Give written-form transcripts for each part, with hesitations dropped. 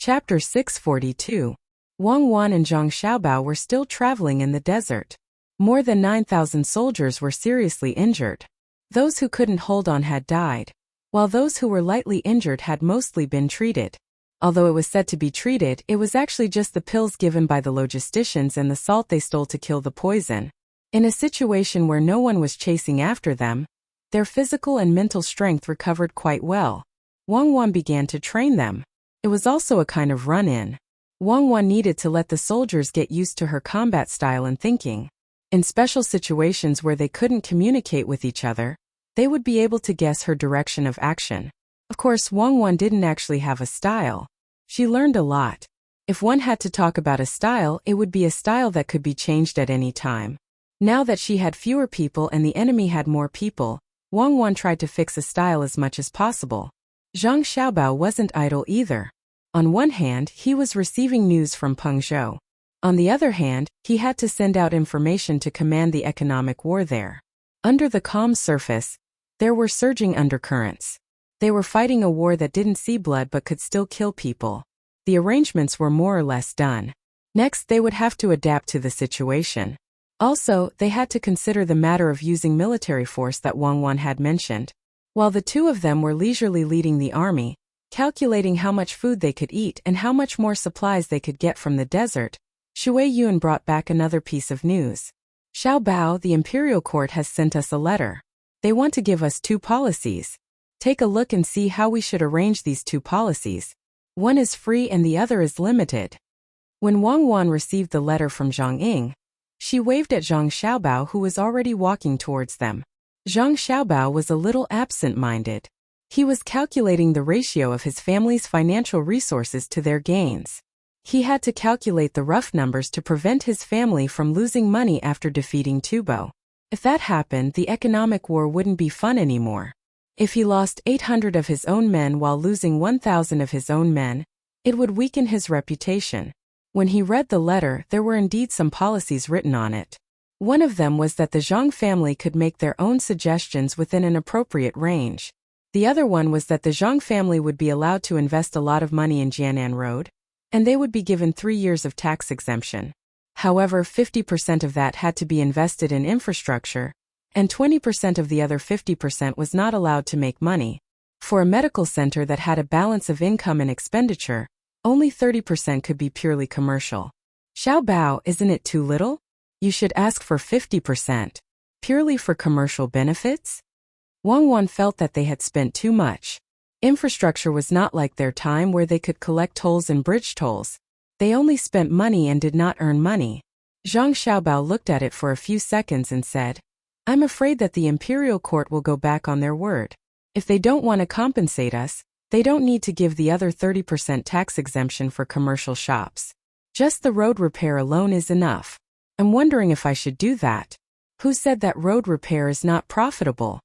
Chapter 642. Wang Wan and Zhang Xiaobao were still traveling in the desert. More than 9,000 soldiers were seriously injured. Those who couldn't hold on had died, while those who were lightly injured had mostly been treated. Although it was said to be treated, it was actually just the pills given by the logisticians and the salt they stole to kill the poison. In a situation where no one was chasing after them, their physical and mental strength recovered quite well. Wang Wan began to train them. It was also a kind of run-in. Wang Wan needed to let the soldiers get used to her combat style and thinking. In special situations where they couldn't communicate with each other, they would be able to guess her direction of action. Of course, Wang Wan didn't actually have a style. She learned a lot. If one had to talk about a style, it would be a style that could be changed at any time. Now that she had fewer people and the enemy had more people, Wang Wan tried to fix a style as much as possible. Zhang Xiaobao wasn't idle either. On one hand, he was receiving news from Pengzhou. On the other hand, he had to send out information to command the economic war there. Under the calm surface, there were surging undercurrents. They were fighting a war that didn't see blood but could still kill people. The arrangements were more or less done. Next, they would have to adapt to the situation. Also, they had to consider the matter of using military force that Wang Wan had mentioned. While the two of them were leisurely leading the army, calculating how much food they could eat and how much more supplies they could get from the desert, Shui Yun brought back another piece of news. Xiaobao, the imperial court has sent us a letter. They want to give us 2 policies. Take a look and see how we should arrange these 2 policies. One is free and the other is limited. When Wang Wan received the letter from Zhang Ying, she waved at Zhang Xiaobao, who was already walking towards them. Zhang Xiaobao was a little absent-minded. He was calculating the ratio of his family's financial resources to their gains. He had to calculate the rough numbers to prevent his family from losing money after defeating Tubo. If that happened, the economic war wouldn't be fun anymore. If he lost 800 of his own men while losing 1,000 of his own men, it would weaken his reputation. When he read the letter, there were indeed some policies written on it. One of them was that the Zhang family could make their own suggestions within an appropriate range. The other one was that the Zhang family would be allowed to invest a lot of money in Jianan Road, and they would be given 3 years of tax exemption. However, 50% of that had to be invested in infrastructure, and 20% of the other 50% was not allowed to make money. For a medical center that had a balance of income and expenditure, only 30% could be purely commercial. Xiaobao, isn't it too little? You should ask for 50%. Purely for commercial benefits? Wang Wan felt that they had spent too much. Infrastructure was not like their time where they could collect tolls and bridge tolls. They only spent money and did not earn money. Zhang Xiaobao looked at it for a few seconds and said, I'm afraid that the imperial court will go back on their word. If they don't want to compensate us, they don't need to give the other 30% tax exemption for commercial shops. Just the road repair alone is enough. I'm wondering if I should do that. Who said that road repair is not profitable?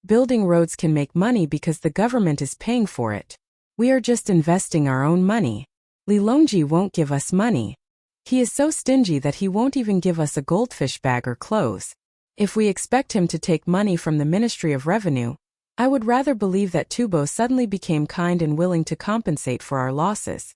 Building roads can make money because the government is paying for it. We are just investing our own money. Li Longji won't give us money. He is so stingy that he won't even give us a goldfish bag or clothes. If we expect him to take money from the Ministry of Revenue, I would rather believe that Tubo suddenly became kind and willing to compensate for our losses.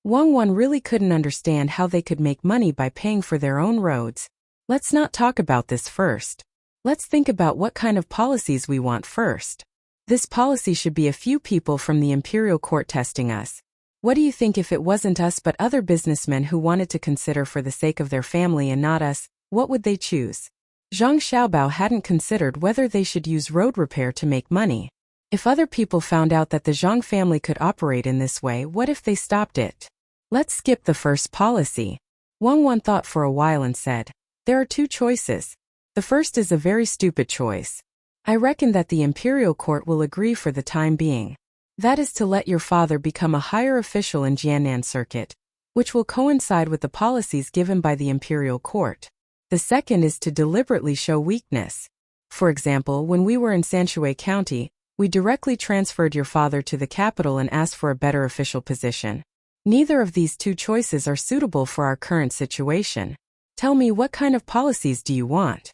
Wang Wan really couldn't understand how they could make money by paying for their own roads. Let's not talk about this first. Let's think about what kind of policies we want first. This policy should be a few people from the imperial court testing us. What do you think if it wasn't us but other businessmen who wanted to consider for the sake of their family and not us, what would they choose? Zhang Xiaobao hadn't considered whether they should use road repair to make money. If other people found out that the Zhang family could operate in this way, what if they stopped it? Let's skip the first policy. Wang Wan thought for a while and said, there are 2 choices. The first is a very stupid choice. I reckon that the imperial court will agree for the time being. That is to let your father become a higher official in Jianan Circuit, which will coincide with the policies given by the imperial court. The second is to deliberately show weakness. For example, when we were in Sanshui County, we directly transferred your father to the capital and asked for a better official position. Neither of these 2 choices are suitable for our current situation. Tell me, what kind of policies do you want?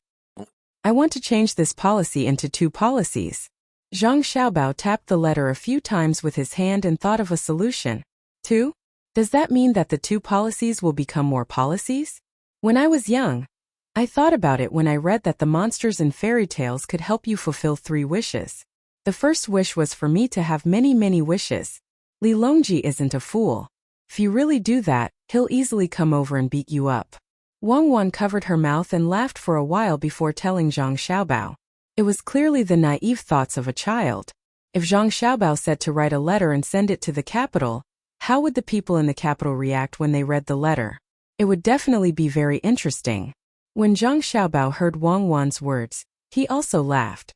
I want to change this policy into 2 policies. Zhang Xiaobao tapped the letter a few times with his hand and thought of a solution. 2? Does that mean that the 2 policies will become more policies? When I was young, I thought about it when I read that the monsters in fairy tales could help you fulfill 3 wishes. The first wish was for me to have many, many wishes. Li Longji isn't a fool. If you really do that, he'll easily come over and beat you up. Wang Wan covered her mouth and laughed for a while before telling Zhang Xiaobao. It was clearly the naive thoughts of a child. If Zhang Xiaobao said to write a letter and send it to the capital, how would the people in the capital react when they read the letter? It would definitely be very interesting. When Zhang Xiaobao heard Wang Wan's words, he also laughed.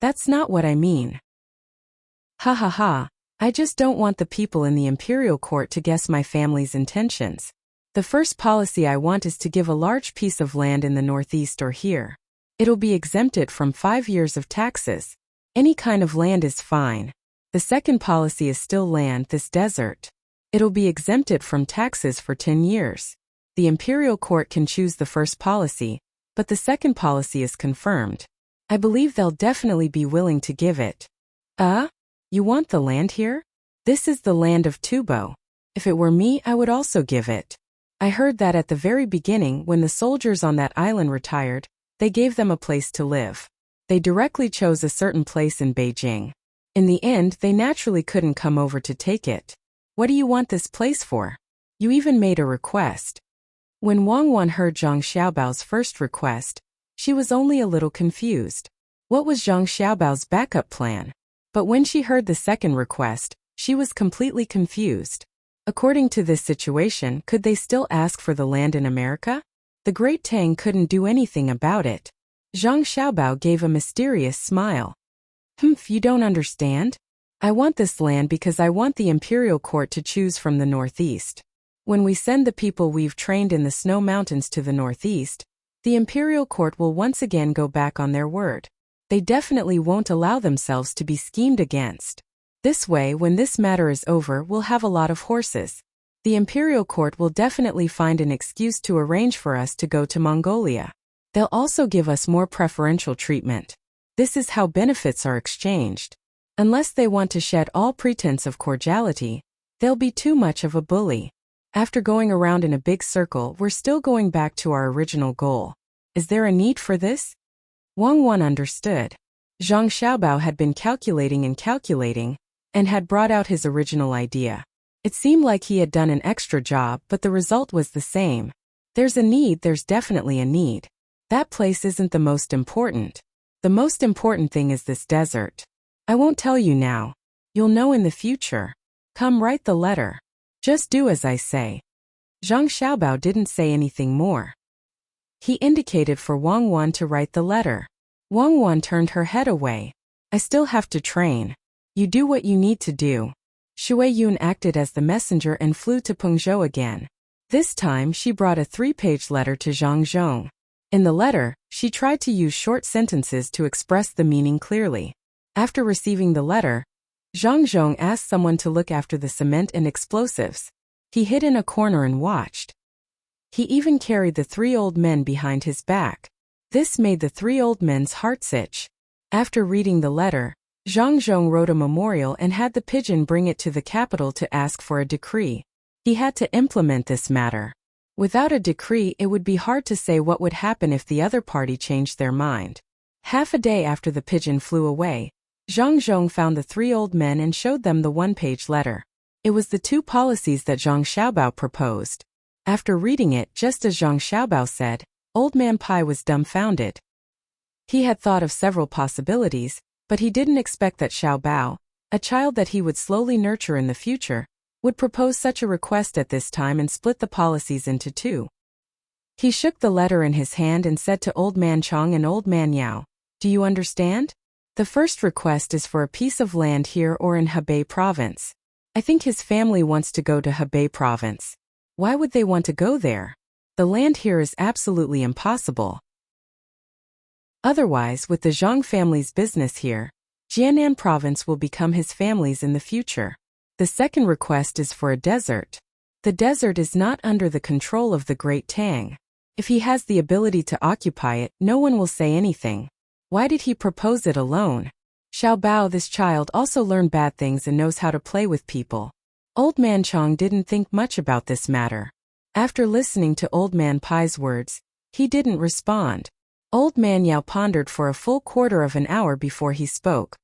That's not what I mean. Ha ha ha, I just don't want the people in the imperial court to guess my family's intentions. The first policy I want is to give a large piece of land in the northeast or here. It'll be exempted from 5 years of taxes. Any kind of land is fine. The second policy is still land, this desert. It'll be exempted from taxes for 10 years. The imperial court can choose the first policy, but the second policy is confirmed. I believe they'll definitely be willing to give it. You want the land here? This is the land of Tubo. If it were me, I would also give it. I heard that at the very beginning, when the soldiers on that island retired, they gave them a place to live. They directly chose a certain place in Beijing. In the end, they naturally couldn't come over to take it. What do you want this place for? You even made a request. When Wang Wan heard Zhang Xiaobao's first request, she was only a little confused. What was Zhang Xiaobao's backup plan? But when she heard the second request, she was completely confused. According to this situation, could they still ask for the land in America? The great Tang couldn't do anything about it. Zhang Xiaobao gave a mysterious smile. You don't understand? I want this land because I want the imperial court to choose from the northeast. When we send the people we've trained in the snow mountains to the northeast, the imperial court will once again go back on their word. They definitely won't allow themselves to be schemed against. This way, when this matter is over, we'll have a lot of horses. The imperial court will definitely find an excuse to arrange for us to go to Mongolia. They'll also give us more preferential treatment. This is how benefits are exchanged. Unless they want to shed all pretense of cordiality, they'll be too much of a bully. After going around in a big circle, we're still going back to our original goal. Is there a need for this? Wang Wan understood. Zhang Xiaobao had been calculating and had brought out his original idea. It seemed like he had done an extra job, but the result was the same. There's a need, there's definitely a need. That place isn't the most important. The most important thing is this desert. I won't tell you now. You'll know in the future. Come, write the letter. Just do as I say. Zhang Xiaobao didn't say anything more. He indicated for Wang Wan to write the letter. Wang Wan turned her head away. I still have to train. You do what you need to do. Shui Yun acted as the messenger and flew to Pengzhou again. This time she brought a 3-page letter to Zhang Zhong. In the letter, she tried to use short sentences to express the meaning clearly. After receiving the letter, Zhang Zhong asked someone to look after the cement and explosives. He hid in a corner and watched. He even carried the 3 old men behind his back. This made the 3 old men's hearts itch. After reading the letter, Zhang Zhong wrote a memorial and had the pigeon bring it to the capital to ask for a decree. He had to implement this matter. Without a decree, it would be hard to say what would happen if the other party changed their mind. Half a day after the pigeon flew away, Zhang Zhong found the 3 old men and showed them the 1-page letter. It was the 2 policies that Zhang Xiaobao proposed. After reading it, just as Zhang Xiaobao said, Old Man Pai was dumbfounded. He had thought of several possibilities, but he didn't expect that Xiaobao, a child that he would slowly nurture in the future, would propose such a request at this time and split the policies into 2. He shook the letter in his hand and said to Old Man Chong and Old Man Yao, "Do you understand? The first request is for a piece of land here or in Hebei province. I think his family wants to go to Hebei province. Why would they want to go there? The land here is absolutely impossible. Otherwise, with the Zhang family's business here, Jiannan province will become his family's in the future. The second request is for a desert. The desert is not under the control of the great Tang. If he has the ability to occupy it, no one will say anything. Why did he propose it alone? Xiao Bao, this child, also learned bad things and knows how to play with people. Old Man Chong didn't think much about this matter. After listening to Old Man Pai's words, he didn't respond. Old Man Yao pondered for a full quarter of an hour before he spoke.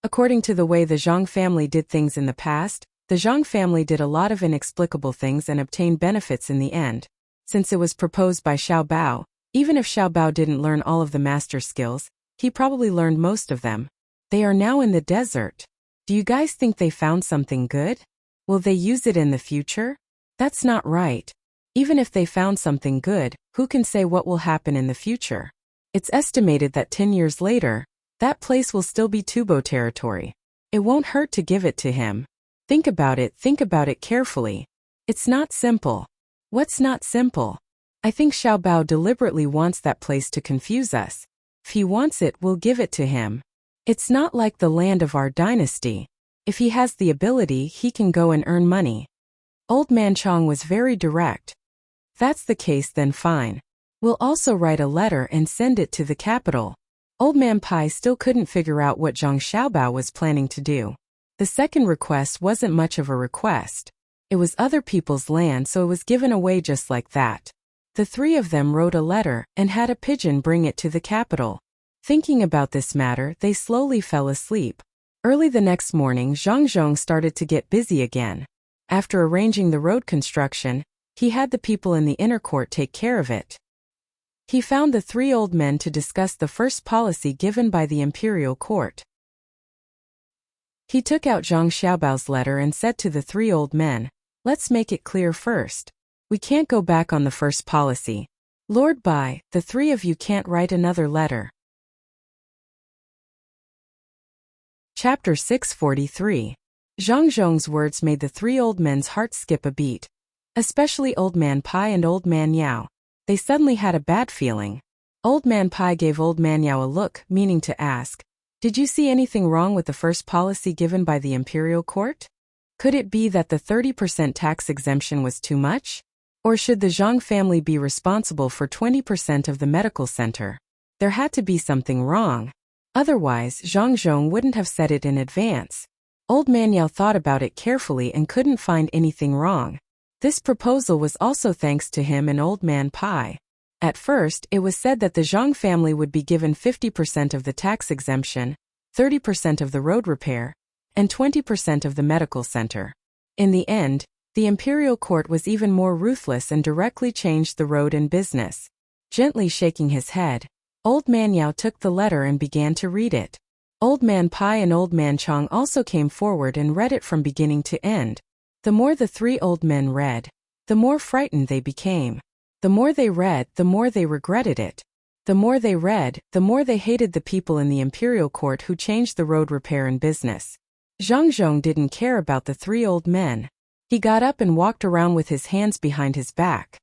According to the way the Zhang family did things in the past, the Zhang family did a lot of inexplicable things and obtained benefits in the end. Since it was proposed by Xiao Bao, even if Xiao Bao didn't learn all of the master skills, he probably learned most of them. They are now in the desert. Do you guys think they found something good? Will they use it in the future? That's not right. Even if they found something good, who can say what will happen in the future? It's estimated that 10 years later, that place will still be Tubo territory. It won't hurt to give it to him. Think about it carefully. It's not simple. What's not simple? I think Xiao Bao deliberately wants that place to confuse us. If he wants it, we'll give it to him. It's not like the land of our dynasty. If he has the ability, he can go and earn money. Old Man Chong was very direct. That's the case, then fine. We'll also write a letter and send it to the capital. Old Man Pai still couldn't figure out what Zhang Xiaobao was planning to do. The second request wasn't much of a request. It was other people's land, so it was given away just like that. The three of them wrote a letter and had a pigeon bring it to the capital. Thinking about this matter, they slowly fell asleep. Early the next morning, Zhang Zhong started to get busy again. After arranging the road construction, he had the people in the inner court take care of it. He found the three old men to discuss the first policy given by the imperial court. He took out Zhang Xiaobao's letter and said to the three old men, "Let's make it clear first. We can't go back on the first policy. Lord Bai, the three of you can't write another letter." Chapter 643. Zhang Zhong's words made the three old men's hearts skip a beat. Especially Old Man Pai and Old Man Yao. They suddenly had a bad feeling. Old Man Pai gave Old Man Yao a look, meaning to ask, "Did you see anything wrong with the first policy given by the imperial court? Could it be that the 30% tax exemption was too much? Or should the Zhang family be responsible for 20% of the medical center? There had to be something wrong. Otherwise, Zhang Zhong wouldn't have said it in advance." Old Man Yao thought about it carefully and couldn't find anything wrong. This proposal was also thanks to him and Old Man Pai. At first, it was said that the Zhang family would be given 50% of the tax exemption, 30% of the road repair, and 20% of the medical center. In the end, the imperial court was even more ruthless and directly changed the road and business. Gently shaking his head, Old Man Yao took the letter and began to read it. Old Man Pai and Old Man Chong also came forward and read it from beginning to end. The more the three old men read, the more frightened they became. The more they read, the more they regretted it. The more they read, the more they hated the people in the imperial court who changed the road repair and business. Zhang Zhong didn't care about the three old men. He got up and walked around with his hands behind his back.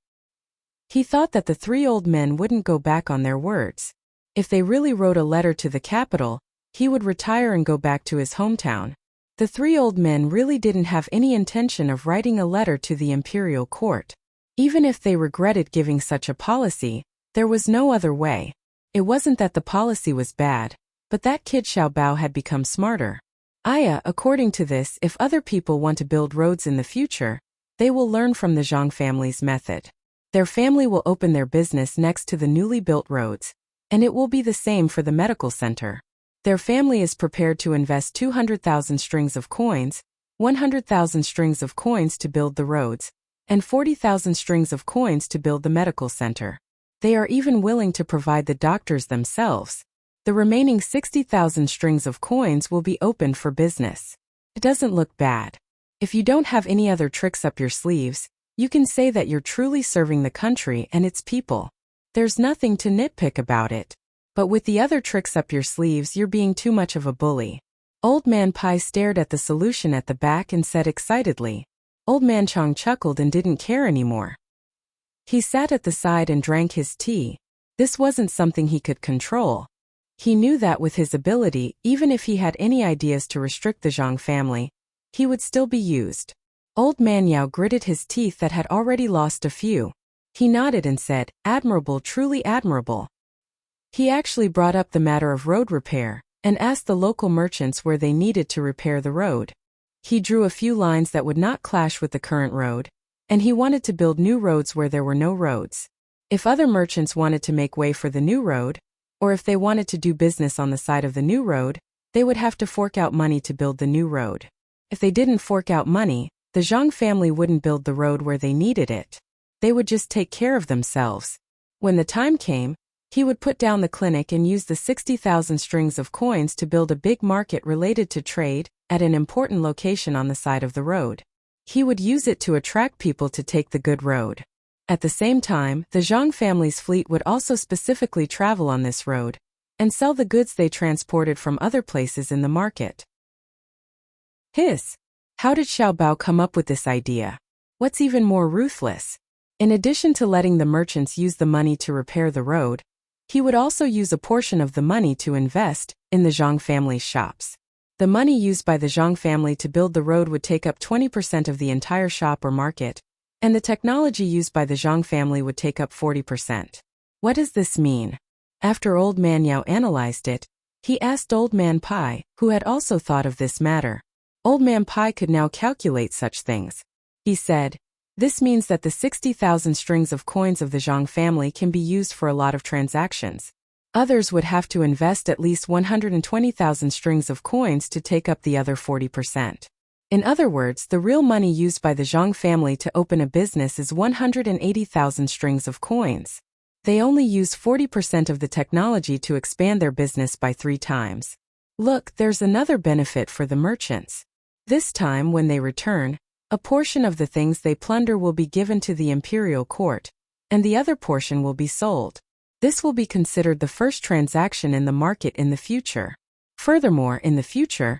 He thought that the three old men wouldn't go back on their words. If they really wrote a letter to the capital, he would retire and go back to his hometown. The three old men really didn't have any intention of writing a letter to the imperial court. Even if they regretted giving such a policy, there was no other way. It wasn't that the policy was bad, but that kid Xiao Bao had become smarter. According to this, if other people want to build roads in the future, they will learn from the Zhang family's method. Their family will open their business next to the newly built roads, and it will be the same for the medical center. Their family is prepared to invest 200,000 strings of coins, 100,000 strings of coins to build the roads, and 40,000 strings of coins to build the medical center. They are even willing to provide the doctors themselves. The remaining 60,000 strings of coins will be open for business. It doesn't look bad. If you don't have any other tricks up your sleeves, you can say that you're truly serving the country and its people. There's nothing to nitpick about it. But with the other tricks up your sleeves, you're being too much of a bully. Old Man Pai stared at the solution at the back and said excitedly. Old Man Chong chuckled and didn't care anymore. He sat at the side and drank his tea. This wasn't something he could control. He knew that with his ability, even if he had any ideas to restrict the Zhang family, he would still be used. Old Man Yao gritted his teeth that had already lost a few. He nodded and said, "Admirable, truly admirable." He actually brought up the matter of road repair, and asked the local merchants where they needed to repair the road. He drew a few lines that would not clash with the current road, and he wanted to build new roads where there were no roads. If other merchants wanted to make way for the new road, or if they wanted to do business on the side of the new road, they would have to fork out money to build the new road. If they didn't fork out money, the Zhang family wouldn't build the road where they needed it. They would just take care of themselves. When the time came, he would put down the clinic and use the 60,000 strings of coins to build a big market related to trade at an important location on the side of the road. He would use it to attract people to take the good road. At the same time, the Zhang family's fleet would also specifically travel on this road and sell the goods they transported from other places in the market. How did Xiao Bao come up with this idea? What's even more ruthless? In addition to letting the merchants use the money to repair the road, he would also use a portion of the money to invest in the Zhang family's shops. The money used by the Zhang family to build the road would take up 20% of the entire shop or market, and the technology used by the Zhang family would take up 40%. What does this mean? After Old Man Yao analyzed it, he asked Old Man Pai, who had also thought of this matter. Old Man Pai could now calculate such things. He said, "This means that the 60,000 strings of coins of the Zhang family can be used for a lot of transactions. Others would have to invest at least 120,000 strings of coins to take up the other 40%. In other words, the real money used by the Zhang family to open a business is 180,000 strings of coins. They only use 40% of the technology to expand their business by 3 times. Look, there's another benefit for the merchants. This time, when they return, a portion of the things they plunder will be given to the imperial court, and the other portion will be sold. This will be considered the first transaction in the market in the future. Furthermore, in the future,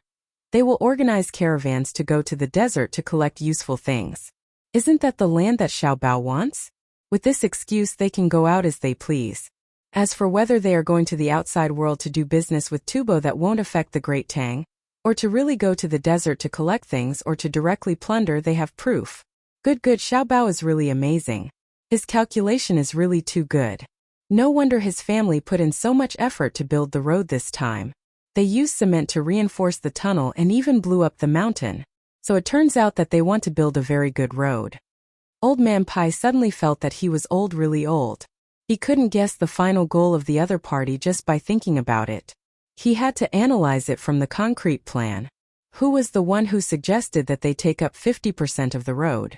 they will organize caravans to go to the desert to collect useful things. Isn't that the land that Xiao Bao wants? With this excuse, they can go out as they please. As for whether they are going to the outside world to do business with Tubo that won't affect the great Tang, or to really go to the desert to collect things or to directly plunder, they have proof. Good, Xiao Bao is really amazing. His calculation is really too good. No wonder his family put in so much effort to build the road this time. They used cement to reinforce the tunnel and even blew up the mountain. So it turns out that they want to build a very good road. Old Man Pai suddenly felt that he was old, really old. He couldn't guess the final goal of the other party just by thinking about it. He had to analyze it from the concrete plan. Who was the one who suggested that they take up 50% of the road?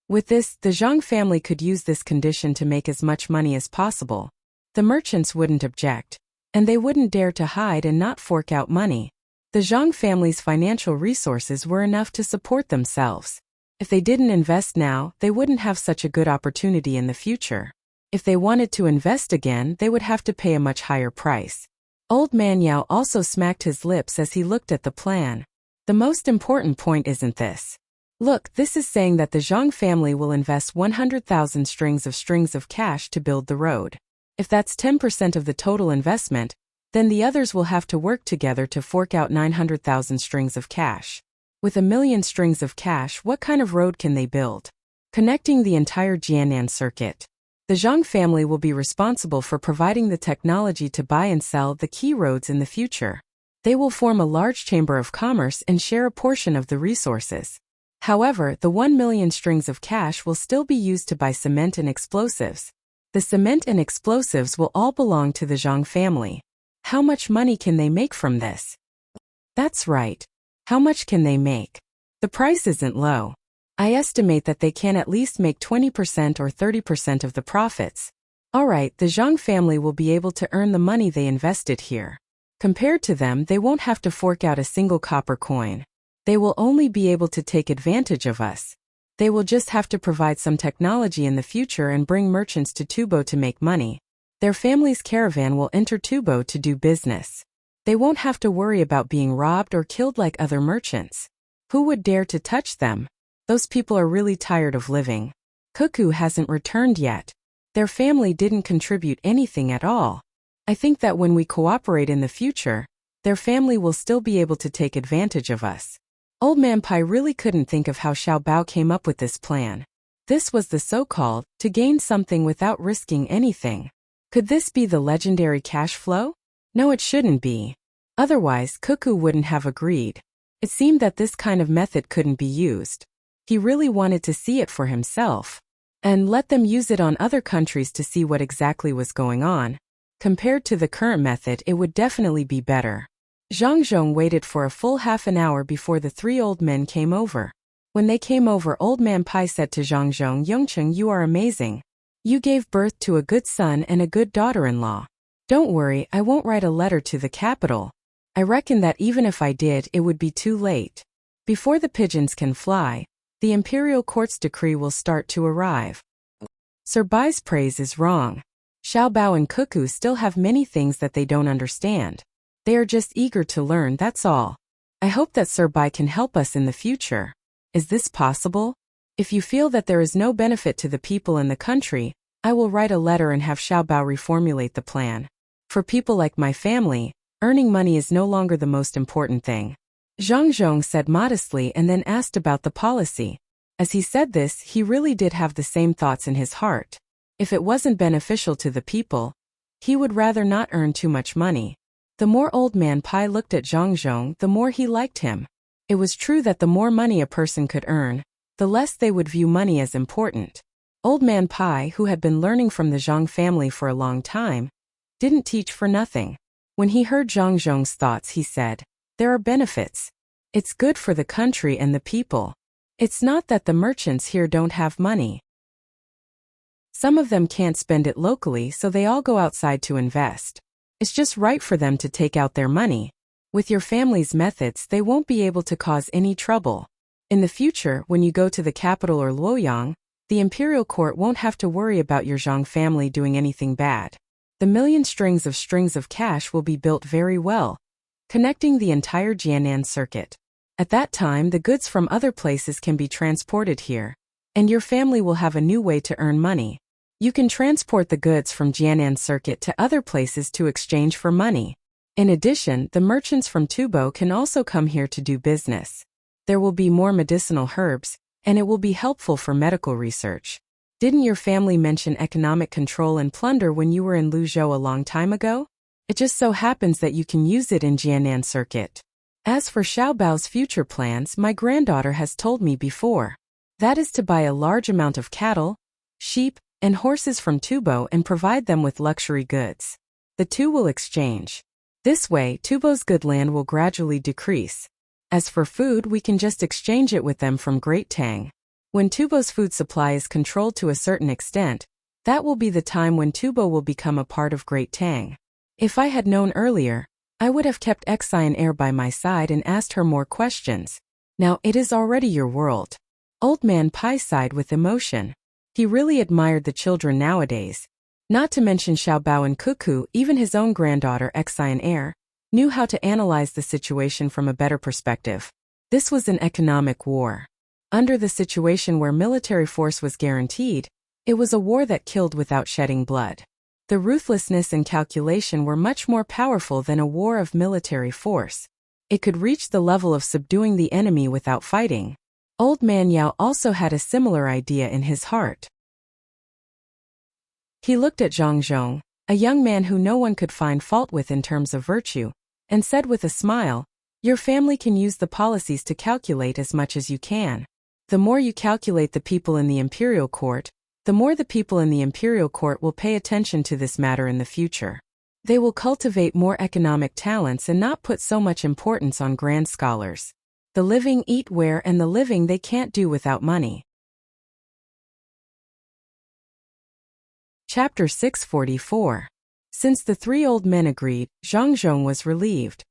With this, the Zhang family could use this condition to make as much money as possible. The merchants wouldn't object, and they wouldn't dare to hide and not fork out money. The Zhang family's financial resources were enough to support themselves. If they didn't invest now, they wouldn't have such a good opportunity in the future. If they wanted to invest again, they would have to pay a much higher price. Old Man Yao also smacked his lips as he looked at the plan. The most important point isn't this. Look, this is saying that the Zhang family will invest 100,000 strings of cash to build the road. If that's 10% of the total investment, then the others will have to work together to fork out 900,000 strings of cash. With 1,000,000 strings of cash, what kind of road can they build? Connecting the entire Jianan circuit. The Zhang family will be responsible for providing the technology to buy and sell the key roads in the future. They will form a large chamber of commerce and share a portion of the resources. However, the 1,000,000 strings of cash will still be used to buy cement and explosives. The cement and explosives will all belong to the Zhang family. How much money can they make from this? That's right. How much can they make? The price isn't low. I estimate that they can at least make 20% or 30% of the profits. Alright, the Zhang family will be able to earn the money they invested here. Compared to them, they won't have to fork out a single copper coin. They will only be able to take advantage of us. They will just have to provide some technology in the future and bring merchants to Tubo to make money. Their family's caravan will enter Tubo to do business. They won't have to worry about being robbed or killed like other merchants. Who would dare to touch them? Those people are really tired of living. Cuckoo hasn't returned yet. Their family didn't contribute anything at all. I think that when we cooperate in the future, their family will still be able to take advantage of us. Old Man Pai really couldn't think of how Xiao Bao came up with this plan. This was the so-called, to gain something without risking anything. Could this be the legendary cash flow? No, it shouldn't be. Otherwise, Cuckoo wouldn't have agreed. It seemed that this kind of method couldn't be used. He really wanted to see it for himself and let them use it on other countries to see what exactly was going on. Compared to the current method, it would definitely be better. Zhang Zhong waited for a full half an hour before the three old men came over. When they came over, Old Man Pai said to Zhang Zhong, "Yongcheng, you are amazing. You gave birth to a good son and a good daughter-in-law. Don't worry, I won't write a letter to the capital. I reckon that even if I did, it would be too late. Before the pigeons can fly, the imperial court's decree will start to arrive." Sir Bai's praise is wrong. Xiao Bao and Cuckoo still have many things that they don't understand. They are just eager to learn, that's all. I hope that Sir Bai can help us in the future. Is this possible? If you feel that there is no benefit to the people in the country, I will write a letter and have Xiao Bao reformulate the plan. For people like my family, earning money is no longer the most important thing. Zhang Zhong said modestly and then asked about the policy. As he said this, he really did have the same thoughts in his heart. If it wasn't beneficial to the people, he would rather not earn too much money. The more Old Man Pai looked at Zhang Zhong, the more he liked him. It was true that the more money a person could earn, the less they would view money as important. Old Man Pai, who had been learning from the Zhang family for a long time, didn't teach for nothing. When he heard Zhang Zhong's thoughts, he said, "There are benefits. It's good for the country and the people. It's not that the merchants here don't have money. Some of them can't spend it locally, so they all go outside to invest. It's just right for them to take out their money. With your family's methods, they won't be able to cause any trouble. In the future, when you go to the capital or Luoyang, the imperial court won't have to worry about your Zhang family doing anything bad. The million strings of cash will be built very well, connecting the entire Jianan circuit. At that time, the goods from other places can be transported here, and your family will have a new way to earn money. You can transport the goods from Jianan circuit to other places to exchange for money. In addition, the merchants from Tubo can also come here to do business. There will be more medicinal herbs, and it will be helpful for medical research. Didn't your family mention economic control and plunder when you were in Luzhou a long time ago? It just so happens that you can use it in Jianan circuit. As for Xiao Bao's future plans, my granddaughter has told me before. That is to buy a large amount of cattle, sheep, and horses from Tubo and provide them with luxury goods. The two will exchange. This way, Tubo's good land will gradually decrease. As for food, we can just exchange it with them from Great Tang. When Tubo's food supply is controlled to a certain extent, that will be the time when Tubo will become a part of Great Tang. If I had known earlier, I would have kept Xian Air by my side and asked her more questions. Now it is already your world. Old Man Pai sighed with emotion. He really admired the children nowadays. Not to mention Xiao Bao and Cuckoo, even his own granddaughter Xian Air, knew how to analyze the situation from a better perspective. This was an economic war. Under the situation where military force was guaranteed, it was a war that killed without shedding blood. The ruthlessness and calculation were much more powerful than a war of military force. It could reach the level of subduing the enemy without fighting. Old Man Yao also had a similar idea in his heart. He looked at Zhang Zhong, a young man who no one could find fault with in terms of virtue, and said with a smile, "Your family can use the policies to calculate as much as you can. The more you calculate the people in the imperial court, the more the people in the imperial court will pay attention to this matter in the future. They will cultivate more economic talents and not put so much importance on grand scholars. The living eat where and the living they can't do without money." Chapter 644. Since the three old men agreed, Zhang Zhong was relieved.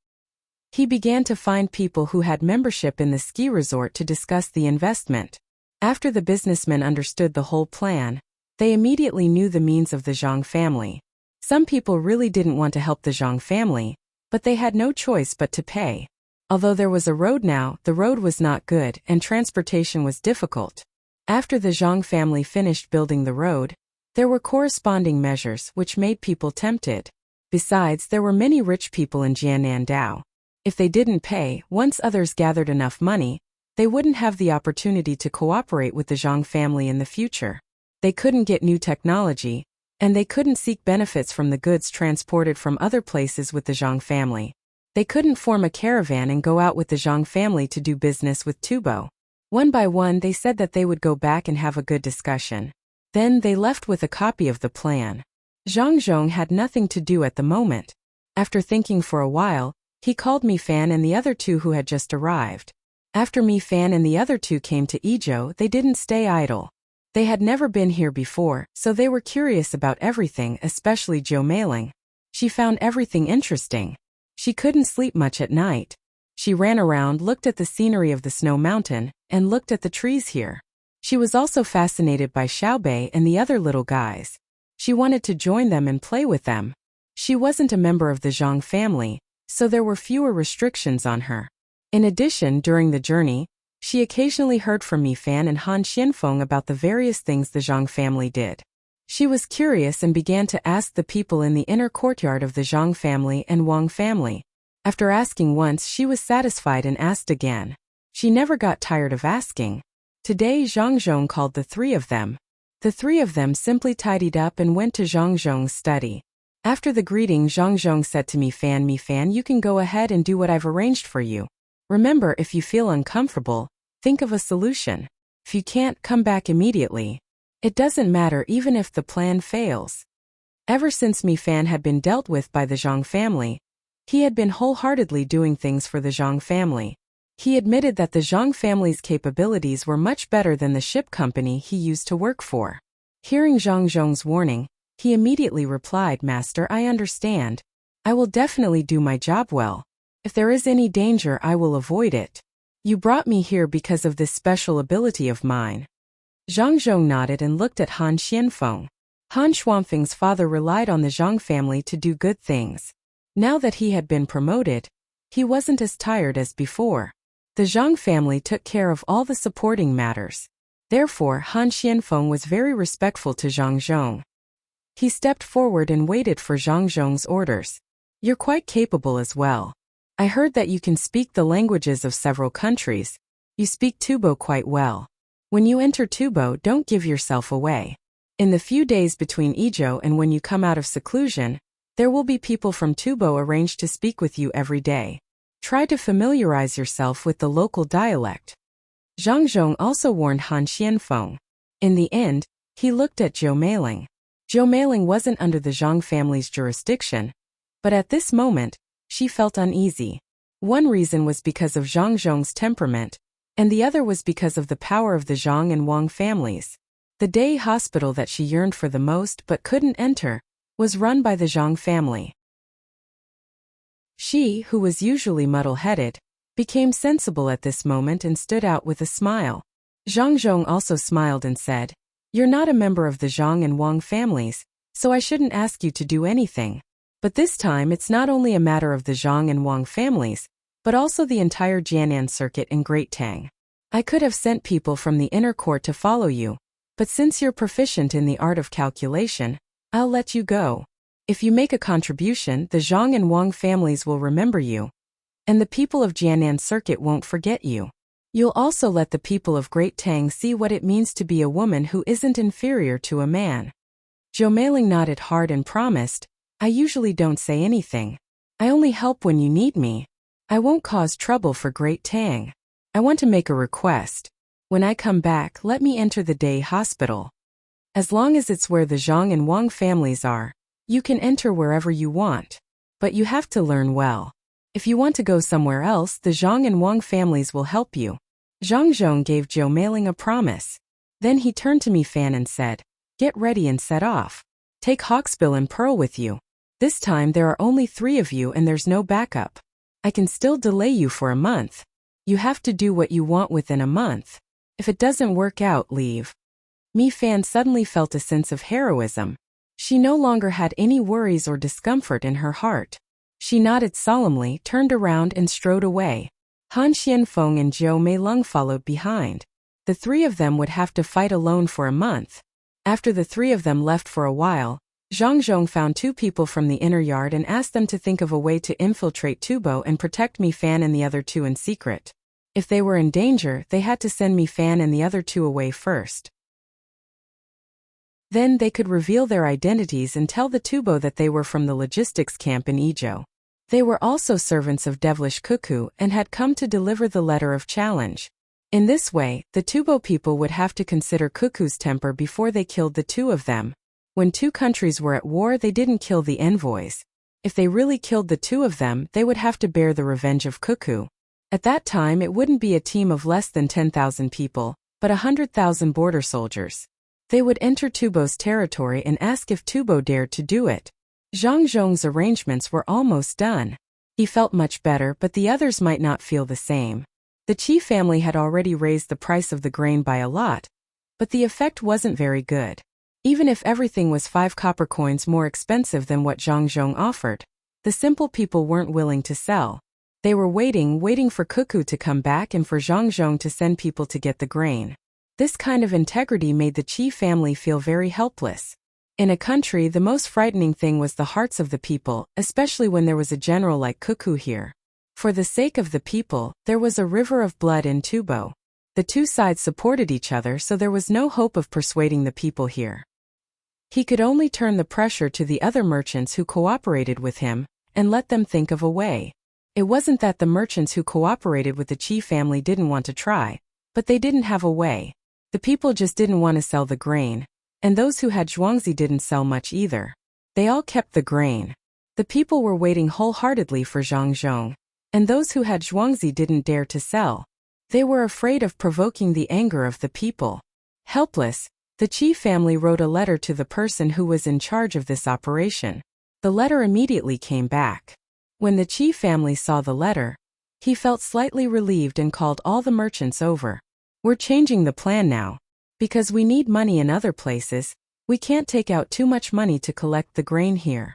He began to find people who had membership in the ski resort to discuss the investment. After the businessmen understood the whole plan, they immediately knew the means of the Zhang family. Some people really didn't want to help the Zhang family, but they had no choice but to pay. Although there was a road now, the road was not good and transportation was difficult. After the Zhang family finished building the road, there were corresponding measures which made people tempted. Besides, there were many rich people in Jianandao. If they didn't pay, once others gathered enough money, they wouldn't have the opportunity to cooperate with the Zhang family in the future. They couldn't get new technology, and they couldn't seek benefits from the goods transported from other places with the Zhang family. They couldn't form a caravan and go out with the Zhang family to do business with Tubo. One by one they said that they would go back and have a good discussion. Then they left with a copy of the plan. Zhang Zhong had nothing to do at the moment. After thinking for a while, he called Mi Fan and the other two who had just arrived. After Mi Fan and the other two came to Idyll, they didn't stay idle. They had never been here before, so they were curious about everything, especially Zhou Meiling. She found everything interesting. She couldn't sleep much at night. She ran around, looked at the scenery of the snow mountain, and looked at the trees here. She was also fascinated by Xiaobei and the other little guys. She wanted to join them and play with them. She wasn't a member of the Zhang family, so there were fewer restrictions on her. In addition, during the journey, she occasionally heard from Mi Fan and Han Xianfeng about the various things the Zhang family did. She was curious and began to ask the people in the inner courtyard of the Zhang family and Wang family. After asking once, she was satisfied and asked again. She never got tired of asking. Today Zhang Zhong called the three of them. The three of them simply tidied up and went to Zhang Zhong's study. After the greeting, Zhang Zhong said to Mi Fan, you can go ahead and do what I've arranged for you. Remember, if you feel uncomfortable, think of a solution. If you can't, come back immediately. It doesn't matter even if the plan fails. Ever since Mi Fan had been dealt with by the Zhang family, he had been wholeheartedly doing things for the Zhang family. He admitted that the Zhang family's capabilities were much better than the ship company he used to work for. Hearing Zhang Zhong's warning, he immediately replied, Master, I understand. I will definitely do my job well. If there is any danger, I will avoid it. You brought me here because of this special ability of mine. Zhang Zhong nodded and looked at Han Xianfeng. Han Xuanfeng's father relied on the Zhang family to do good things. Now that he had been promoted, he wasn't as tired as before. The Zhang family took care of all the supporting matters. Therefore, Han Xianfeng was very respectful to Zhang Zhong. He stepped forward and waited for Zhang Zhong's orders. You're quite capable as well. I heard that you can speak the languages of several countries. You speak Tubo quite well. When you enter Tubo, don't give yourself away. In the few days between Idyll and when you come out of seclusion, there will be people from Tubo arranged to speak with you every day. Try to familiarize yourself with the local dialect. Zhang Zhong also warned Han Xianfeng. In the end, he looked at Zhou Meiling. Zhou Meiling wasn't under the Zhang family's jurisdiction, but at this moment, she felt uneasy. One reason was because of Zhang Zhong's temperament, and the other was because of the power of the Zhang and Wang families. The day hospital that she yearned for the most but couldn't enter was run by the Zhang family. She, who was usually muddle-headed, became sensible at this moment and stood out with a smile. Zhang Zhong also smiled and said, You're not a member of the Zhang and Wang families, so I shouldn't ask you to do anything. But this time it's not only a matter of the Zhang and Wang families, but also the entire Jianan circuit in Great Tang. I could have sent people from the inner court to follow you, but since you're proficient in the art of calculation, I'll let you go. If you make a contribution, the Zhang and Wang families will remember you, and the people of Jianan circuit won't forget you. You'll also let the people of Great Tang see what it means to be a woman who isn't inferior to a man. Zhou Meiling nodded hard and promised, I usually don't say anything. I only help when you need me. I won't cause trouble for Great Tang. I want to make a request. When I come back, let me enter the day hospital. As long as it's where the Zhang and Wang families are, you can enter wherever you want. But you have to learn well. If you want to go somewhere else, the Zhang and Wang families will help you. Zhang Zhong gave Zhou Meiling a promise. Then he turned to Mi Fan and said, Get ready and set off. Take Hawksbill and Pearl with you. This time there are only 3 of you and there's no backup. I can still delay you for a month. You have to do what you want within a month. If it doesn't work out, leave. Mi Fan suddenly felt a sense of heroism. She no longer had any worries or discomfort in her heart. She nodded solemnly, turned around and strode away. Han Xianfeng and Zhou Meiling followed behind. The 3 of them would have to fight alone for a month. After the 3 of them left for a while, Zhang Zhong found 2 people from the inner yard and asked them to think of a way to infiltrate Tubo and protect Mi Fan and the other 2 in secret. If they were in danger, they had to send Mi Fan and the other 2 away first. Then they could reveal their identities and tell the Tubo that they were from the logistics camp in Idyll. They were also servants of devilish Cuckoo and had come to deliver the letter of challenge. In this way, the Tubo people would have to consider Cuckoo's temper before they killed the two of them. When two countries were at war, they didn't kill the envoys. If they really killed the two of them, they would have to bear the revenge of Cuckoo. At that time, it wouldn't be a team of less than 10,000 people, but 100,000 border soldiers. They would enter Tubo's territory and ask if Tubo dared to do it. Zhang Zhong's arrangements were almost done. He felt much better, but the others might not feel the same. The Qi family had already raised the price of the grain by a lot, but the effect wasn't very good. Even if everything was 5 copper coins more expensive than what Zhang Zhong offered, the simple people weren't willing to sell. They were waiting for Cuckoo to come back and for Zhang Zhong to send people to get the grain. This kind of integrity made the Qi family feel very helpless. In a country, the most frightening thing was the hearts of the people, especially when there was a general like Cuckoo here. For the sake of the people, there was a river of blood in Tubo. The two sides supported each other, so there was no hope of persuading the people here. He could only turn the pressure to the other merchants who cooperated with him, and let them think of a way. It wasn't that the merchants who cooperated with the Qi family didn't want to try, but they didn't have a way. The people just didn't want to sell the grain, and those who had zhuangzi didn't sell much either. They all kept the grain. The people were waiting wholeheartedly for Zhang Zhong, and those who had zhuangzi didn't dare to sell. They were afraid of provoking the anger of the people. Helpless, the Qi family wrote a letter to the person who was in charge of this operation. The letter immediately came back. When the Qi family saw the letter, he felt slightly relieved and called all the merchants over. We're changing the plan now. Because we need money in other places, we can't take out too much money to collect the grain here.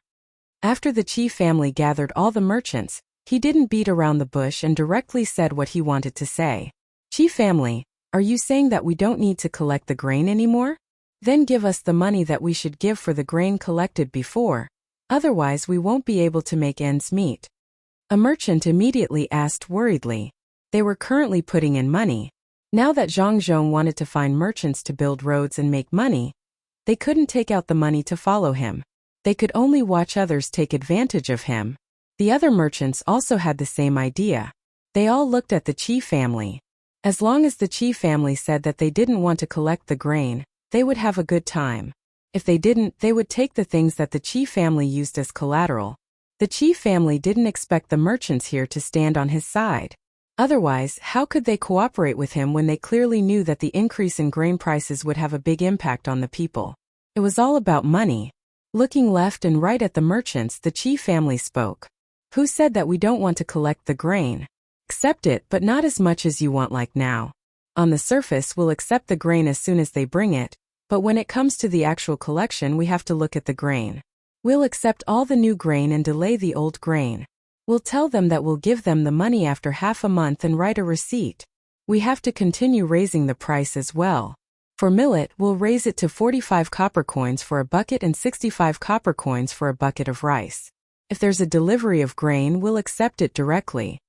After the Qi family gathered all the merchants, he didn't beat around the bush and directly said what he wanted to say. Qi family, are you saying that we don't need to collect the grain anymore? Then give us the money that we should give for the grain collected before. Otherwise we won't be able to make ends meet. A merchant immediately asked worriedly. They were currently putting in money. Now that Zhang Zhong wanted to find merchants to build roads and make money, they couldn't take out the money to follow him. They could only watch others take advantage of him. The other merchants also had the same idea. They all looked at the Qi family. As long as the Qi family said that they didn't want to collect the grain, they would have a good time. If they didn't, they would take the things that the Qi family used as collateral. The Qi family didn't expect the merchants here to stand on his side. Otherwise, how could they cooperate with him when they clearly knew that the increase in grain prices would have a big impact on the people? It was all about money. Looking left and right at the merchants, the Qi family spoke. Who said that we don't want to collect the grain? Accept it, but not as much as you want like now. On the surface, we'll accept the grain as soon as they bring it, but when it comes to the actual collection, we have to look at the grain. We'll accept all the new grain and delay the old grain. We'll tell them that we'll give them the money after half a month and write a receipt. We have to continue raising the price as well. For millet, we'll raise it to 45 copper coins for a bucket and 65 copper coins for a bucket of rice. If there's a delivery of grain, we'll accept it directly.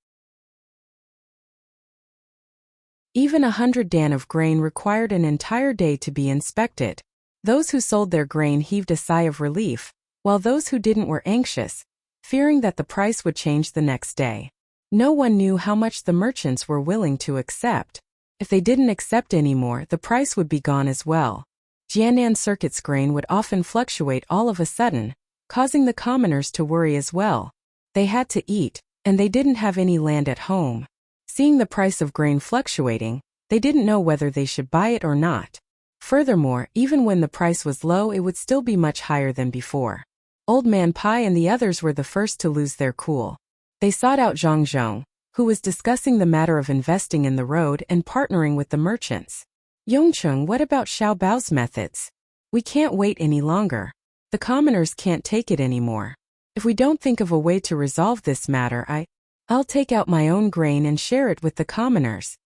Even 100 dan of grain required an entire day to be inspected. Those who sold their grain heaved a sigh of relief, while those who didn't were anxious, fearing that the price would change the next day. No one knew how much the merchants were willing to accept. If they didn't accept anymore, the price would be gone as well. Jianan Circuit's grain would often fluctuate all of a sudden, causing the commoners to worry as well. They had to eat, and they didn't have any land at home. Seeing the price of grain fluctuating, they didn't know whether they should buy it or not. Furthermore, even when the price was low, it would still be much higher than before. Old Man Pai and the others were the first to lose their cool. They sought out Zhang Zhong, who was discussing the matter of investing in the road and partnering with the merchants. Yongcheng, what about Xiao Bao's methods? We can't wait any longer. The commoners can't take it anymore. If we don't think of a way to resolve this matter, I'll take out my own grain and share it with the commoners.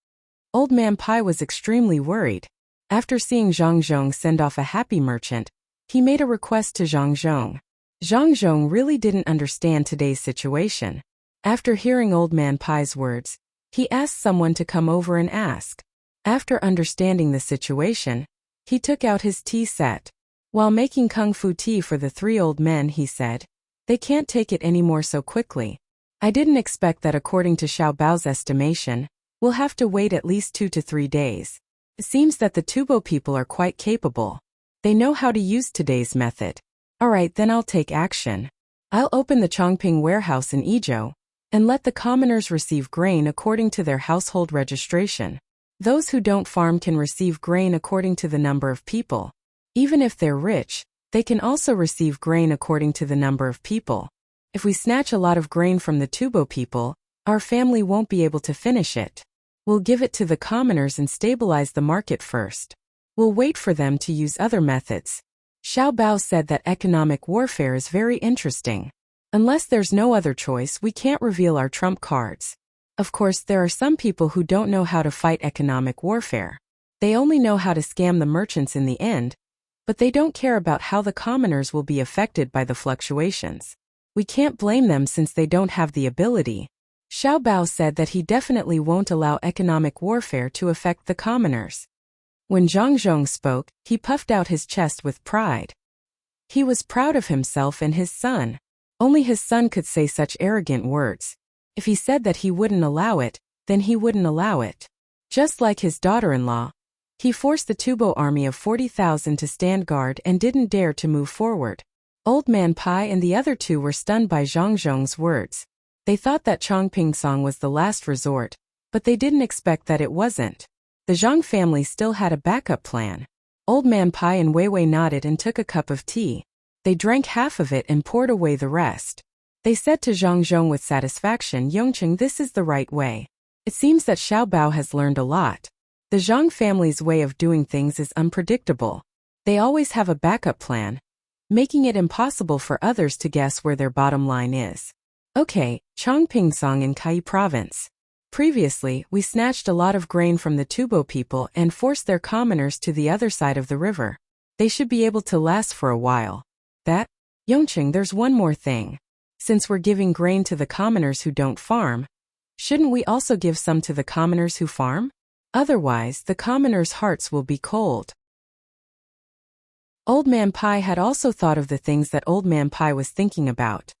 Old Man Pai was extremely worried. After seeing Zhang Zhong send off a happy merchant, he made a request to Zhang Zhong. Zhang Zhong really didn't understand today's situation. After hearing Old Man Pai's words, he asked someone to come over and ask. After understanding the situation, he took out his tea set. While making kung fu tea for the 3 old men, he said, "They can't take it anymore so quickly. I didn't expect that according to Xiao Bao's estimation, we'll have to wait at least 2 to 3 days. It seems that the Tubo people are quite capable. They know how to use today's method. Alright, then I'll take action. I'll open the Chongping warehouse in Idyll and let the commoners receive grain according to their household registration. Those who don't farm can receive grain according to the number of people. Even if they're rich, they can also receive grain according to the number of people. If we snatch a lot of grain from the Tubo people, our family won't be able to finish it. We'll give it to the commoners and stabilize the market first. We'll wait for them to use other methods. Xiao Bao said that economic warfare is very interesting. Unless there's no other choice, we can't reveal our trump cards. Of course, there are some people who don't know how to fight economic warfare. They only know how to scam the merchants in the end, but they don't care about how the commoners will be affected by the fluctuations. We can't blame them since they don't have the ability. Xiao Bao said that he definitely won't allow economic warfare to affect the commoners. When Zhang Zhong spoke, he puffed out his chest with pride. He was proud of himself and his son. Only his son could say such arrogant words. If he said that he wouldn't allow it, then he wouldn't allow it. Just like his daughter-in-law, he forced the Tubo army of 40,000 to stand guard and didn't dare to move forward. Old Man Pai and the other two were stunned by Zhang Zhong's words. They thought that Chongping Song was the last resort, but they didn't expect that it wasn't. The Zhang family still had a backup plan. Old Man Pai and Weiwei nodded and took a cup of tea. They drank half of it and poured away the rest. They said to Zhang Zhong with satisfaction, "Yongqing, this is the right way." It seems that Xiao Bao has learned a lot. The Zhang family's way of doing things is unpredictable. They always have a backup plan, making it impossible for others to guess where their bottom line is. Okay, Chongping Song in Kai Province. Previously, we snatched a lot of grain from the Tubo people and forced their commoners to the other side of the river. They should be able to last for a while. Yongqing, there's one more thing. Since we're giving grain to the commoners who don't farm, shouldn't we also give some to the commoners who farm? Otherwise, the commoners' hearts will be cold. Old Man Pai had also thought of the things that Old Man Pai was thinking about.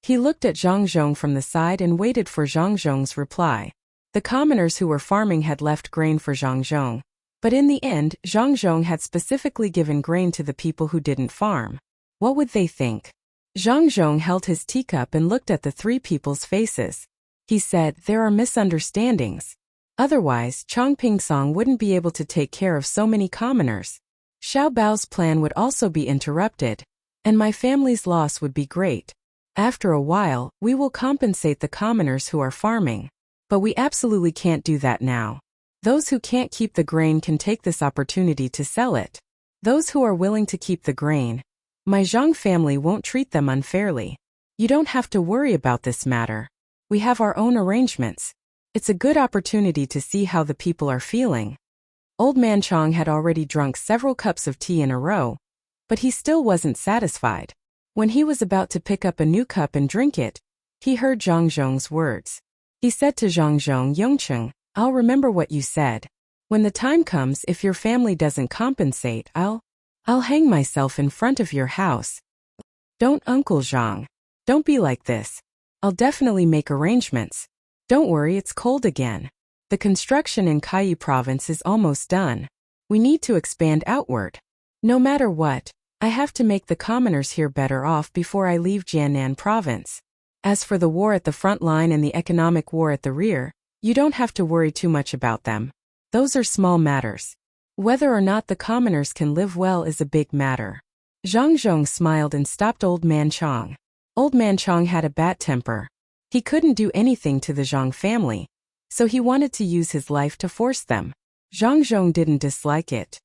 He looked at Zhang Zhong from the side and waited for Zhang Zhong's reply. The commoners who were farming had left grain for Zhang Zhong, but in the end, Zhang Zhong had specifically given grain to the people who didn't farm. What would they think? Zhang Zhong held his teacup and looked at the three people's faces. He said, "There are misunderstandings. Otherwise, Chongping Song wouldn't be able to take care of so many commoners. Xiao Bao's plan would also be interrupted, and my family's loss would be great. After a while, we will compensate the commoners who are farming. But we absolutely can't do that now. Those who can't keep the grain can take this opportunity to sell it. Those who are willing to keep the grain, my Zhang family won't treat them unfairly. You don't have to worry about this matter. We have our own arrangements. It's a good opportunity to see how the people are feeling." Old Man Chong had already drunk several cups of tea in a row, but he still wasn't satisfied. When he was about to pick up a new cup and drink it, he heard Zhang Zhong's words. He said to Zhang Zhong, "Yongqing, I'll remember what you said. When the time comes, if your family doesn't compensate, I'll hang myself in front of your house." "Don't, Uncle Zhang. Don't be like this. I'll definitely make arrangements. Don't worry, it's cold again. The construction in Kai Province is almost done. We need to expand outward. No matter what, I have to make the commoners here better off before I leave Jiannan Province. As for the war at the front line and the economic war at the rear, you don't have to worry too much about them. Those are small matters. Whether or not the commoners can live well is a big matter." Zhang Zhong smiled and stopped Old Man Chong. Old Man Chong had a bad temper. He couldn't do anything to the Zhang family, so he wanted to use his life to force them. Zhang Zhong didn't dislike it.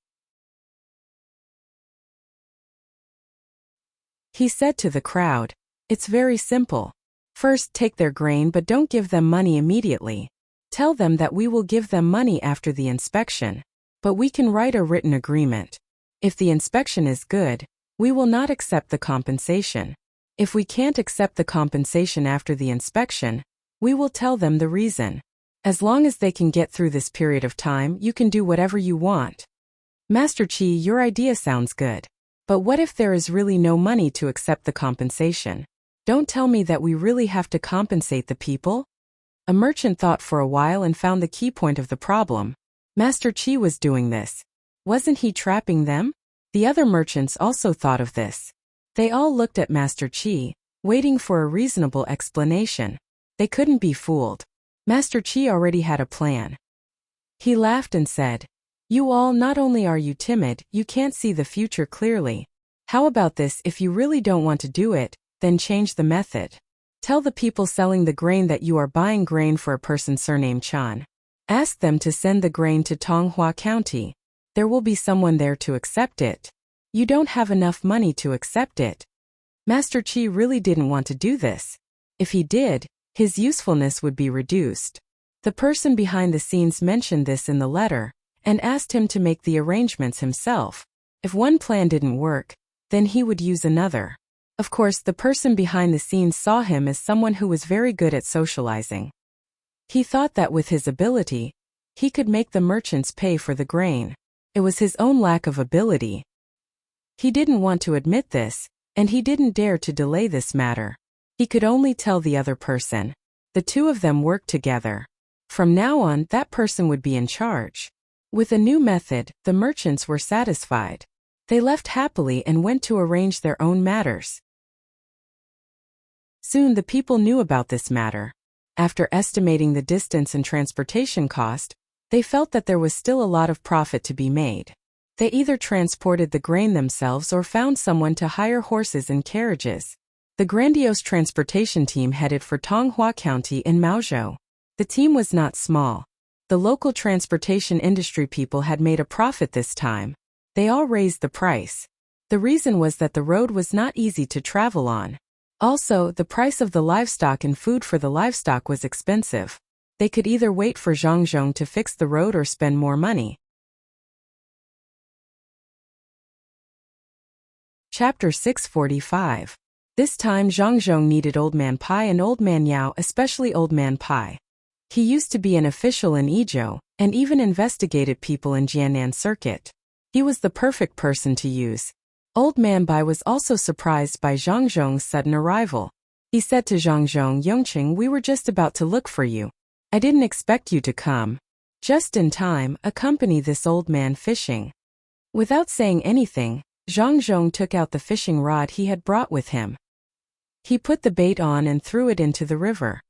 He said to the crowd, "It's very simple. First, take their grain but don't give them money immediately. Tell them that we will give them money after the inspection, but we can write a written agreement. If the inspection is good, we will not accept the compensation. If we can't accept the compensation after the inspection, we will tell them the reason. As long as they can get through this period of time, you can do whatever you want." "Master Qi, your idea sounds good. But what if there is really no money to accept the compensation? Don't tell me that we really have to compensate the people? A merchant thought for a while and found the key point of the problem. Master Qi was doing this. Wasn't he trapping them? The other merchants also thought of this. They all looked at Master Qi, waiting for a reasonable explanation. They couldn't be fooled. Master Qi already had a plan. He laughed and said, "You all, not only are you timid, you can't see the future clearly. How about this? If you really don't want to do it, then change the method. Tell the people selling the grain that you are buying grain for a person surnamed Chan. Ask them to send the grain to Tonghua County. There will be someone there to accept it. You don't have enough money to accept it." Master Qi really didn't want to do this. If he did, his usefulness would be reduced. The person behind the scenes mentioned this in the letter, and asked him to make the arrangements himself. If one plan didn't work, then he would use another. Of course, the person behind the scenes saw him as someone who was very good at socializing. He thought that with his ability, he could make the merchants pay for the grain. It was his own lack of ability. He didn't want to admit this, and he didn't dare to delay this matter. He could only tell the other person. The two of them worked together. From now on, that person would be in charge. With a new method, the merchants were satisfied. They left happily and went to arrange their own matters. Soon the people knew about this matter. After estimating the distance and transportation cost, they felt that there was still a lot of profit to be made. They either transported the grain themselves or found someone to hire horses and carriages. The grandiose transportation team headed for Tonghua County in Maozhou. The team was not small. The local transportation industry people had made a profit this time. They all raised the price. The reason was that the road was not easy to travel on. Also, the price of the livestock and food for the livestock was expensive. They could either wait for Zhang Zhong to fix the road or spend more money. Chapter 645. This time Zhang Zhong needed Old Man Pai and Old Man Yao, especially Old Man Pai. He used to be an official in Idyll, and even investigated people in Jiannan Circuit. He was the perfect person to use. Old Man Bai was also surprised by Zhang Zhong's sudden arrival. He said to Zhang Zhong, "Yongqing, we were just about to look for you. I didn't expect you to come. Just in time, accompany this old man fishing." Without saying anything, Zhang Zhong took out the fishing rod he had brought with him. He put the bait on and threw it into the river.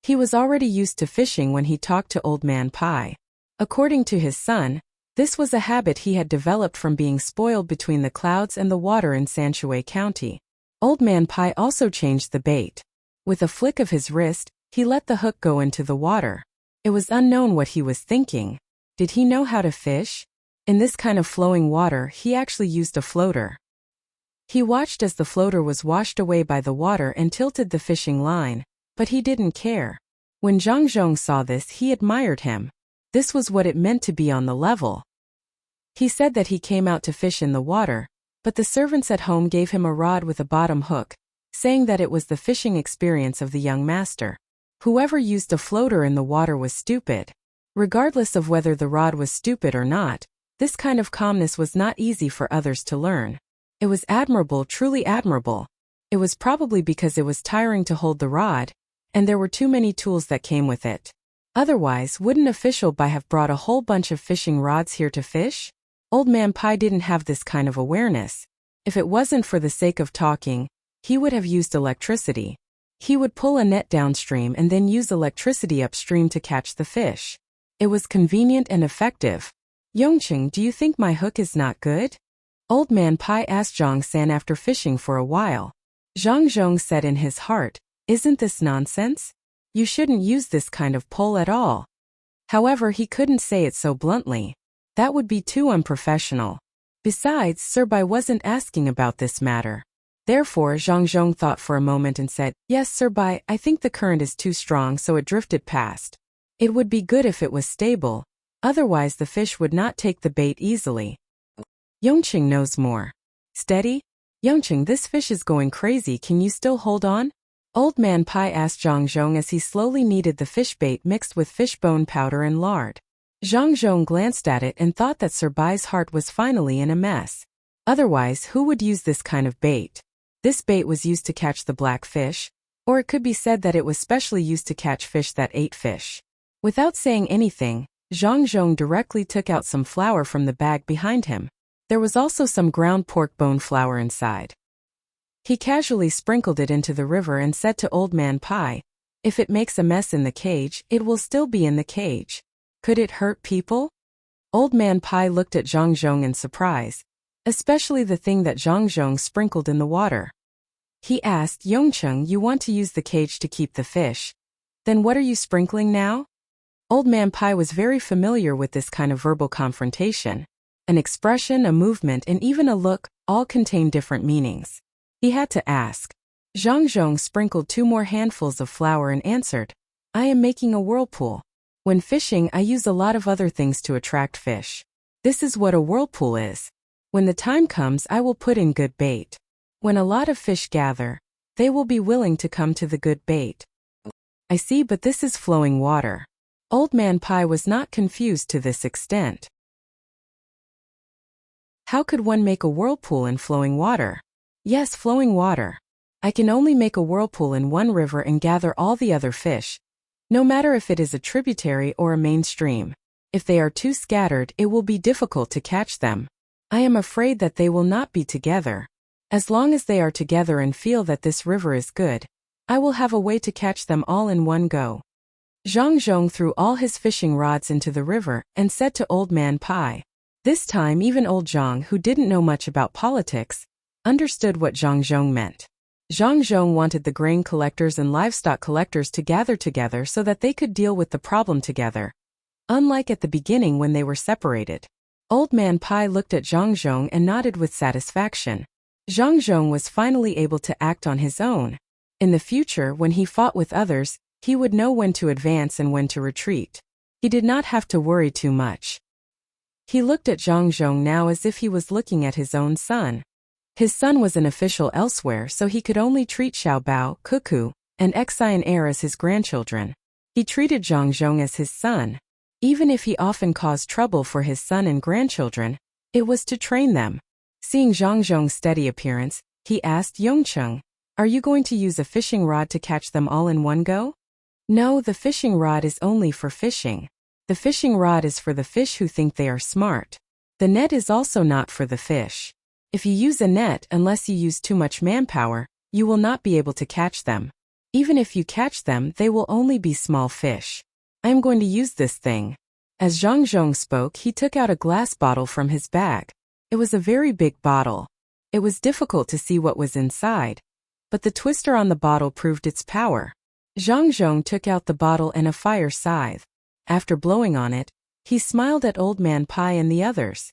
He was already used to fishing when he talked to Old Man Pai. According to his son, this was a habit he had developed from being spoiled between the clouds and the water in Sanshui County. Old Man Pai also changed the bait. With a flick of his wrist, he let the hook go into the water. It was unknown what he was thinking. Did he know how to fish? In this kind of flowing water, he actually used a floater. He watched as the floater was washed away by the water and tilted the fishing line, but he didn't care. When Zhang Zhong saw this, he admired him. This was what it meant to be on the level. He said that he came out to fish in the water, but the servants at home gave him a rod with a bottom hook, saying that it was the fishing experience of the young master. Whoever used a floater in the water was stupid. Regardless of whether the rod was stupid or not, this kind of calmness was not easy for others to learn. It was admirable, truly admirable. It was probably because it was tiring to hold the rod, and there were too many tools that came with it. Otherwise, wouldn't official Bai have brought a whole bunch of fishing rods here to fish? Old Man Pai didn't have this kind of awareness. If it wasn't for the sake of talking, he would have used electricity. He would pull a net downstream and then use electricity upstream to catch the fish. It was convenient and effective. "Yongqing, do you think my hook is not good?" Old Man Pai asked Zhang San after fishing for a while. Zhang Zhong said in his heart, "Isn't this nonsense? You shouldn't use this kind of pole at all." However, he couldn't say it so bluntly. That would be too unprofessional. Besides, Sir Bai wasn't asking about this matter. Therefore, Zhang Zhong thought for a moment and said, "Yes, Sir Bai, I think the current is too strong, so it drifted past. It would be good if it was stable. Otherwise the fish would not take the bait easily." Yongqing knows more. "Steady? Yongqing, this fish is going crazy, can you still hold on?" Old Man Pai asked Zhang Zhong as he slowly kneaded the fish bait mixed with fish bone powder and lard. Zhang Zhong glanced at it and thought that Sir Bai's heart was finally in a mess. Otherwise, who would use this kind of bait? This bait was used to catch the black fish, or it could be said that it was specially used to catch fish that ate fish. Without saying anything, Zhang Zhong directly took out some flour from the bag behind him. There was also some ground pork bone flour inside. He casually sprinkled it into the river and said to Old Man Pai, "If it makes a mess in the cage, it will still be in the cage. Could it hurt people?" Old Man Pai looked at Zhang Zhong in surprise, especially the thing that Zhang Zhong sprinkled in the water. He asked, "Yongcheng, you want to use the cage to keep the fish? Then what are you sprinkling now?" Old Man Pai was very familiar with this kind of verbal confrontation. An expression, a movement, and even a look all contain different meanings. He had to ask. Zhang Zhong sprinkled 2 more handfuls of flour and answered, "I am making a whirlpool. When fishing, I use a lot of other things to attract fish. This is what a whirlpool is. When the time comes, I will put in good bait. When a lot of fish gather, they will be willing to come to the good bait." "I see, but this is flowing water." Old Man Pai was not confused to this extent. "How could one make a whirlpool in flowing water?" "Yes, flowing water. I can only make a whirlpool in one river and gather all the other fish, no matter if it is a tributary or a main stream. If they are too scattered, it will be difficult to catch them. I am afraid that they will not be together. As long as they are together and feel that this river is good, I will have a way to catch them all in one go." Zhang Zhong threw all his fishing rods into the river and said to Old Man Pai. This time even old Zhang, who didn't know much about politics, understood what Zhang Zhong meant. Zhang Zhong wanted the grain collectors and livestock collectors to gather together so that they could deal with the problem together, unlike at the beginning when they were separated. Old Man Pai looked at Zhang Zhong and nodded with satisfaction. Zhang Zhong was finally able to act on his own. In the future, when he fought with others, he would know when to advance and when to retreat. He did not have to worry too much. He looked at Zhang Zhong now as if he was looking at his own son. His son was an official elsewhere, so he could only treat Xiaobao, Cuckoo, and Exi and Heir as his grandchildren. He treated Zhang Zhong as his son. Even if he often caused trouble for his son and grandchildren, it was to train them. Seeing Zhang Zhong's steady appearance, he asked Yongcheng, "Are you going to use a fishing rod to catch them all in one go?" "No, the fishing rod is only for fishing. The fishing rod is for the fish who think they are smart. The net is also not for the fish. If you use a net, unless you use too much manpower, you will not be able to catch them. Even if you catch them, they will only be small fish. I am going to use this thing." As Zhang Zhong spoke, he took out a glass bottle from his bag. It was a very big bottle. It was difficult to see what was inside, but the twister on the bottle proved its power. Zhang Zhong took out the bottle and a fire scythe. After blowing on it, he smiled at Old Man Pai and the others.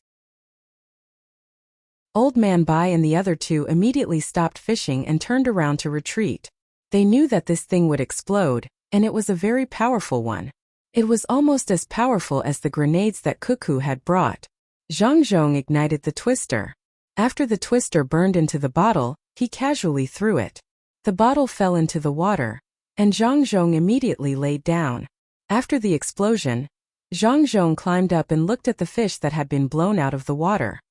Old Man Pai and the other 2 immediately stopped fishing and turned around to retreat. They knew that this thing would explode, and it was a very powerful one. It was almost as powerful as the grenades that Cuckoo had brought. Zhang Zhong ignited the twister. After the twister burned into the bottle, he casually threw it. The bottle fell into the water, and Zhang Zhong immediately laid down. After the explosion, Zhang Zhong climbed up and looked at the fish that had been blown out of the water.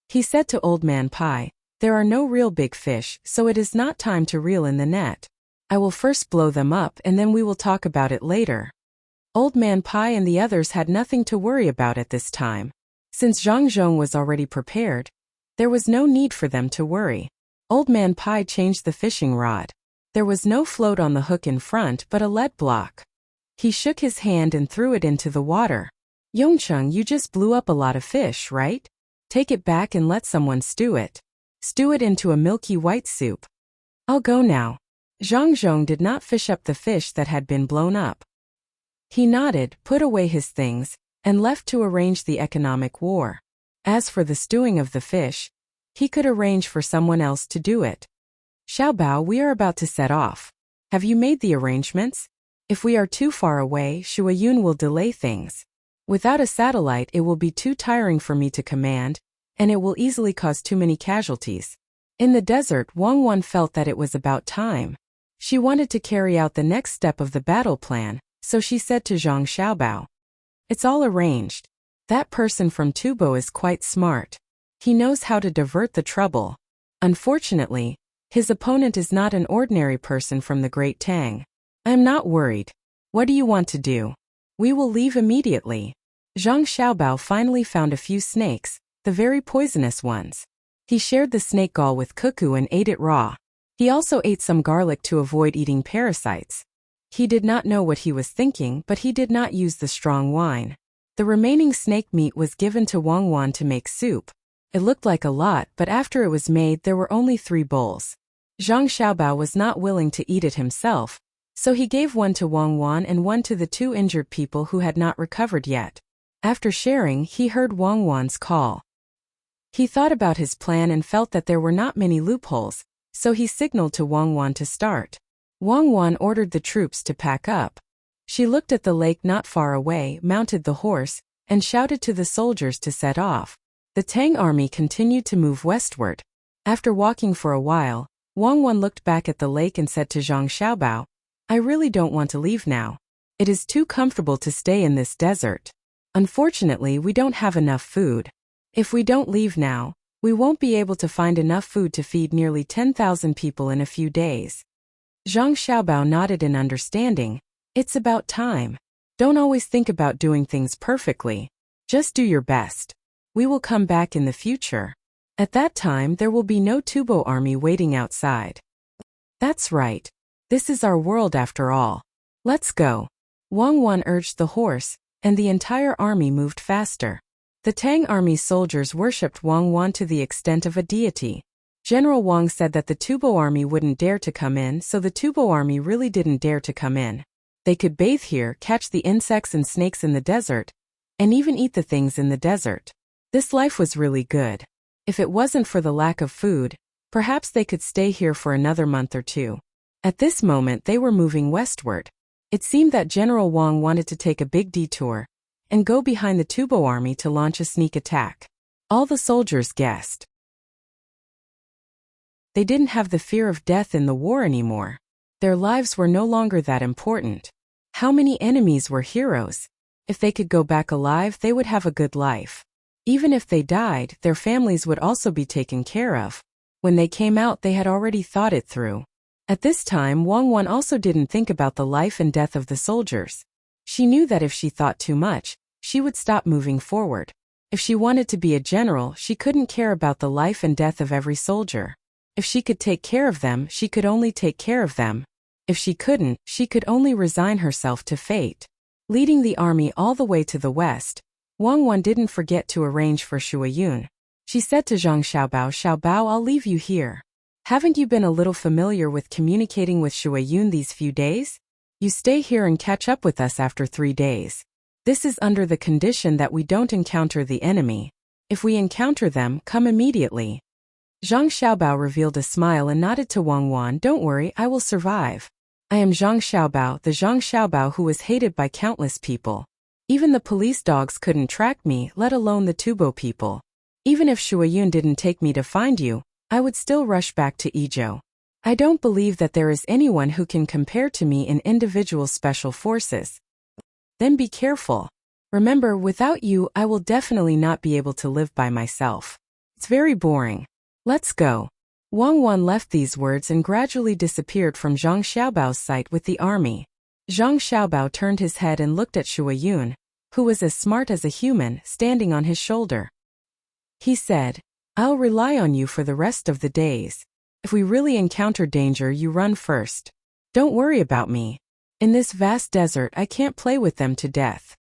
He said to Old Man Pai, "There are no real big fish, so it is not time to reel in the net. I will first blow them up and then we will talk about it later." Old Man Pai and the others had nothing to worry about at this time. Since Zhang Zhong was already prepared, there was no need for them to worry. Old Man Pai changed the fishing rod. There was no float on the hook in front but a lead block. He shook his hand and threw it into the water. "Yongcheng, you just blew up a lot of fish, right? Take it back and let someone stew it. Stew it into a milky white soup. I'll go now." Zhang Zhong did not fish up the fish that had been blown up. He nodded, put away his things, and left to arrange the economic war. As for the stewing of the fish, he could arrange for someone else to do it. "Xiaobao, we are about to set off. Have you made the arrangements? If we are too far away, Shuayun will delay things. Without a satellite, it will be too tiring for me to command, and it will easily cause too many casualties." In the desert, Wang Wan felt that it was about time. She wanted to carry out the next step of the battle plan, so she said to Zhang Xiaobao, "It's all arranged. That person from Tubo is quite smart. He knows how to divert the trouble. Unfortunately, His opponent is not an ordinary person from the Great Tang. I am not worried. What do you want to do? We will leave immediately. Zhang Xiaobao finally found a few snakes, the very poisonous ones. He shared the snake gall with Cuckoo and ate it raw. He also ate some garlic to avoid eating parasites. He did not know what he was thinking, but he did not use the strong wine. The remaining snake meat was given to Wang Wan to make soup. It looked like a lot, but after it was made there were only 3 bowls. Zhang Xiaobao was not willing to eat it himself, so he gave one to Wang Wan and one to the 2 injured people who had not recovered yet. After sharing, he heard Wang Wan's call. He thought about his plan and felt that there were not many loopholes, so he signaled to Wang Wan to start. Wang Wan ordered the troops to pack up. She looked at the lake not far away, mounted the horse, and shouted to the soldiers to set off. The Tang army continued to move westward. After walking for a while, Wang Wan looked back at the lake and said to Zhang Xiaobao, I really don't want to leave now. It is too comfortable to stay in this desert. Unfortunately, we don't have enough food. If we don't leave now, we won't be able to find enough food to feed nearly 10,000 people in a few days. Zhang Xiaobao nodded in understanding. It's about time. Don't always think about doing things perfectly. Just do your best. We will come back in the future. At that time there will be no Tubo army waiting outside. That's right. This is our world after all. Let's go. Wang Wan urged the horse, and the entire army moved faster. The Tang army's soldiers worshipped Wang Wan to the extent of a deity. General Wang said that the Tubo army wouldn't dare to come in, so the Tubo army really didn't dare to come in. They could bathe here, catch the insects and snakes in the desert, and even eat the things in the desert. This life was really good. If it wasn't for the lack of food, perhaps they could stay here for another month or 2. At this moment they were moving westward. It seemed that General Wang wanted to take a big detour and go behind the Tubo army to launch a sneak attack. All the soldiers guessed. They didn't have the fear of death in the war anymore. Their lives were no longer that important. How many enemies were heroes? If they could go back alive, they would have a good life. Even if they died, their families would also be taken care of. When they came out, they had already thought it through. At this time, Wang Wan also didn't think about the life and death of the soldiers. She knew that if she thought too much, she would stop moving forward. If she wanted to be a general, she couldn't care about the life and death of every soldier. If she could take care of them, she could only take care of them. If she couldn't, she could only resign herself to fate. Leading the army all the way to the west, Wang Wan didn't forget to arrange for Shuayun. She said to Zhang Xiaobao, Xiaobao, I'll leave you here. Haven't you been a little familiar with communicating with Shuayun these few days? You stay here and catch up with us after 3 days. This is under the condition that we don't encounter the enemy. If we encounter them, come immediately. Zhang Xiaobao revealed a smile and nodded to Wang Wan. Don't worry, I will survive. I am Zhang Xiaobao, the Zhang Xiaobao who was hated by countless people. Even the police dogs couldn't track me, let alone the Tubo people. Even if Shuayun didn't take me to find you, I would still rush back to Idyll. I don't believe that there is anyone who can compare to me in individual special forces. Then be careful. Remember, without you, I will definitely not be able to live by myself. It's very boring. Let's go. Wang Wan left these words and gradually disappeared from Zhang Xiaobao's sight with the army. Zhang Xiaobao turned his head and looked at Shuayun, who was as smart as a human, standing on his shoulder. He said, I'll rely on you for the rest of the days. If we really encounter danger, you run first. Don't worry about me. In this vast desert, I can't play with them to death.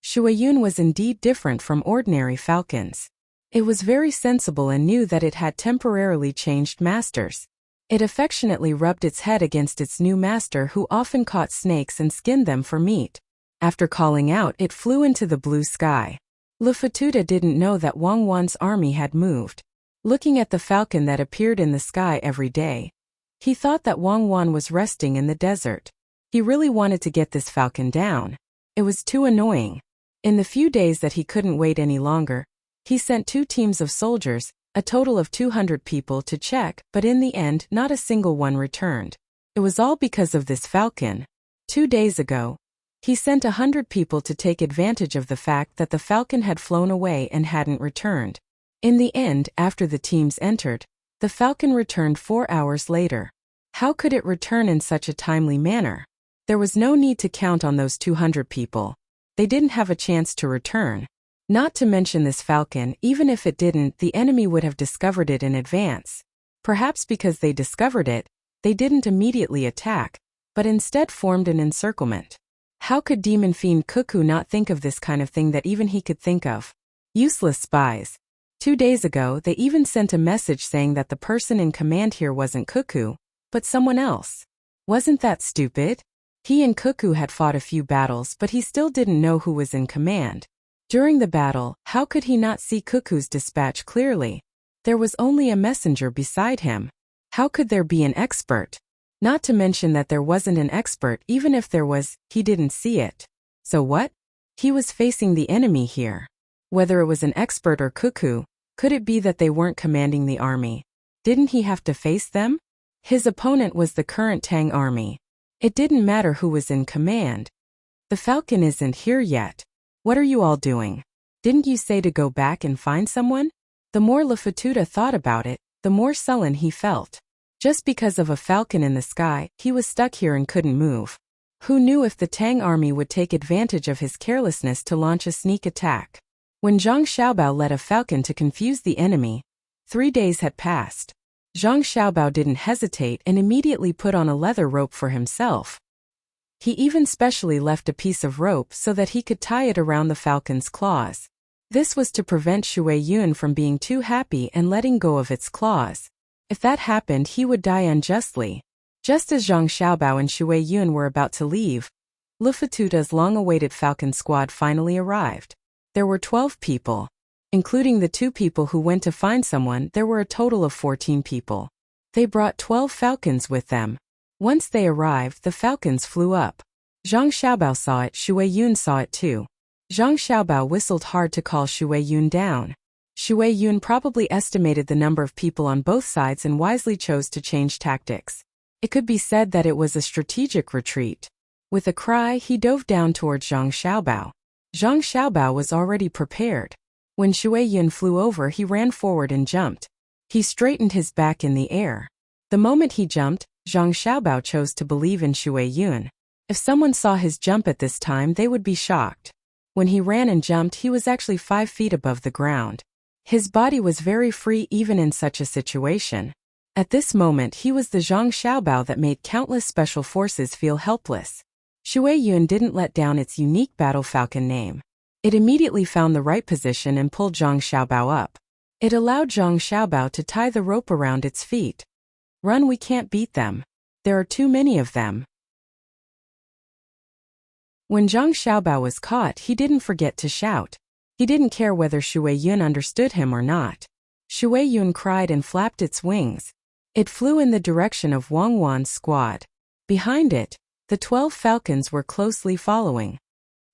Shuayun was indeed different from ordinary falcons. It was very sensible and knew that it had temporarily changed masters. It affectionately rubbed its head against its new master, who often caught snakes and skinned them for meat. After calling out, it flew into the blue sky. Lufatuda didn't know that Wang Wan's army had moved. Looking at the falcon that appeared in the sky every day, he thought that Wang Wan was resting in the desert. He really wanted to get this falcon down. It was too annoying. In the few days that he couldn't wait any longer, he sent 2 teams of soldiers, a total of 200 people, to check, but in the end, not a single one returned. It was all because of this falcon. 2 days ago, he sent 100 people to take advantage of the fact that the falcon had flown away and hadn't returned. In the end, after the teams entered, The falcon returned 4 hours later. How could it return in such a timely manner? There was no need to count on those 200 people. They didn't have a chance to return. Not to mention this falcon, even if it didn't, the enemy would have discovered it in advance. Perhaps because they discovered it, they didn't immediately attack, but instead formed an encirclement. How could Demon Fiend Cuckoo not think of this kind of thing that even he could think of? Useless spies. 2 days ago, they even sent a message saying that the person in command here wasn't Cuckoo, but someone else. Wasn't that stupid? He and Cuckoo had fought a few battles, but he still didn't know who was in command. During the battle, how could he not see Cuckoo's dispatch clearly? There was only a messenger beside him. How could there be an expert? Not to mention that there wasn't an expert, even if there was, he didn't see it. So what? He was facing the enemy here. Whether it was an expert or Cuckoo, could it be that they weren't commanding the army? Didn't he have to face them? His opponent was the current Tang army. It didn't matter who was in command. The falcon isn't here yet. What are you all doing? Didn't you say to go back and find someone? The more Lufututa thought about it, the more sullen he felt. Just because of a falcon in the sky, he was stuck here and couldn't move. Who knew if the Tang army would take advantage of his carelessness to launch a sneak attack? When Zhang Xiaobao led a falcon to confuse the enemy, 3 days had passed. Zhang Xiaobao didn't hesitate and immediately put on a leather rope for himself. He even specially left a piece of rope so that he could tie it around the falcon's claws. This was to prevent Shui Yun from being too happy and letting go of its claws. If that happened, he would die unjustly. Just as Zhang Xiaobao and Shui Yun were about to leave, Lufututa's long-awaited falcon squad finally arrived. There were 12 people. Including the 2 people who went to find someone, there were a total of 14 people. They brought 12 falcons with them. Once they arrived, the falcons flew up. Zhang Xiaobao saw it, Shui Yun saw it too. Zhang Xiaobao whistled hard to call Shui Yun down. Shui Yun probably estimated the number of people on both sides and wisely chose to change tactics. It could be said that it was a strategic retreat. With a cry, he dove down towards Zhang Xiaobao. Zhang Xiaobao was already prepared. When Shui Yun flew over, he ran forward and jumped. He straightened his back in the air. The moment he jumped, Zhang Xiaobao chose to believe in Shui Yun. If someone saw his jump at this time, they would be shocked. When he ran and jumped, he was actually 5 feet above the ground. His body was very free even in such a situation. At this moment, he was the Zhang Xiaobao that made countless special forces feel helpless. Shui Yun didn't let down its unique battle falcon name. It immediately found the right position and pulled Zhang Xiaobao up. It allowed Zhang Xiaobao to tie the rope around its feet. Run, we can't beat them. There are too many of them. When Zhang Xiaobao was caught, he didn't forget to shout. He didn't care whether Shui Yun understood him or not. Shui Yun cried and flapped its wings. It flew in the direction of Wang Wan's squad. Behind it, the 12 falcons were closely following.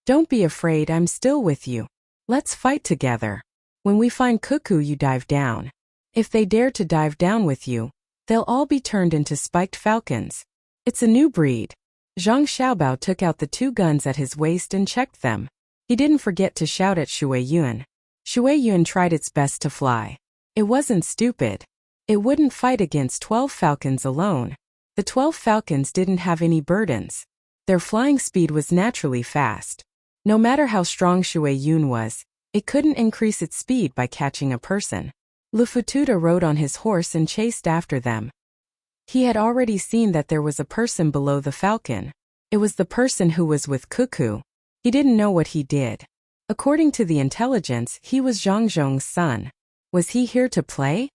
Don't be afraid, I'm still with you. Let's fight together. When we find Cuckoo, you dive down. If they dare to dive down with you, they'll all be turned into spiked falcons. It's a new breed. Zhang Xiaobao took out the 2 guns at his waist and checked them. He didn't forget to shout at Shui Yun. Shui Yun tried its best to fly. It wasn't stupid. It wouldn't fight against 12 falcons alone. The 12 falcons didn't have any burdens. Their flying speed was naturally fast. No matter how strong Shui Yun was, it couldn't increase its speed by catching a person. Lufututa rode on his horse and chased after them. He had already seen that there was a person below the falcon. It was the person who was with Cuckoo. He didn't know what he did. According to the intelligence, he was Zhang Zhong's son. Was he here to play?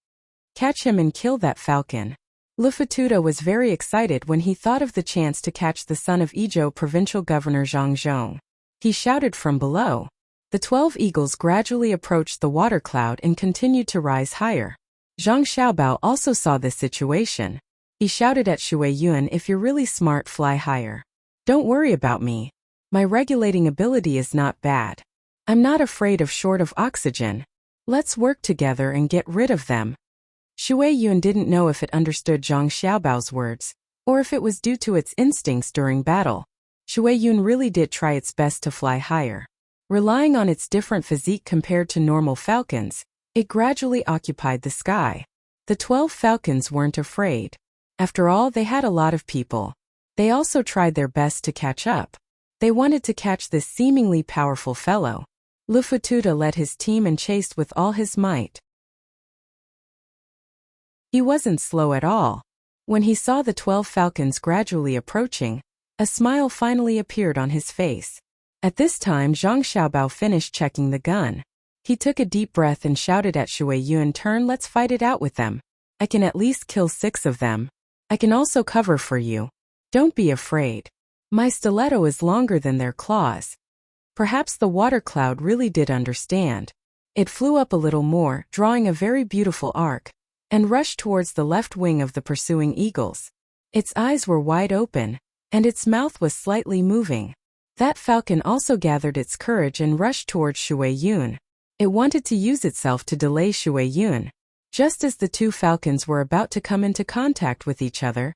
Catch him and kill that falcon. Lufututa was very excited when he thought of the chance to catch the son of Idyll provincial governor Zhang Zhong. He shouted from below. The 12 eagles gradually approached the water cloud and continued to rise higher. Zhang Xiaobao also saw this situation. He shouted at Shui Yun, if you're really smart, fly higher. Don't worry about me. My regulating ability is not bad. I'm not afraid of short of oxygen. Let's work together and get rid of them. Shui Yun didn't know if it understood Zhang Xiaobao's words, or if it was due to its instincts during battle. Shui Yun really did try its best to fly higher. Relying on its different physique compared to normal falcons, it gradually occupied the sky. The 12 falcons weren't afraid. After all, they had a lot of people. They also tried their best to catch up. They wanted to catch this seemingly powerful fellow. Lufututa led his team and chased with all his might. He wasn't slow at all. When he saw the 12 falcons gradually approaching, a smile finally appeared on his face. At this time, Zhang Xiaobao finished checking the gun. He took a deep breath and shouted at Shui Yun, "Turn, let's fight it out with them. I can at least kill 6 of them. I can also cover for you. Don't be afraid. My stiletto is longer than their claws." Perhaps the water cloud really did understand. It flew up a little more, drawing a very beautiful arc, and rushed towards the left wing of the pursuing eagles. Its eyes were wide open, and its mouth was slightly moving. That falcon also gathered its courage and rushed towards Shui Yun. It wanted to use itself to delay Shui Yun. Just as the 2 falcons were about to come into contact with each other,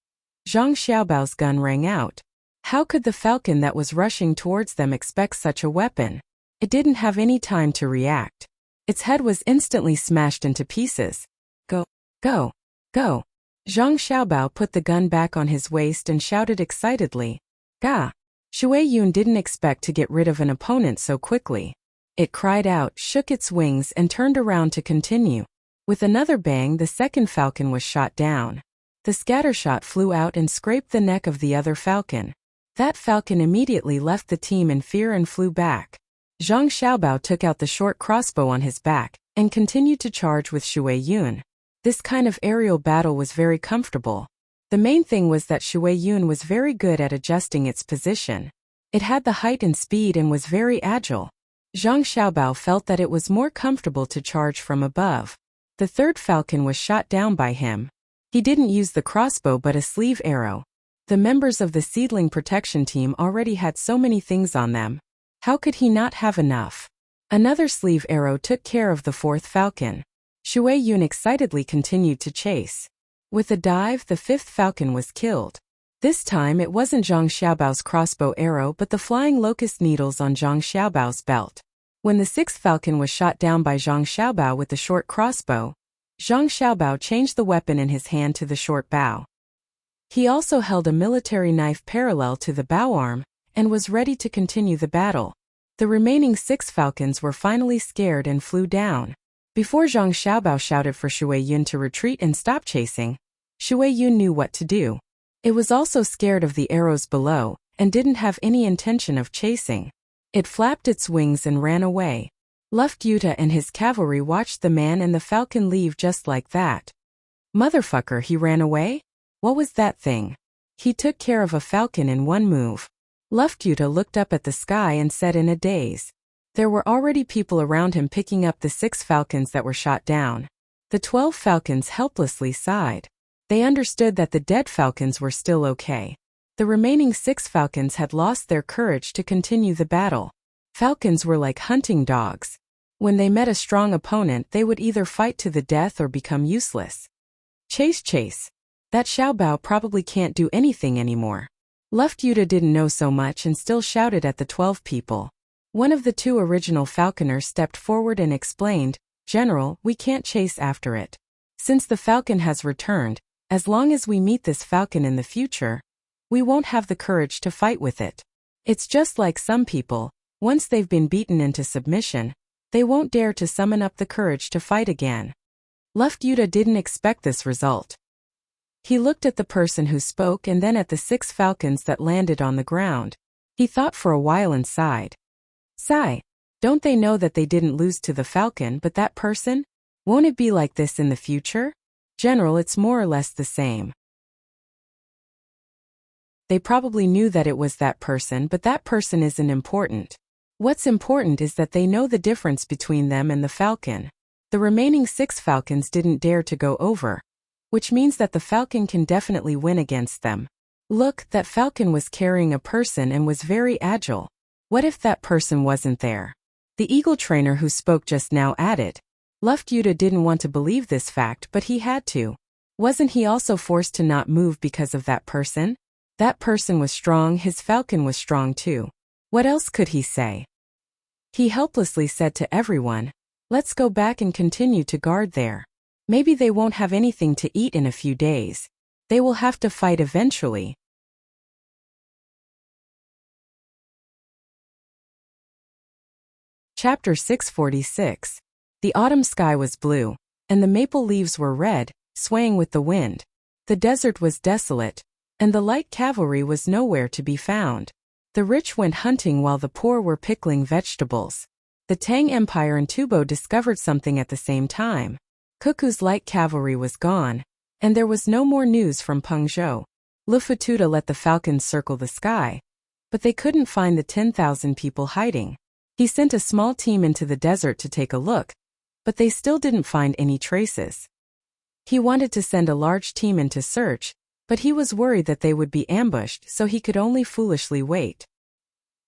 Zhang Xiaobao's gun rang out. How could the falcon that was rushing towards them expect such a weapon? It didn't have any time to react. Its head was instantly smashed into pieces. Go, go, go. Zhang Xiaobao put the gun back on his waist and shouted excitedly, "Ga!" Shui Yun didn't expect to get rid of an opponent so quickly. It cried out, shook its wings, and turned around to continue. With another bang, the second falcon was shot down. The scattershot flew out and scraped the neck of the other falcon. That falcon immediately left the team in fear and flew back. Zhang Xiaobao took out the short crossbow on his back and continued to charge with Shui Yun. This kind of aerial battle was very comfortable. The main thing was that Shui Yun was very good at adjusting its position. It had the height and speed and was very agile. Zhang Xiaobao felt that it was more comfortable to charge from above. The third falcon was shot down by him. He didn't use the crossbow but a sleeve arrow. The members of the seedling protection team already had so many things on them. How could he not have enough? Another sleeve arrow took care of the 4th falcon. Shui Yun excitedly continued to chase. With a dive, the 5th falcon was killed. This time it wasn't Zhang Xiaobao's crossbow arrow but the flying locust needles on Zhang Xiaobao's belt. When the 6th falcon was shot down by Zhang Xiaobao with the short crossbow, Zhang Xiaobao changed the weapon in his hand to the short bow. He also held a military knife parallel to the bow arm and was ready to continue the battle. The remaining 6 falcons were finally scared and flew down. Before Zhang Xiaobao shouted for Shui Yun to retreat and stop chasing, Shui Yun knew what to do. It was also scared of the arrows below and didn't have any intention of chasing. It flapped its wings and ran away. Lufututa and his cavalry watched the man and the falcon leave just like that. Motherfucker, he ran away? What was that thing? He took care of a falcon in one move. Lufututa looked up at the sky and said in a daze. There were already people around him picking up the 6 falcons that were shot down. The 12 falcons helplessly sighed. They understood that the dead falcons were still okay. The remaining 6 falcons had lost their courage to continue the battle. Falcons were like hunting dogs. When they met a strong opponent, they would either fight to the death or become useless. Chase, chase. That Xiaobao probably can't do anything anymore. Lufututa didn't know so much and still shouted at the 12 people. One of the 2 original falconers stepped forward and explained, "General, we can't chase after it. Since the falcon has returned, as long as we meet this falcon in the future, we won't have the courage to fight with it. It's just like some people, once they've been beaten into submission, they won't dare to summon up the courage to fight again." Lufututa didn't expect this result. He looked at the person who spoke and then at the 6 falcons that landed on the ground. He thought for a while and sighed. Sigh. Don't they know that they didn't lose to the falcon but that person? Won't it be like this in the future? General, it's more or less the same. They probably knew that it was that person but that person isn't important. What's important is that they know the difference between them and the falcon. The remaining 6 falcons didn't dare to go over, which means that the falcon can definitely win against them. Look, that falcon was carrying a person and was very agile. What if that person wasn't there? The eagle trainer who spoke just now added. Lufututa didn't want to believe this fact but he had to. Wasn't he also forced to not move because of that person? That person was strong, his falcon was strong too. What else could he say? He helplessly said to everyone, "Let's go back and continue to guard there." Maybe they won't have anything to eat in a few days. They will have to fight eventually. Chapter 646. The autumn sky was blue, and the maple leaves were red, swaying with the wind. The desert was desolate, and the light cavalry was nowhere to be found. The rich went hunting while the poor were pickling vegetables. The Tang Empire and Tubo discovered something at the same time. Cuckoo's light cavalry was gone, and there was no more news from Pengzhou. Lufututa let the falcons circle the sky, but they couldn't find the 10,000 people hiding. He sent a small team into the desert to take a look, but they still didn't find any traces. He wanted to send a large team in to search, but he was worried that they would be ambushed, so he could only foolishly wait.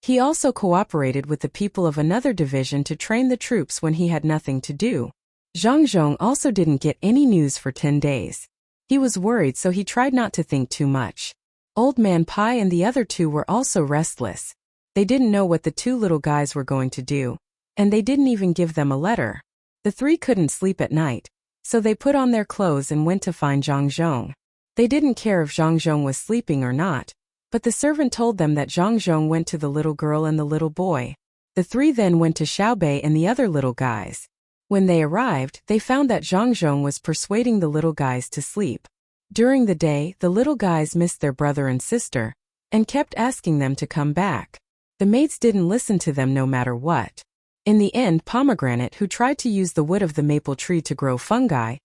He also cooperated with the people of another division to train the troops when he had nothing to do. Zhang Zhong also didn't get any news for 10 days. He was worried, so he tried not to think too much. Old Man Pai and the other two were also restless. They didn't know what the two little guys were going to do, and they didn't even give them a letter. The three couldn't sleep at night, so they put on their clothes and went to find Zhang Zhong. They didn't care if Zhang Zhong was sleeping or not, but the servant told them that Zhang Zhong went to the little girl and the little boy. The three then went to Xiaobei and the other little guys. When they arrived, they found that Zhang Zhong was persuading the little guys to sleep. During the day, the little guys missed their brother and sister, and kept asking them to come back. The maids didn't listen to them no matter what. In the end, Pomegranate, who tried to use the wood of the maple tree to grow fungi,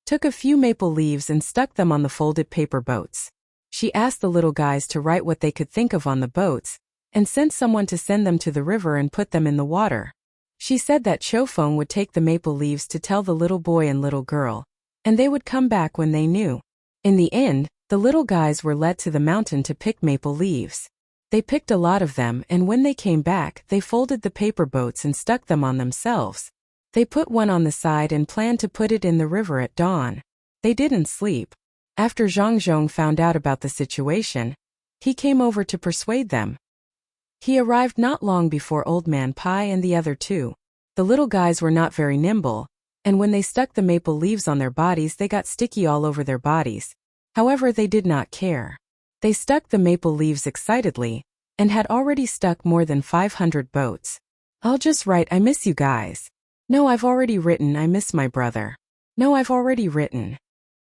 took a few maple leaves and stuck them on the folded paper boats. She asked the little guys to write what they could think of on the boats, and sent someone to send them to the river and put them in the water. She said that Chofeng would take the maple leaves to tell the little boy and little girl, and they would come back when they knew. In the end, the little guys were led to the mountain to pick maple leaves. They picked a lot of them, and when they came back, they folded the paper boats and stuck them on themselves. They put one on the side and planned to put it in the river at dawn. They didn't sleep. After Zhang Zhong found out about the situation, he came over to persuade them. He arrived not long before Old Man Pai and the other two. The little guys were not very nimble, and when they stuck the maple leaves on their bodies, they got sticky all over their bodies. However, they did not care. They stuck the maple leaves excitedly, and had already stuck more than 500 boats. I'll just write, I miss you guys. No, I've already written, I miss my brother. No, I've already written.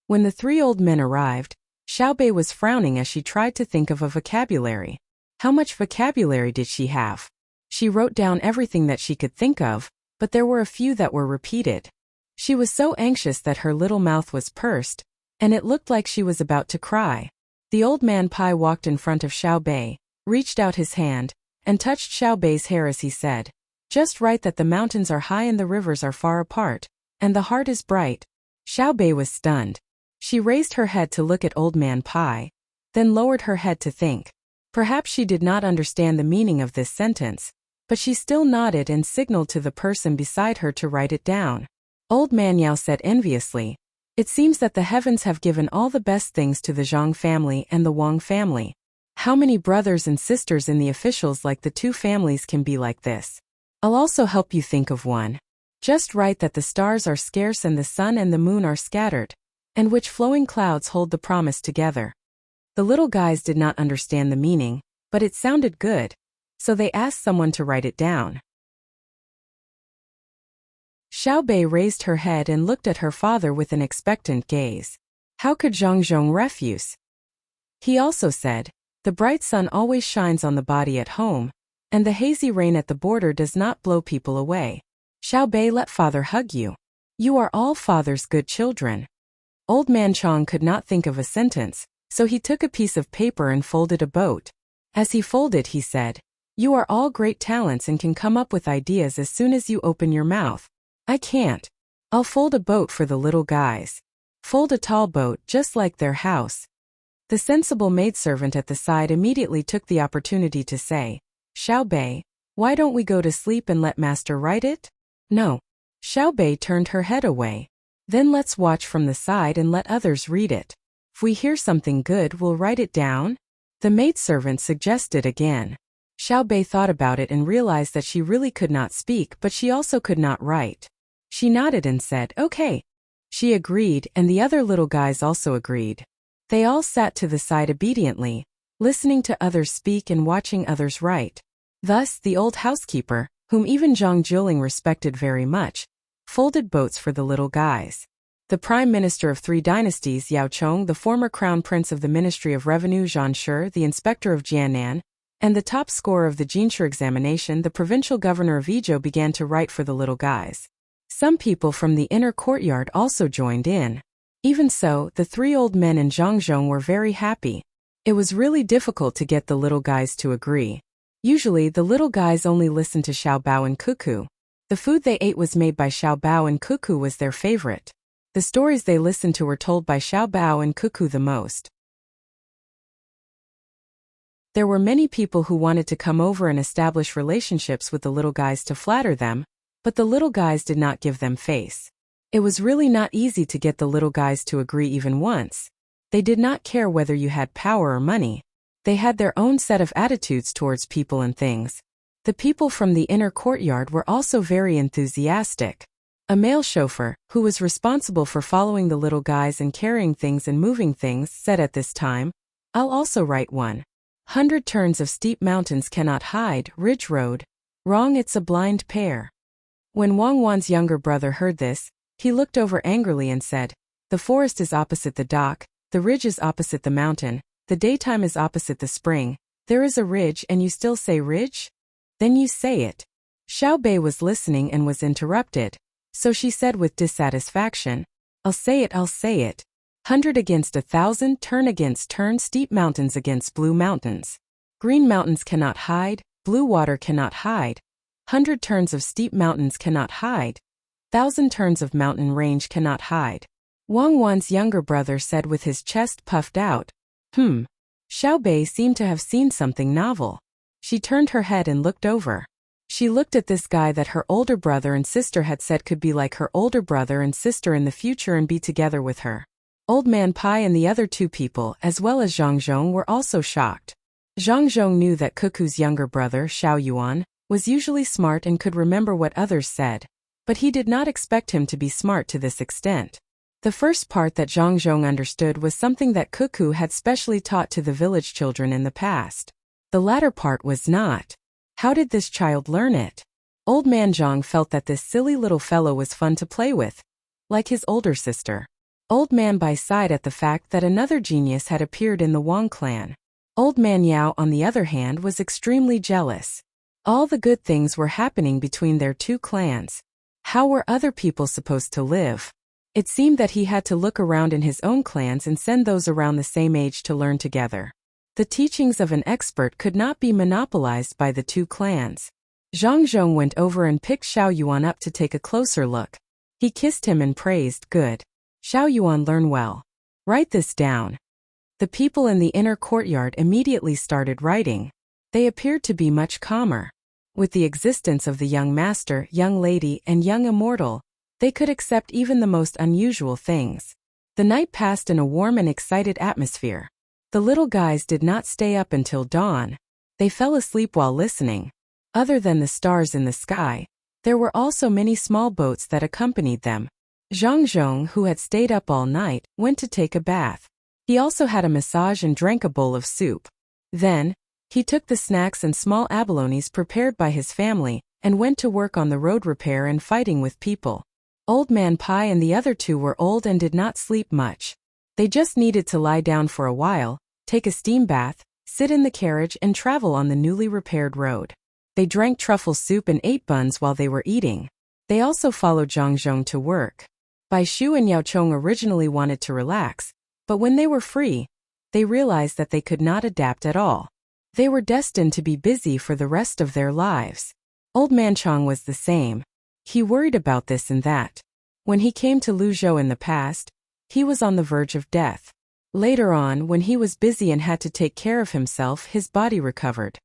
When the three old men arrived, Xiaobei was frowning as she tried to think of a vocabulary. How much vocabulary did she have? She wrote down everything that she could think of, but there were a few that were repeated. She was so anxious that her little mouth was pursed, and it looked like she was about to cry. The old man Pai walked in front of Xiaobei, reached out his hand, and touched Xiaobei's hair as he said, "Just write that the mountains are high and the rivers are far apart, and the heart is bright." Xiaobei was stunned. She raised her head to look at old man Pai, then lowered her head to think. Perhaps she did not understand the meaning of this sentence, but she still nodded and signaled to the person beside her to write it down. Old man Yao said enviously, "It seems that the heavens have given all the best things to the Zhang family and the Wang family. How many brothers and sisters in the officials like the two families can be like this? I'll also help you think of one. Just write that the stars are scarce and the sun and the moon are scattered, and which flowing clouds hold the promise together." The little guys did not understand the meaning, but it sounded good, so they asked someone to write it down. Xiaobei raised her head and looked at her father with an expectant gaze. How could Zhang Zhong refuse? He also said, "The bright sun always shines on the body at home, and the hazy rain at the border does not blow people away. Xiaobei, let father hug you. You are all father's good children." Old man Chong could not think of a sentence, so he took a piece of paper and folded a boat. As he folded, he said, "You are all great talents and can come up with ideas as soon as you open your mouth. I can't. I'll fold a boat for the little guys. Fold a tall boat just like their house." The sensible maidservant at the side immediately took the opportunity to say, "Xiaobei, why don't we go to sleep and let master write it?" "No." Xiaobei turned her head away. "Then let's watch from the side and let others read it. If we hear something good, we'll write it down," the maidservant suggested again. Xiaobei thought about it and realized that she really could not speak, but she also could not write. She nodded and said, "Okay." She agreed, and the other little guys also agreed. They all sat to the side obediently, listening to others speak and watching others write. Thus, the old housekeeper, whom even Zhang Juling respected very much, folded boats for the little guys. The Prime Minister of 3 dynasties Yao Chong, the former Crown Prince of the Ministry of Revenue Zhan Shi, the Inspector of Jiannan, and the top scorer of the Jinshi examination, the Provincial Governor of Idyll, began to write for the little guys. Some people from the inner courtyard also joined in. Even so, the 3 old men and Zhang Zhong were very happy. It was really difficult to get the little guys to agree. Usually, the little guys only listened to Xiao Bao and Cuckoo. The food they ate was made by Xiao Bao, and Cuckoo was their favorite. The stories they listened to were told by Xiao Bao and Cuckoo the most. There were many people who wanted to come over and establish relationships with the little guys to flatter them, but the little guys did not give them face. It was really not easy to get the little guys to agree even once. They did not care whether you had power or money. They had their own set of attitudes towards people and things. The people from the inner courtyard were also very enthusiastic. A male chauffeur, who was responsible for following the little guys and carrying things and moving things, said at this time, "I'll also write 100 turns of steep mountains cannot hide, ridge road. Wrong, it's a blind pair." When Wang Wan's younger brother heard this, he looked over angrily and said, "The forest is opposite the dock, the ridge is opposite the mountain, the daytime is opposite the spring. There is a ridge and you still say ridge? Then you say it." Xiao Bei was listening and was interrupted. So she said with dissatisfaction, I'll say it. 100 against 1,000, turn against turn, steep mountains against blue mountains. Green mountains cannot hide, blue water cannot hide. 100 turns of steep mountains cannot hide. 1,000 turns of mountain range cannot hide. Wang Wan's younger brother said with his chest puffed out. Xiao Bei seemed to have seen something novel. She turned her head and looked over. She looked at this guy that her older brother and sister had said could be like her older brother and sister in the future and be together with her. Old Man Pai and the other 2 people, as well as Zhang Zhong, were also shocked. Zhang Zhong knew that Cuckoo's younger brother, Xiao Yuan, was usually smart and could remember what others said, but he did not expect him to be smart to this extent. The first part that Zhang Zhong understood was something that Cuckoo had specially taught to the village children in the past. The latter part was not. How did this child learn it? Old Man Zhang felt that this silly little fellow was fun to play with, like his older sister. Old Man Bai sighed at the fact that another genius had appeared in the Wang clan. Old Man Yao, on the other hand, was extremely jealous. All the good things were happening between their 2 clans. How were other people supposed to live? It seemed that he had to look around in his own clans and send those around the same age to learn together. The teachings of an expert could not be monopolized by the 2 clans. Zhang Zhong went over and picked Xiao Yuan up to take a closer look. He kissed him and praised, "Good. Xiao Yuan, learn well. Write this down." The people in the inner courtyard immediately started writing. They appeared to be much calmer. With the existence of the young master, young lady, and young immortal, they could accept even the most unusual things. The night passed in a warm and excited atmosphere. The little guys did not stay up until dawn. They fell asleep while listening. Other than the stars in the sky, there were also many small boats that accompanied them. Zhang Zhong, who had stayed up all night, went to take a bath. He also had a massage and drank a bowl of soup. Then, he took the snacks and small abalones prepared by his family, and went to work on the road repair and fighting with people. Old Man Pai and the other 2 were old and did not sleep much. They just needed to lie down for a while, take a steam bath, sit in the carriage and travel on the newly repaired road. They drank truffle soup and ate buns while they were eating. They also followed Zhang Zhong to work. Bai Shu and Yao Chong originally wanted to relax, but when they were free, they realized that they could not adapt at all. They were destined to be busy for the rest of their lives. Old Man Chong was the same. He worried about this and that. When he came to Luzhou in the past, he was on the verge of death. Later on, when he was busy and had to take care of himself, his body recovered.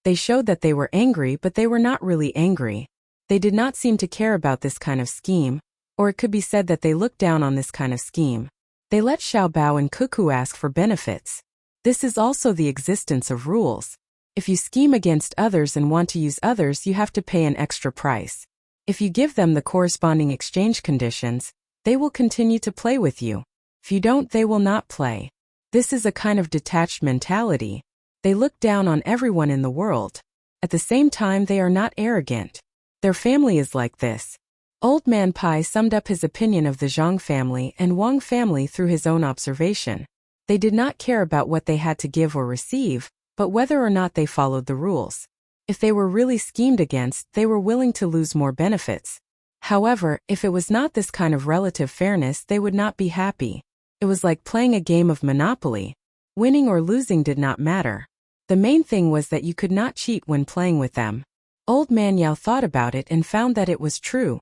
They showed that they were angry, but they were not really angry. They did not seem to care about this kind of scheme, or it could be said that they looked down on this kind of scheme. They let Xiao Bao and Cuckoo ask for benefits. This is also the existence of rules. If you scheme against others and want to use others, you have to pay an extra price. If you give them the corresponding exchange conditions, they will continue to play with you. If you don't, they will not play. This is a kind of detached mentality. They look down on everyone in the world. At the same time, they are not arrogant. Their family is like this. Old Man Pai summed up his opinion of the Zhang family and Wang family through his own observation. They did not care about what they had to give or receive, but whether or not they followed the rules. If they were really schemed against, they were willing to lose more benefits. However, if it was not this kind of relative fairness, they would not be happy. It was like playing a game of Monopoly. Winning or losing did not matter. The main thing was that you could not cheat when playing with them. Old Man Yao thought about it and found that it was true.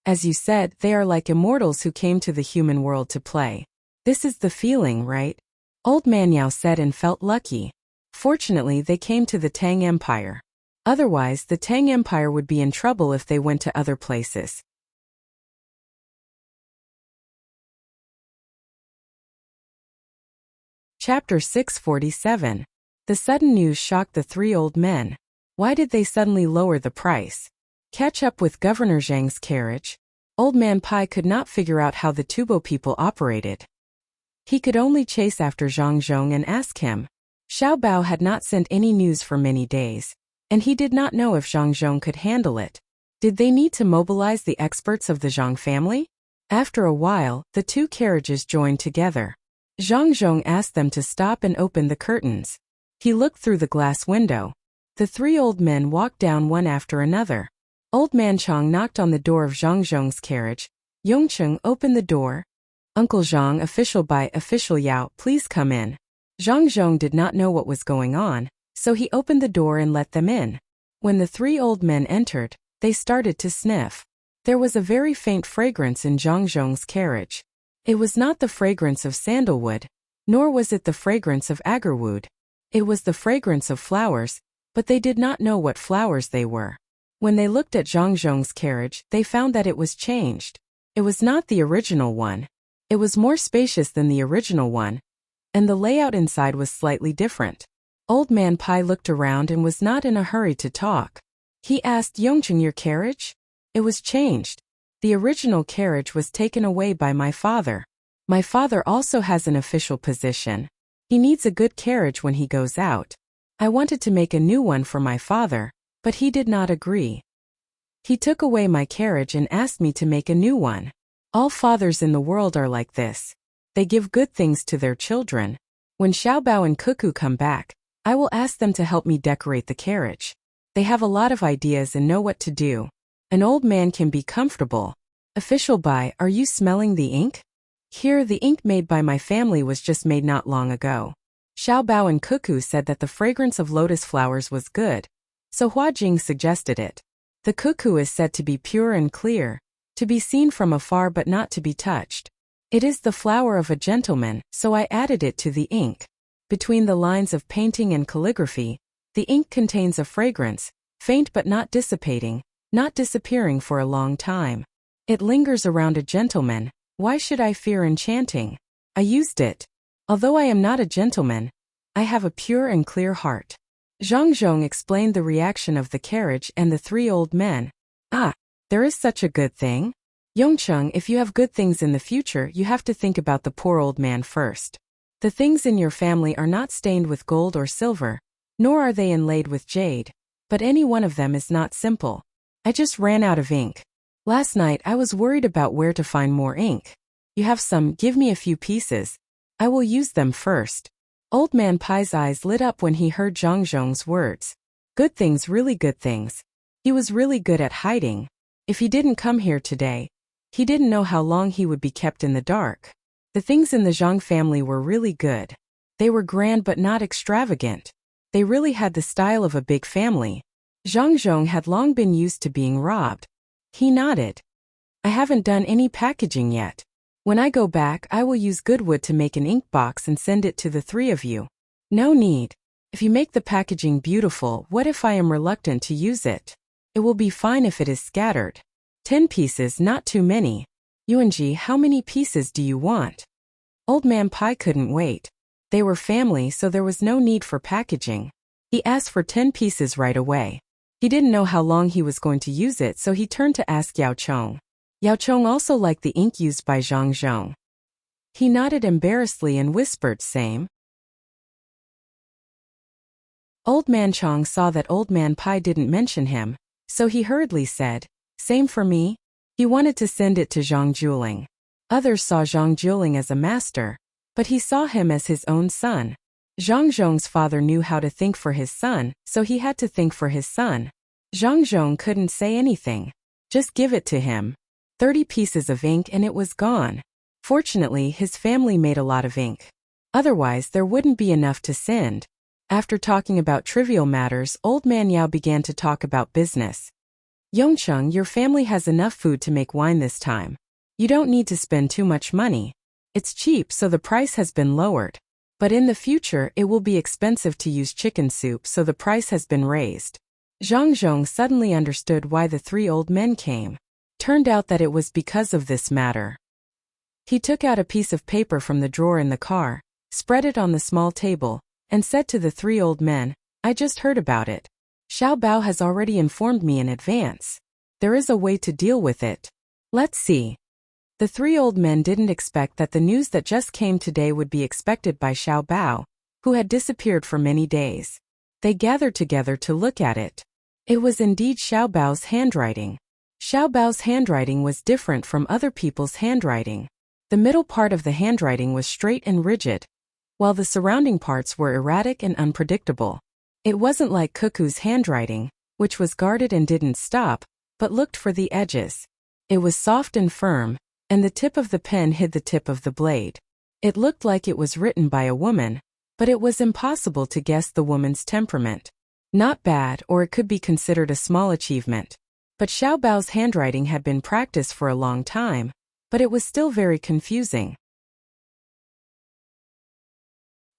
As you said, they are like immortals who came to the human world to play. This is the feeling, right? Old Man Yao said and felt lucky. Fortunately, they came to the Tang Empire. Otherwise, the Tang Empire would be in trouble if they went to other places. Chapter 647. The sudden news shocked the three old men. Why did they suddenly lower the price? Catch up with Governor Zhang's carriage? Old Man Pai could not figure out how the Tubo people operated. He could only chase after Zhang Zhong and ask him. Xiao Bao had not sent any news for many days, and he did not know if Zhang Zhong could handle it. Did they need to mobilize the experts of the Zhang family? After a while, the two carriages joined together. Zhang Zhong asked them to stop and open the curtains. He looked through the glass window. The three old men walked down one after another. Old Man Chang knocked on the door of Zhang Zhong's carriage. Yongcheng opened the door. Uncle Zhang, official by official Yao, please come in. Zhang Zhong did not know what was going on, so he opened the door and let them in. When the three old men entered, they started to sniff. There was a very faint fragrance in Zhang Zhong's carriage. It was not the fragrance of sandalwood, nor was it the fragrance of agarwood. It was the fragrance of flowers, but they did not know what flowers they were. When they looked at Zhang Zhong's carriage, they found that it was changed. It was not the original one. It was more spacious than the original one, and the layout inside was slightly different. Old Man Pai looked around and was not in a hurry to talk. He asked Yongcheng, your carriage? It was changed. The original carriage was taken away by my father. My father also has an official position. He needs a good carriage when he goes out. I wanted to make a new one for my father, but he did not agree. He took away my carriage and asked me to make a new one. All fathers in the world are like this. They give good things to their children. When Xiaobao and Cuckoo come back, I will ask them to help me decorate the carriage. They have a lot of ideas and know what to do. An old man can be comfortable. Official Bai, are you smelling the ink? Here, the ink made by my family was just made not long ago. Xiaobao and Cuckoo said that the fragrance of lotus flowers was good, so Hua Jing suggested it. The cuckoo is said to be pure and clear, to be seen from afar but not to be touched. It is the flower of a gentleman, so I added it to the ink. Between the lines of painting and calligraphy, the ink contains a fragrance, faint but not dissipating, not disappearing for a long time. It lingers around a gentleman. Why should I fear enchanting? I used it. Although I am not a gentleman, I have a pure and clear heart. Zhang Zhong explained the reaction of the carriage and the three old men. Ah, there is such a good thing? Yongcheng, if you have good things in the future, you have to think about the poor old man first. The things in your family are not stained with gold or silver, nor are they inlaid with jade, but any one of them is not simple. I just ran out of ink. Last night I was worried about where to find more ink. You have some, give me a few pieces. I will use them first. Old Man Pai's eyes lit up when he heard Zhang Zhong's words. Good things, really good things. He was really good at hiding. If he didn't come here today, he didn't know how long he would be kept in the dark. The things in the Zhang family were really good. They were grand but not extravagant. They really had the style of a big family. Zhang Zhong had long been used to being robbed. He nodded. I haven't done any packaging yet. When I go back, I will use good wood to make an ink box and send it to the three of you. No need. If you make the packaging beautiful, what if I am reluctant to use it? It will be fine if it is scattered. 10 pieces, not too many. Yuanji, how many pieces do you want? Old Man Pai couldn't wait. They were family, so there was no need for packaging. He asked for 10 pieces right away. He didn't know how long he was going to use it, so he turned to ask Yao Chong. Yao Chong also liked the ink used by Zhang Zhong. He nodded embarrassedly and whispered, "Same." Old Man Chong saw that Old Man Pai didn't mention him, so he hurriedly said, "Same for me." He wanted to send it to Zhang Juling. Others saw Zhang Juling as a master, but he saw him as his own son. Zhang Zhong's father knew how to think for his son, so he had to think for his son. Zhang Zhong couldn't say anything. Just give it to him. 30 pieces of ink and it was gone. Fortunately, his family made a lot of ink. Otherwise, there wouldn't be enough to send. After talking about trivial matters, Old Man Yao began to talk about business. "Yongcheng, your family has enough food to make wine this time. You don't need to spend too much money. It's cheap, so the price has been lowered. But in the future, it will be expensive to use chicken soup, so the price has been raised." Zhang Zhong suddenly understood why the 3 old men came. Turned out that it was because of this matter. He took out a piece of paper from the drawer in the car, spread it on the small table, and said to the 3 old men, "I just heard about it. Xiao Bao has already informed me in advance. There is a way to deal with it. Let's see." The 3 old men didn't expect that the news that just came today would be expected by Xiao Bao, who had disappeared for many days. They gathered together to look at it. It was indeed Xiao Bao's handwriting. Xiao Bao's handwriting was different from other people's handwriting. The middle part of the handwriting was straight and rigid, while the surrounding parts were erratic and unpredictable. It wasn't like Cuckoo's handwriting, which was guarded and didn't stop, but looked for the edges. It was soft and firm, and the tip of the pen hid the tip of the blade. It looked like it was written by a woman, but it was impossible to guess the woman's temperament. Not bad, or it could be considered a small achievement. But Xiao Bao's handwriting had been practiced for a long time, but it was still very confusing.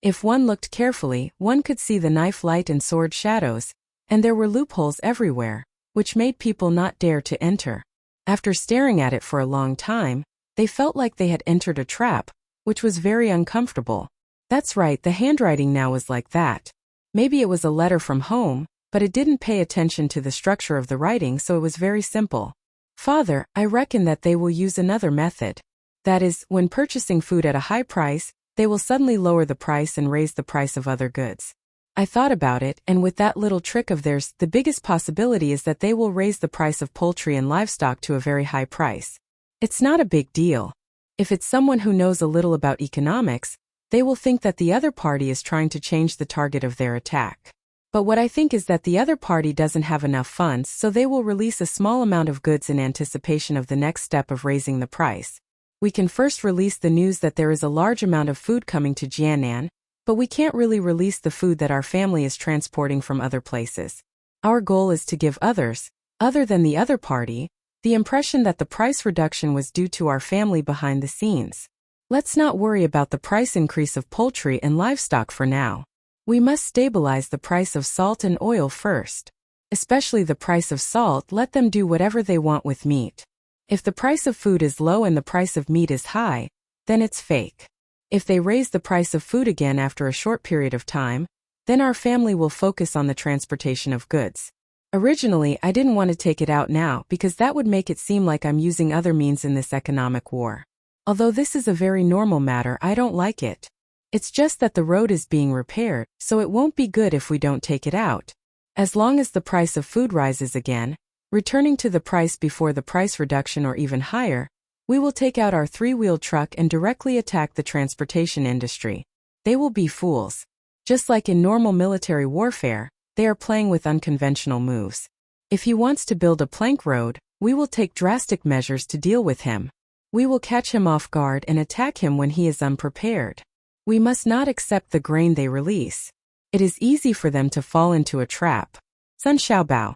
If one looked carefully, one could see the knife light and sword shadows, and there were loopholes everywhere, which made people not dare to enter. After staring at it for a long time, they felt like they had entered a trap, which was very uncomfortable. That's right, the handwriting now was like that. Maybe it was a letter from home, but it didn't pay attention to the structure of the writing, so it was very simple. "Father, I reckon that they will use another method. That is, when purchasing food at a high price, they will suddenly lower the price and raise the price of other goods. I thought about it, and with that little trick of theirs, the biggest possibility is that they will raise the price of poultry and livestock to a very high price. It's not a big deal. If it's someone who knows a little about economics, they will think that the other party is trying to change the target of their attack. But what I think is that the other party doesn't have enough funds, so they will release a small amount of goods in anticipation of the next step of raising the price. We can first release the news that there is a large amount of food coming to Jianan, but we can't really release the food that our family is transporting from other places. Our goal is to give others, other than the other party, the impression that the price reduction was due to our family behind the scenes. Let's not worry about the price increase of poultry and livestock for now. We must stabilize the price of salt and oil first. Especially the price of salt, let them do whatever they want with meat. If the price of food is low and the price of meat is high, then it's fake. If they raise the price of food again after a short period of time, then our family will focus on the transportation of goods. Originally, I didn't want to take it out now because that would make it seem like I'm using other means in this economic war. Although this is a very normal matter, I don't like it. It's just that the road is being repaired, so it won't be good if we don't take it out. As long as the price of food rises again, returning to the price before the price reduction or even higher, we will take out our 3-wheel truck and directly attack the transportation industry. They will be fools. Just like in normal military warfare, they are playing with unconventional moves. If he wants to build a plank road, we will take drastic measures to deal with him. We will catch him off guard and attack him when he is unprepared. We must not accept the grain they release. It is easy for them to fall into a trap. Sun Xiaobao.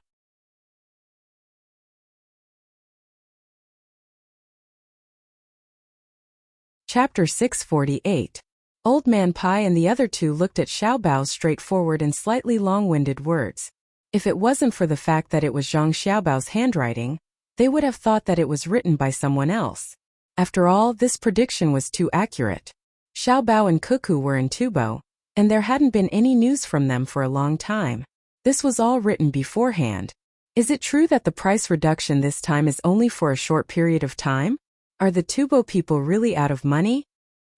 Chapter 648. Old Man Pai and the other two looked at Xiaobao's straightforward and slightly long-winded words. If it wasn't for the fact that it was Zhang Xiaobao's handwriting, they would have thought that it was written by someone else. After all, this prediction was too accurate. Xiaobao and Cuckoo were in Tubo, and there hadn't been any news from them for a long time. This was all written beforehand. Is it true that the price reduction this time is only for a short period of time? Are the Tubo people really out of money?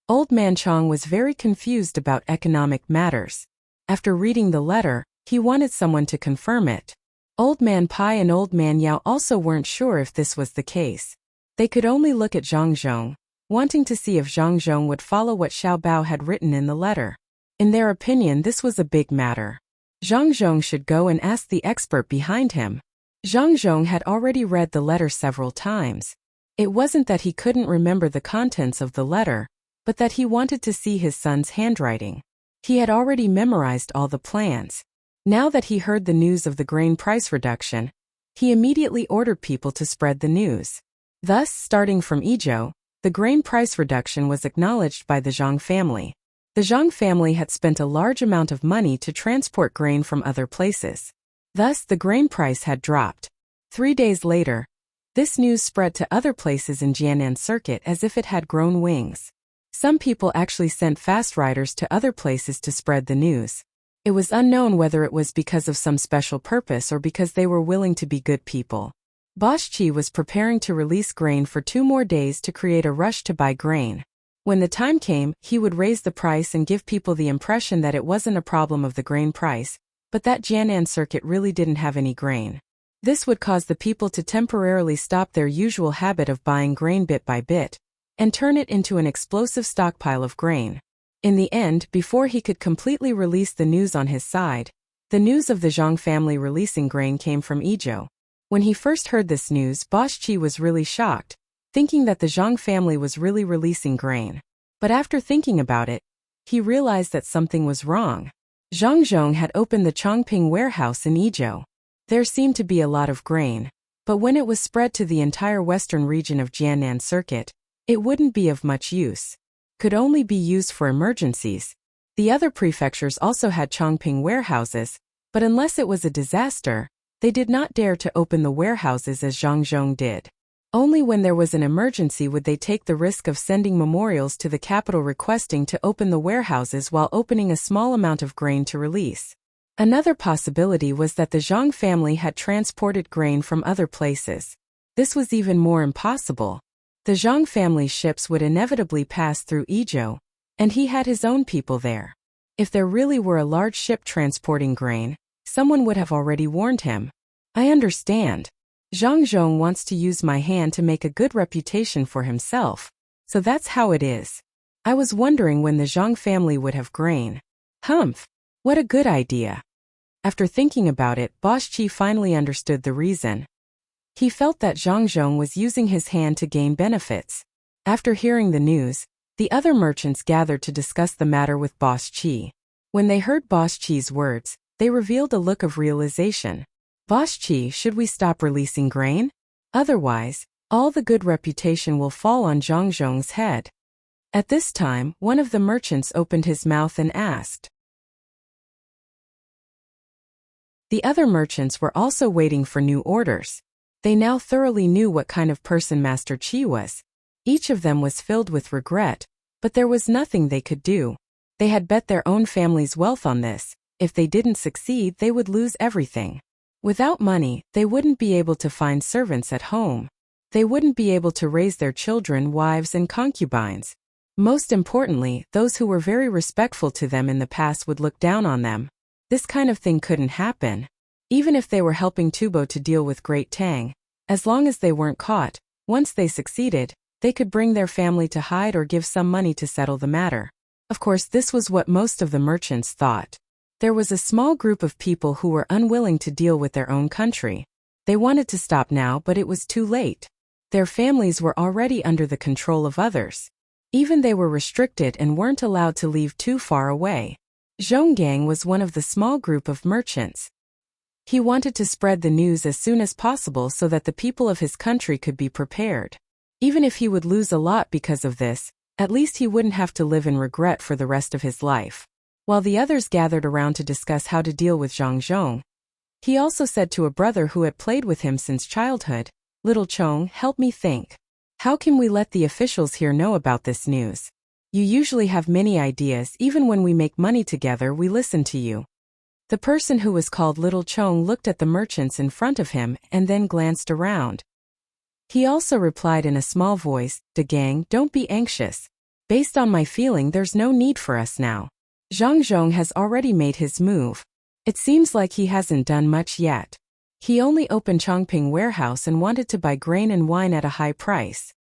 Old Man Chong was very confused about economic matters. After reading the letter, he wanted someone to confirm it. Old Man Pai and Old Man Yao also weren't sure if this was the case. They could only look at Zhang Zhong, wanting to see if Zhang Zhong would follow what Xiao Bao had written in the letter. In their opinion, this was a big matter. Zhang Zhong should go and ask the expert behind him. Zhang Zhong had already read the letter several times. It wasn't that he couldn't remember the contents of the letter, but that he wanted to see his son's handwriting. He had already memorized all the plans. Now that he heard the news of the grain price reduction, he immediately ordered people to spread the news. Thus, starting from Idyll, the grain price reduction was acknowledged by the Zhang family. The Zhang family had spent a large amount of money to transport grain from other places. Thus, the grain price had dropped. 3 days later, this news spread to other places in Jiannan Circuit as if it had grown wings. Some people actually sent fast riders to other places to spread the news. It was unknown whether it was because of some special purpose or because they were willing to be good people. Boss Chi was preparing to release grain for 2 more days to create a rush to buy grain. When the time came, he would raise the price and give people the impression that it wasn't a problem of the grain price, but that Jiannan Circuit really didn't have any grain. This would cause the people to temporarily stop their usual habit of buying grain bit by bit, and turn it into an explosive stockpile of grain. In the end, before he could completely release the news on his side, the news of the Zhang family releasing grain came from Idyll. When he first heard this news, Boss Chi was really shocked, thinking that the Zhang family was really releasing grain. But after thinking about it, he realized that something was wrong. Zhang Zhong had opened the Chongping warehouse in Idyll. There seemed to be a lot of grain, but when it was spread to the entire western region of Jiannan Circuit, it wouldn't be of much use. Could only be used for emergencies. The other prefectures also had Chongping warehouses, but unless it was a disaster, they did not dare to open the warehouses as Zhang Zhong did. Only when there was an emergency would they take the risk of sending memorials to the capital requesting to open the warehouses while opening a small amount of grain to release. Another possibility was that the Zhang family had transported grain from other places. This was even more impossible. The Zhang family's ships would inevitably pass through Idyll, and he had his own people there. If there really were a large ship transporting grain, someone would have already warned him. I understand. Zhang Zhong wants to use my hand to make a good reputation for himself, so that's how it is. I was wondering when the Zhang family would have grain. Humph! What a good idea. After thinking about it, Boss Chi finally understood the reason. He felt that Zhang Zhong was using his hand to gain benefits. After hearing the news, the other merchants gathered to discuss the matter with Boss Chi. When they heard Boss Chi's words, they revealed a look of realization. Boss Chi, should we stop releasing grain? Otherwise, all the good reputation will fall on Zhang Zhong's head. At this time, one of the merchants opened his mouth and asked. The other merchants were also waiting for new orders. They now thoroughly knew what kind of person Master Chi was. Each of them was filled with regret, but there was nothing they could do. They had bet their own family's wealth on this. If they didn't succeed, they would lose everything. Without money, they wouldn't be able to find servants at home. They wouldn't be able to raise their children, wives, and concubines. Most importantly, those who were very respectful to them in the past would look down on them. This kind of thing couldn't happen. Even if they were helping Tubo to deal with Great Tang, as long as they weren't caught, once they succeeded, they could bring their family to hide or give some money to settle the matter. Of course, this was what most of the merchants thought. There was a small group of people who were unwilling to deal with their own country. They wanted to stop now, but it was too late. Their families were already under the control of others. Even they were restricted and weren't allowed to leave too far away. Zhonggang was one of the small group of merchants. He wanted to spread the news as soon as possible so that the people of his country could be prepared. Even if he would lose a lot because of this, at least he wouldn't have to live in regret for the rest of his life. While the others gathered around to discuss how to deal with Zhang Zhong, he also said to a brother who had played with him since childhood, "Little Chong, help me think. How can we let the officials here know about this news? You usually have many ideas. Even when we make money together, we listen to you. The person who was called Little Chong looked at the merchants in front of him and then glanced around. He also replied in a small voice, "The gang, don't be anxious. Based on my feeling, there's no need for us now. Zhang Zhong has already made his move. It seems like he hasn't done much yet. He only opened Chongping warehouse and wanted to buy grain and wine at a high price.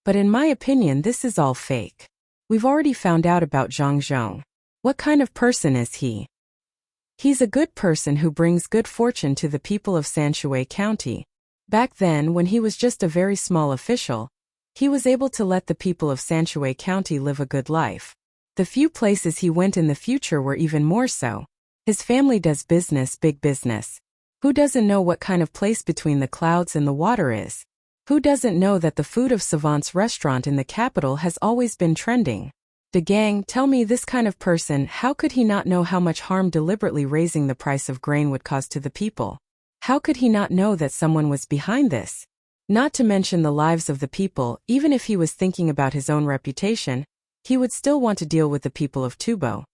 But in my opinion, this is all fake. We've already found out about Zhang Zhong. What kind of person is he? He's a good person who brings good fortune to the people of Sanshui County. Back then, when he was just a very small official, he was able to let the people of Sanshui County live a good life. The few places he went in the future were even more so. His family does business, big business. Who doesn't know what kind of place between the clouds and the water is? Who doesn't know that the food of Savant's restaurant in the capital has always been trending? The gang, tell me, this kind of person, how could he not know how much harm deliberately raising the price of grain would cause to the people? How could he not know that someone was behind this? Not to mention the lives of the people. Even if he was thinking about his own reputation, he would still want to deal with the people of Tubo.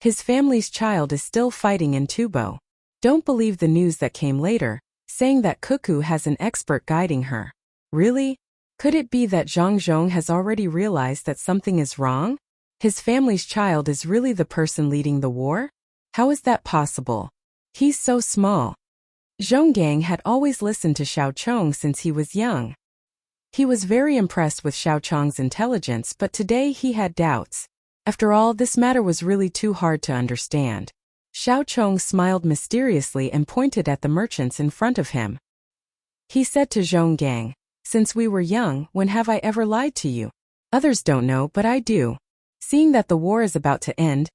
His family's child is still fighting in Tubo. Don't believe the news that came later, saying that Cuckoo has an expert guiding her. Really? Could it be that Zhang Zhong has already realized that something is wrong? His family's child is really the person leading the war? How is that possible? He's so small. Zhonggang had always listened to Xiao Chong since he was young. He was very impressed with Xiao Chong's intelligence, but today he had doubts. After all, this matter was really too hard to understand. Xiao Chong smiled mysteriously and pointed at the merchants in front of him. He said to Zhonggang, "Since we were young, when have I ever lied to you? Others don't know, but I do." Seeing that the war is about to end,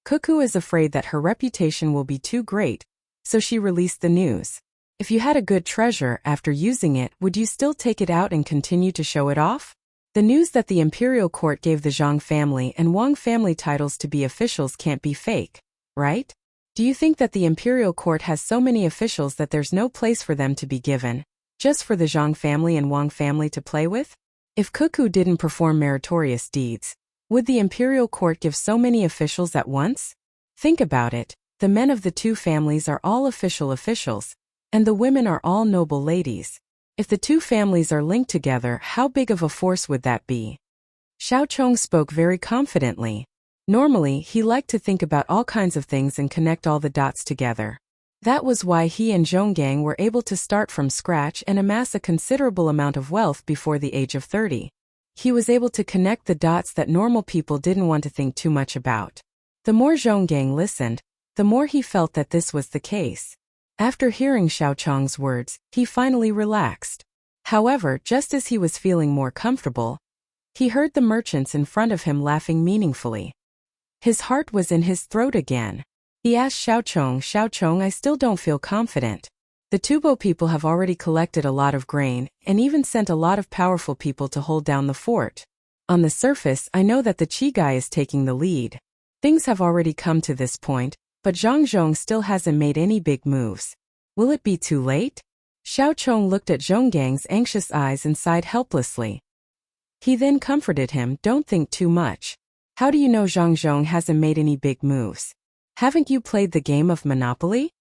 Cuckoo is afraid that her reputation will be too great, so she released the news. If you had a good treasure after using it, would you still take it out and continue to show it off? The news that the imperial court gave the Zhang family and Wang family titles to be officials can't be fake, right? Do you think that the imperial court has so many officials that there's no place for them to be given, just for the Zhang family and Wang family to play with? If Cuckoo didn't perform meritorious deeds, would the imperial court give so many officials at once? Think about it. The men of the two families are all officials, and the women are all noble ladies. If the two families are linked together, how big of a force would that be? Xiao Chong spoke very confidently. Normally, he liked to think about all kinds of things and connect all the dots together. That was why he and Zhonggang were able to start from scratch and amass a considerable amount of wealth before the age of 30. He was able to connect the dots that normal people didn't want to think too much about. The more Zhonggang listened, the more he felt that this was the case. After hearing Xiao Chong's words, he finally relaxed. However, just as he was feeling more comfortable, he heard the merchants in front of him laughing meaningfully. His heart was in his throat again. He asked Xiao Chong, I still don't feel confident. The Tubo people have already collected a lot of grain, and even sent a lot of powerful people to hold down the fort. On the surface, I know that the Qi guy is taking the lead. Things have already come to this point, but Zhang Zhong still hasn't made any big moves. Will it be too late? Xiao Chong looked at Zhonggang's anxious eyes and sighed helplessly. He then comforted him, don't think too much. How do you know Zhang Zhong hasn't made any big moves? Haven't you played the game of Monopoly?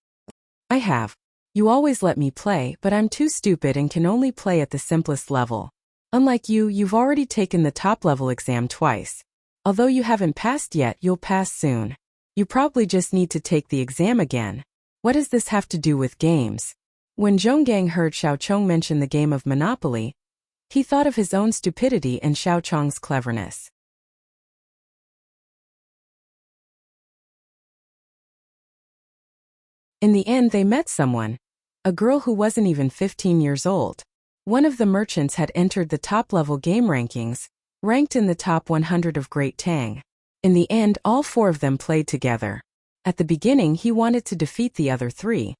I have. You always let me play, but I'm too stupid and can only play at the simplest level. Unlike you, you've already taken the top-level exam twice. Although you haven't passed yet, you'll pass soon. You probably just need to take the exam again. What does this have to do with games? When Zhonggang heard Xiao Chong mention the game of Monopoly, he thought of his own stupidity and Xiao Chong's cleverness. In the end, they met someone. A girl who wasn't even 15 years old. One of the merchants had entered the top-level game rankings, ranked in the top 100 of Great Tang. In the end, all four of them played together. At the beginning, he wanted to defeat the other three.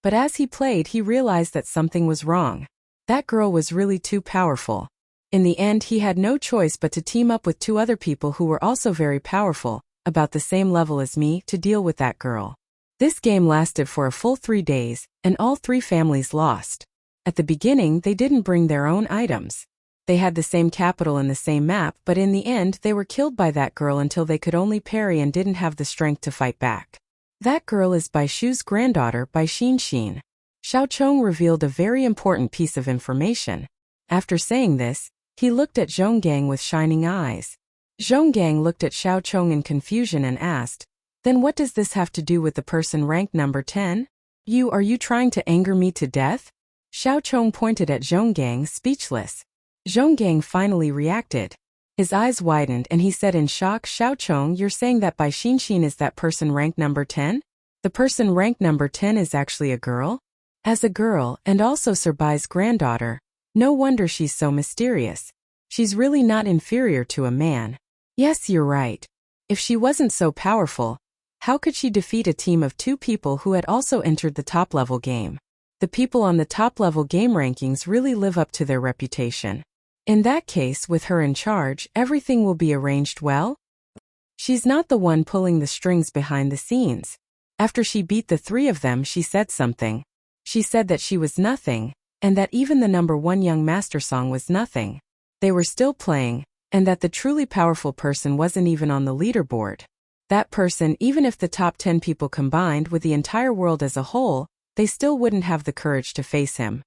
But as he played, he realized that something was wrong. That girl was really too powerful. In the end, he had no choice but to team up with two other people who were also very powerful, about the same level as me, to deal with that girl. This game lasted for a full 3 days, and all three families lost. At the beginning, they didn't bring their own items. They had the same capital and the same map, but in the end they were killed by that girl until they could only parry and didn't have the strength to fight back. That girl is Bai Shu's granddaughter, Bai Xin. Xiaochong revealed a very important piece of information. After saying this, he looked at Zhonggang with shining eyes. Zhonggang looked at Xiaochong in confusion and asked, "Then what does this have to do with the person ranked number 10? Are you trying to anger me to death?" Xiaochong pointed at Zhonggang, speechless. Zhonggang finally reacted. His eyes widened and he said in shock, "Xiaochong, you're saying that Bai Xin is that person ranked number 10? The person ranked number 10 is actually a girl?" As a girl, and also Sir Bai's granddaughter, no wonder she's so mysterious. She's really not inferior to a man. Yes, you're right. If she wasn't so powerful, how could she defeat a team of 2 people who had also entered the top-level game? The people on the top-level game rankings really live up to their reputation. In that case, with her in charge, everything will be arranged well? She's not the one pulling the strings behind the scenes. After she beat the 3 of them, she said something. She said that she was nothing, and that even the number 1 young master song was nothing. They were still playing, and that the truly powerful person wasn't even on the leaderboard. That person, even if the top 10 people combined with the entire world as a whole, they still wouldn't have the courage to face him.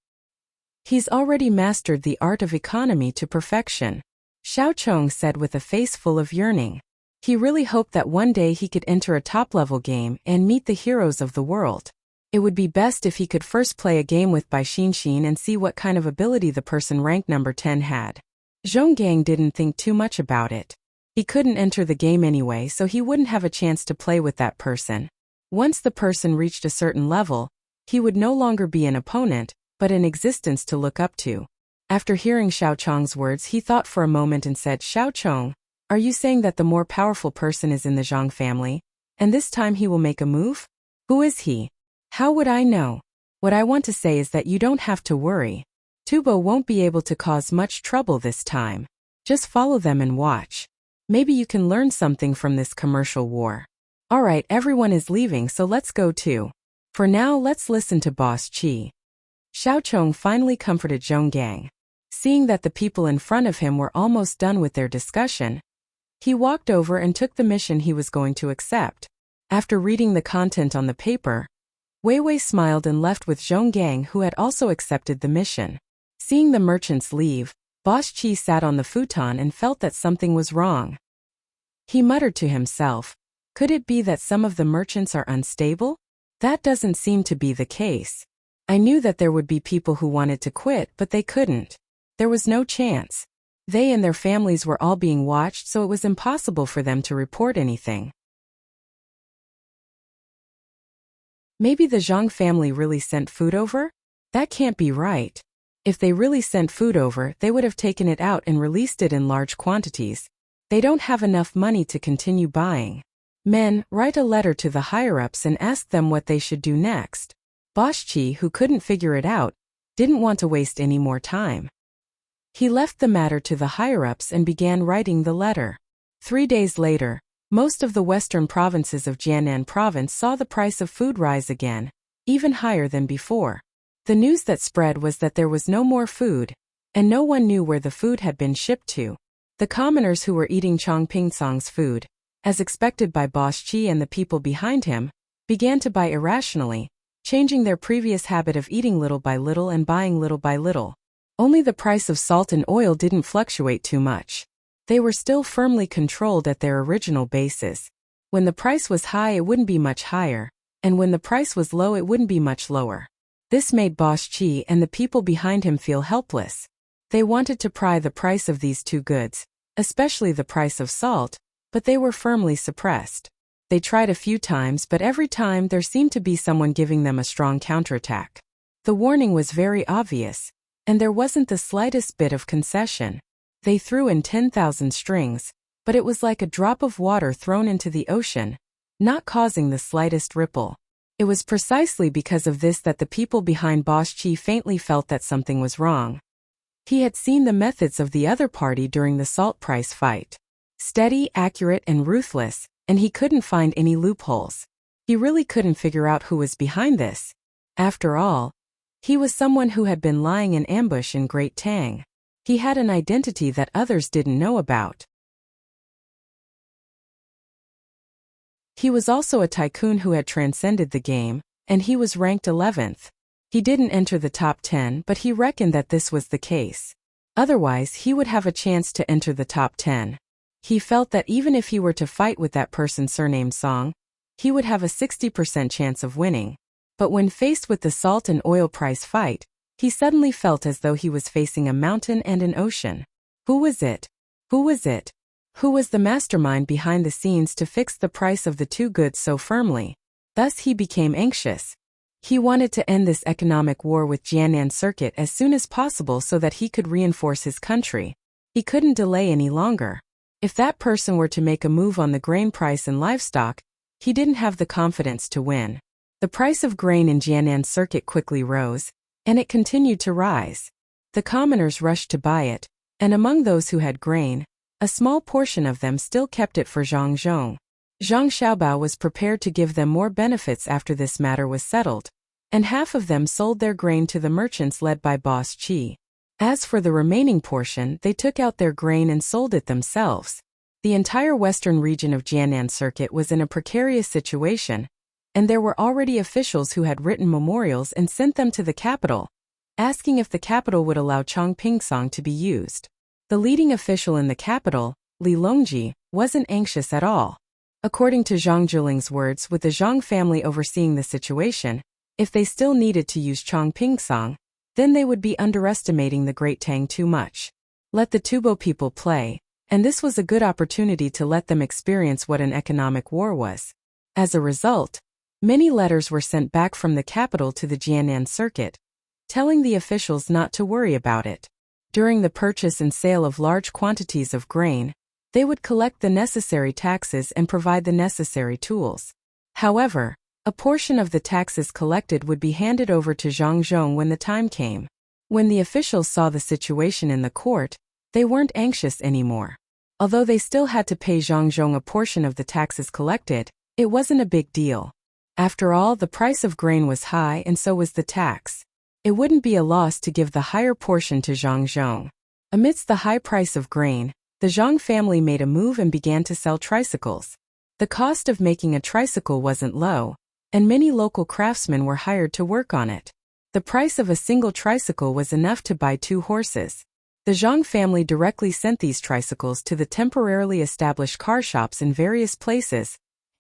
He's already mastered the art of economy to perfection, Xiaochong said with a face full of yearning. He really hoped that one day he could enter a top-level game and meet the heroes of the world. It would be best if he could first play a game with Bai Xin and see what kind of ability the person ranked number 10 had. Zhonggang didn't think too much about it. He couldn't enter the game anyway, so he wouldn't have a chance to play with that person. Once the person reached a certain level, he would no longer be an opponent, but an existence to look up to. After hearing Xiaochong's words, he thought for a moment and said, "Xiaochong, are you saying that the more powerful person is in the Zhang family, and this time he will make a move? Who is he? How would I know? What I want to say is that you don't have to worry. Tubo won't be able to cause much trouble this time. Just follow them and watch. Maybe you can learn something from this commercial war." Alright, everyone is leaving, so let's go too. For now, let's listen to Boss Qi. Xiaochong finally comforted Zhonggang. Seeing that the people in front of him were almost done with their discussion, he walked over and took the mission he was going to accept. After reading the content on the paper, Wei Wei smiled and left with Zhonggang, who had also accepted the mission. Seeing the merchants leave, Boss Qi sat on the futon and felt that something was wrong. He muttered to himself, "Could it be that some of the merchants are unstable? That doesn't seem to be the case. I knew that there would be people who wanted to quit, but they couldn't. There was no chance. They and their families were all being watched, so it was impossible for them to report anything. Maybe the Zhang family really sent food over? That can't be right. If they really sent food over, they would have taken it out and released it in large quantities. They don't have enough money to continue buying. Men, write a letter to the higher-ups and ask them what they should do next." Boss Qi, who couldn't figure it out, didn't want to waste any more time. He left the matter to the higher-ups and began writing the letter. 3 days later, most of the western provinces of Jiannan province saw the price of food rise again, even higher than before. The news that spread was that there was no more food, and no one knew where the food had been shipped to. The commoners who were eating Chong Pingsong's food, as expected by Boss Qi and the people behind him, began to buy irrationally, changing their previous habit of eating little by little and buying little by little. Only the price of salt and oil didn't fluctuate too much. They were still firmly controlled at their original bases. When the price was high, it wouldn't be much higher, and when the price was low, it wouldn't be much lower. This made Boss Qi and the people behind him feel helpless. They wanted to pry the price of these 2 goods, especially the price of salt, but they were firmly suppressed. They tried a few times, but every time there seemed to be someone giving them a strong counterattack. The warning was very obvious, and there wasn't the slightest bit of concession. They threw in 10,000 strings, but it was like a drop of water thrown into the ocean, not causing the slightest ripple. It was precisely because of this that the people behind Boss Qi faintly felt that something was wrong. He had seen the methods of the other party during the salt price fight. Steady, accurate, and ruthless, and he couldn't find any loopholes. He really couldn't figure out who was behind this. After all, he was someone who had been lying in ambush in Great Tang. He had an identity that others didn't know about. He was also a tycoon who had transcended the game, and he was ranked 11th. He didn't enter the top 10, but he reckoned that this was the case. Otherwise, he would have a chance to enter the top 10. He felt that even if he were to fight with that person surnamed Song, he would have a 60% chance of winning. But when faced with the salt and oil price fight, he suddenly felt as though he was facing a mountain and an ocean. Who was it? Who was it? Who was the mastermind behind the scenes to fix the price of the two goods so firmly? Thus he became anxious. He wanted to end this economic war with Jiannan Circuit as soon as possible so that he could reinforce his country. He couldn't delay any longer. If that person were to make a move on the grain price and livestock, he didn't have the confidence to win. The price of grain in Jiannan Circuit quickly rose, and it continued to rise. The commoners rushed to buy it, and among those who had grain, a small portion of them still kept it for Zhang Zhong. Zhang Xiaobao was prepared to give them more benefits after this matter was settled, and half of them sold their grain to the merchants led by Boss Qi. As for the remaining portion, they took out their grain and sold it themselves. The entire western region of Jiannan Circuit was in a precarious situation, and there were already officials who had written memorials and sent them to the capital, asking if the capital would allow Chongpingsong to be used. The leading official in the capital, Li Longji, wasn't anxious at all. According to Zhang Zhuling's words, with the Zhang family overseeing the situation, if they still needed to use Chongpingsong, then they would be underestimating the Great Tang too much. Let the Tubo people play, and this was a good opportunity to let them experience what an economic war was. As a result, many letters were sent back from the capital to the Jiannan Circuit, telling the officials not to worry about it. During the purchase and sale of large quantities of grain, they would collect the necessary taxes and provide the necessary tools. However, a portion of the taxes collected would be handed over to Zhang Zhong when the time came. When the officials saw the situation in the court, they weren't anxious anymore. Although they still had to pay Zhang Zhong a portion of the taxes collected, it wasn't a big deal. After all, the price of grain was high and so was the tax. It wouldn't be a loss to give the higher portion to Zhang Zhong. Amidst the high price of grain, the Zhang family made a move and began to sell tricycles. The cost of making a tricycle wasn't low, and many local craftsmen were hired to work on it. The price of a single tricycle was enough to buy 2 horses. The Zhang family directly sent these tricycles to the temporarily established car shops in various places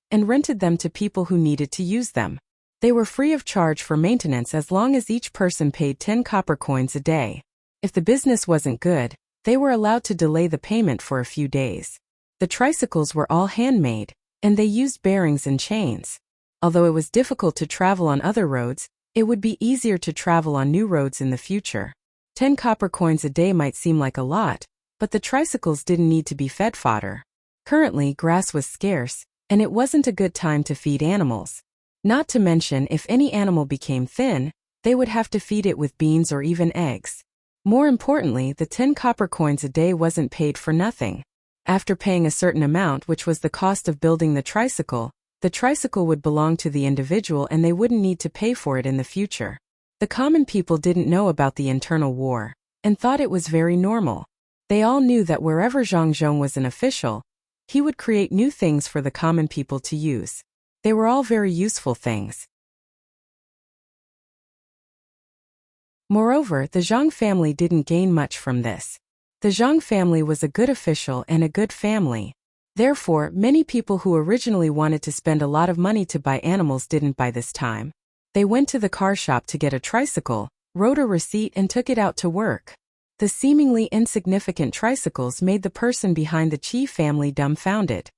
and rented them to people who needed to use them. They were free of charge for maintenance as long as each person paid 10 copper coins a day. If the business wasn't good, they were allowed to delay the payment for a few days. The tricycles were all handmade, and they used bearings and chains. Although it was difficult to travel on other roads, it would be easier to travel on new roads in the future. 10 copper coins a day might seem like a lot, but the tricycles didn't need to be fed fodder. Currently, grass was scarce, and it wasn't a good time to feed animals. Not to mention, if any animal became thin, they would have to feed it with beans or even eggs. More importantly, the 10 copper coins a day wasn't paid for nothing. After paying a certain amount, which was the cost of building the tricycle would belong to the individual and they wouldn't need to pay for it in the future. The common people didn't know about the internal war, and thought it was very normal. They all knew that wherever Zhang Zhong was an official, he would create new things for the common people to use. They were all very useful things. Moreover, the Zhang family didn't gain much from this. The Zhang family was a good official and a good family. Therefore, many people who originally wanted to spend a lot of money to buy animals didn't by this time. They went to the car shop to get a tricycle, wrote a receipt and took it out to work. The seemingly insignificant tricycles made the person behind the Qi family dumbfounded.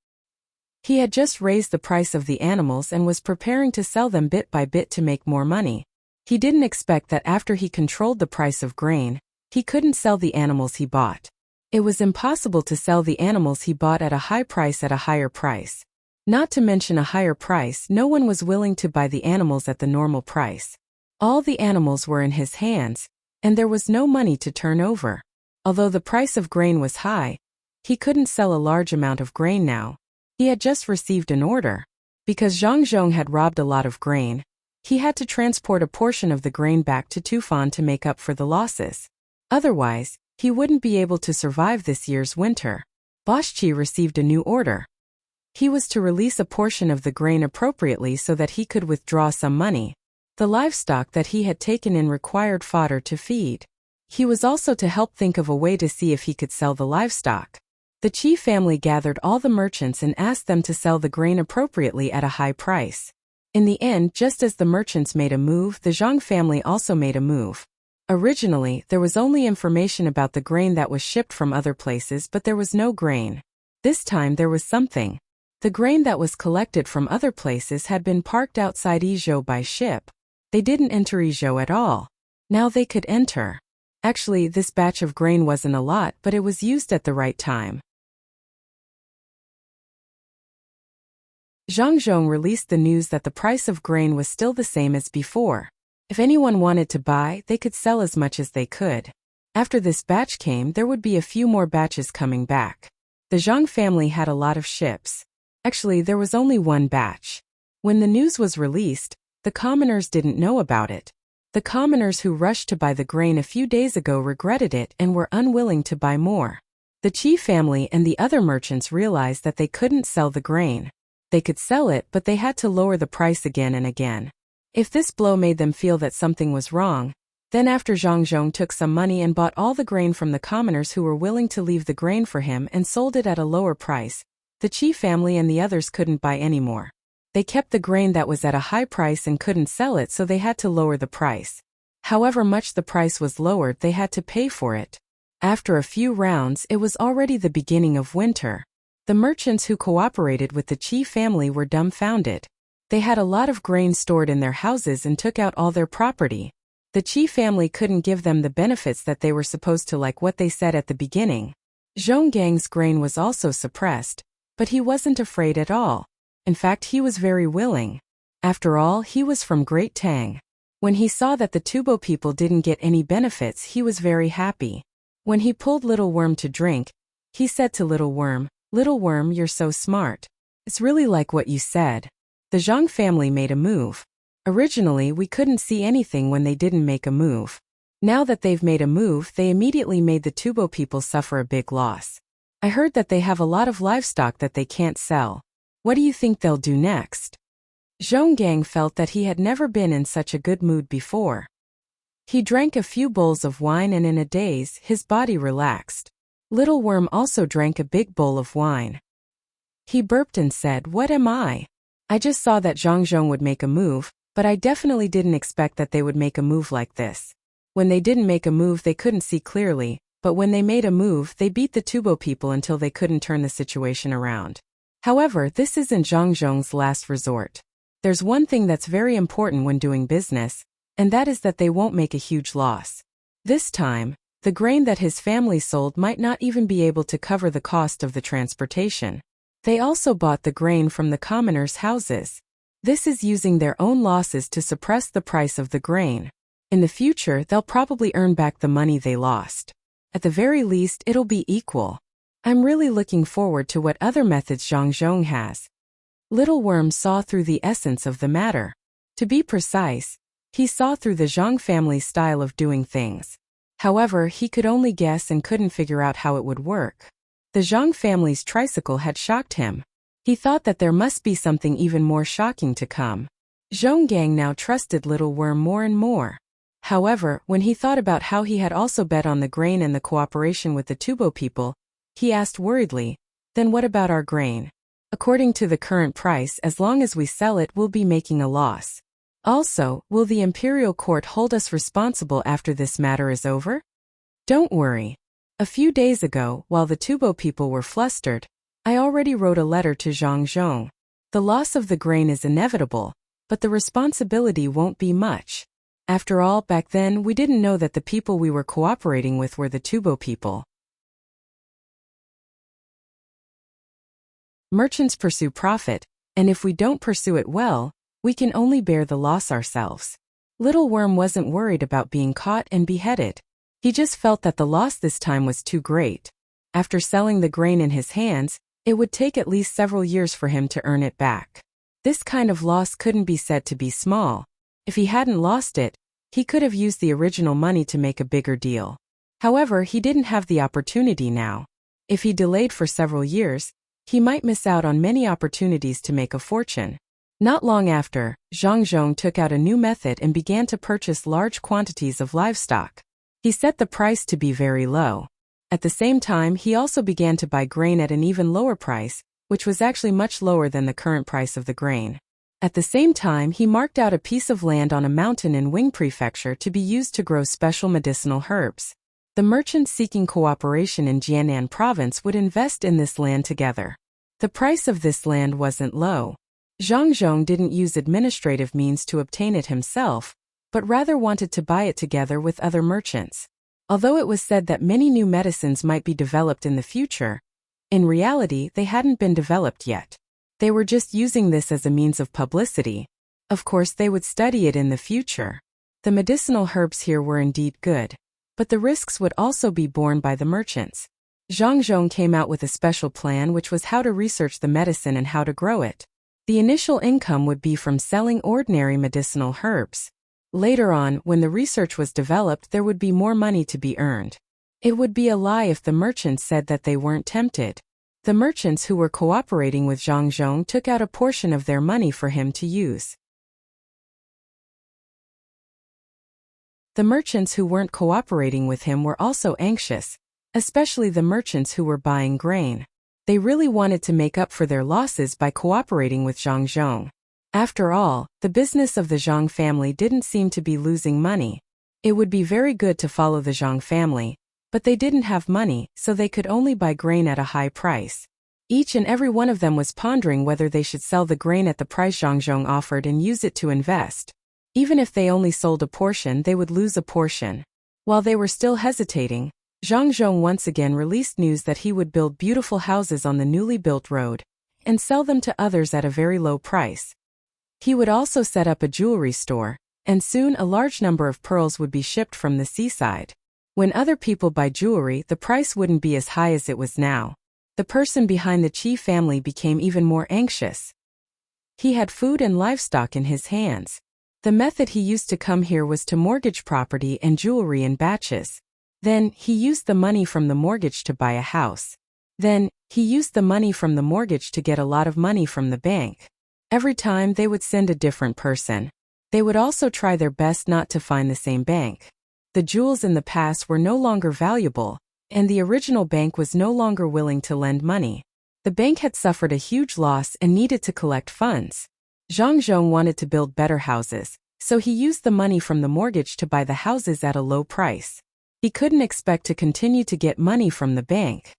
He had just raised the price of the animals and was preparing to sell them bit by bit to make more money. He didn't expect that after he controlled the price of grain, he couldn't sell the animals he bought. It was impossible to sell the animals he bought at a high price at a higher price. Not to mention a higher price, no one was willing to buy the animals at the normal price. All the animals were in his hands, and there was no money to turn over. Although the price of grain was high, he couldn't sell a large amount of grain now. He had just received an order. Because Zhang Zhong had robbed a lot of grain, he had to transport a portion of the grain back to Tufan to make up for the losses. Otherwise, He wouldn't be able to survive this year's winter. Wuxia received a new order. He was to release a portion of the grain appropriately so that he could withdraw some money. The livestock that he had taken in required fodder to feed. He was also to help think of a way to see if he could sell the livestock. The Qi family gathered all the merchants and asked them to sell the grain appropriately at a high price. In the end, just as the merchants made a move, the Zhang family also made a move. Originally, there was only information about the grain that was shipped from other places, but there was no grain. This time there was something. The grain that was collected from other places had been parked outside Idyll by ship. They didn't enter Idyll at all. Now they could enter. Actually, this batch of grain wasn't a lot, but it was used at the right time. Zhang Zhong released the news that the price of grain was still the same as before. If anyone wanted to buy, they could sell as much as they could. After this batch came, there would be a few more batches coming back. The Zhang family had a lot of ships. Actually, there was only one batch. When the news was released, the commoners didn't know about it. The commoners who rushed to buy the grain a few days ago regretted it and were unwilling to buy more. The Qi family and the other merchants realized that they couldn't sell the grain. They could sell it, but they had to lower the price again and again. If this blow made them feel that something was wrong, then after Zhang Zhong took some money and bought all the grain from the commoners who were willing to leave the grain for him and sold it at a lower price, the Qi family and the others couldn't buy any more. They kept the grain that was at a high price and couldn't sell it, so they had to lower the price. However much the price was lowered, they had to pay for it. After a few rounds, it was already the beginning of winter. The merchants who cooperated with the Qi family were dumbfounded. They had a lot of grain stored in their houses and took out all their property. The Qi family couldn't give them the benefits that they were supposed to, like what they said at the beginning. Zhonggang's grain was also suppressed, but he wasn't afraid at all. In fact, he was very willing. After all, he was from Great Tang. When he saw that the Tubo people didn't get any benefits, he was very happy. When he pulled Little Worm to drink, he said to Little Worm, "Little Worm, you're so smart. It's really like what you said." The Zhang family made a move. Originally, we couldn't see anything when they didn't make a move. Now that they've made a move, they immediately made the Tubo people suffer a big loss. I heard that they have a lot of livestock that they can't sell. What do you think they'll do next? Zhonggang felt that he had never been in such a good mood before. He drank a few bowls of wine and in a daze, his body relaxed. Little Worm also drank a big bowl of wine. He burped and said, "What am I? I just saw that Zhangzhong would make a move, but I definitely didn't expect that they would make a move like this. When they didn't make a move, they couldn't see clearly, but when they made a move, they beat the Tubo people until they couldn't turn the situation around. However, this isn't Zhangzhong's last resort. There's one thing that's very important when doing business, and that is that they won't make a huge loss. This time, the grain that his family sold might not even be able to cover the cost of the transportation. They also bought the grain from the commoners' houses. This is using their own losses to suppress the price of the grain. In the future, they'll probably earn back the money they lost. At the very least, it'll be equal. I'm really looking forward to what other methods Zhangzhong has." Little Worm saw through the essence of the matter. To be precise, he saw through the Zhang family's style of doing things. However, he could only guess and couldn't figure out how it would work. The Zhang family's tricycle had shocked him. He thought that there must be something even more shocking to come. Zhonggang now trusted Little Worm more and more. However, when he thought about how he had also bet on the grain and the cooperation with the Tubo people, he asked worriedly, "Then what about our grain? According to the current price, as long as we sell it, we'll be making a loss. Also, will the imperial court hold us responsible after this matter is over?" "Don't worry. A few days ago, while the Tubo people were flustered, I already wrote a letter to Zhangzhong. The loss of the grain is inevitable, but the responsibility won't be much. After all, back then we didn't know that the people we were cooperating with were the Tubo people." Merchants pursue profit, and if we don't pursue it well, we can only bear the loss ourselves. Little Worm wasn't worried about being caught and beheaded. He just felt that the loss this time was too great. After selling the grain in his hands, it would take at least several years for him to earn it back. This kind of loss couldn't be said to be small. If he hadn't lost it, he could have used the original money to make a bigger deal. However, he didn't have the opportunity now. If he delayed for several years, he might miss out on many opportunities to make a fortune. Not long after, Zhang Zhong took out a new method and began to purchase large quantities of livestock. He set the price to be very low. At the same time, he also began to buy grain at an even lower price, which was actually much lower than the current price of the grain. At the same time, he marked out a piece of land on a mountain in Wing Prefecture to be used to grow special medicinal herbs. The merchants seeking cooperation in Jiannan province would invest in this land together. The price of this land wasn't low. Zhang Zhong didn't use administrative means to obtain it himself, but rather wanted to buy it together with other merchants. Although it was said that many new medicines might be developed in the future, in reality they hadn't been developed yet. They were just using this as a means of publicity. Of course, they would study it in the future. The medicinal herbs here were indeed good, but the risks would also be borne by the merchants. Zhang Zhong came out with a special plan, which was how to research the medicine and how to grow it. The initial income would be from selling ordinary medicinal herbs. Later on, when the research was developed, there would be more money to be earned. It would be a lie if the merchants said that they weren't tempted. The merchants who were cooperating with Zhang Zhong took out a portion of their money for him to use. The merchants who weren't cooperating with him were also anxious, especially the merchants who were buying grain. They really wanted to make up for their losses by cooperating with Zhang Zhong. After all, the business of the Zhang family didn't seem to be losing money. It would be very good to follow the Zhang family, but they didn't have money, so they could only buy grain at a high price. Each and every one of them was pondering whether they should sell the grain at the price Zhang Zhong offered and use it to invest. Even if they only sold a portion, they would lose a portion. While they were still hesitating, Zhang Zhong once again released news that he would build beautiful houses on the newly built road and sell them to others at a very low price. He would also set up a jewelry store, and soon a large number of pearls would be shipped from the seaside. When other people buy jewelry, the price wouldn't be as high as it was now. The person behind the Qi family became even more anxious. He had food and livestock in his hands. The method he used to come here was to mortgage property and jewelry in batches. Then, he used the money from the mortgage to buy a house. Then, he used the money from the mortgage to get a lot of money from the bank. Every time they would send a different person. They would also try their best not to find the same bank. The jewels in the past were no longer valuable, and the original bank was no longer willing to lend money. The bank had suffered a huge loss and needed to collect funds. Zhang Zhong wanted to build better houses, so he used the money from the mortgage to buy the houses at a low price. He couldn't expect to continue to get money from the bank.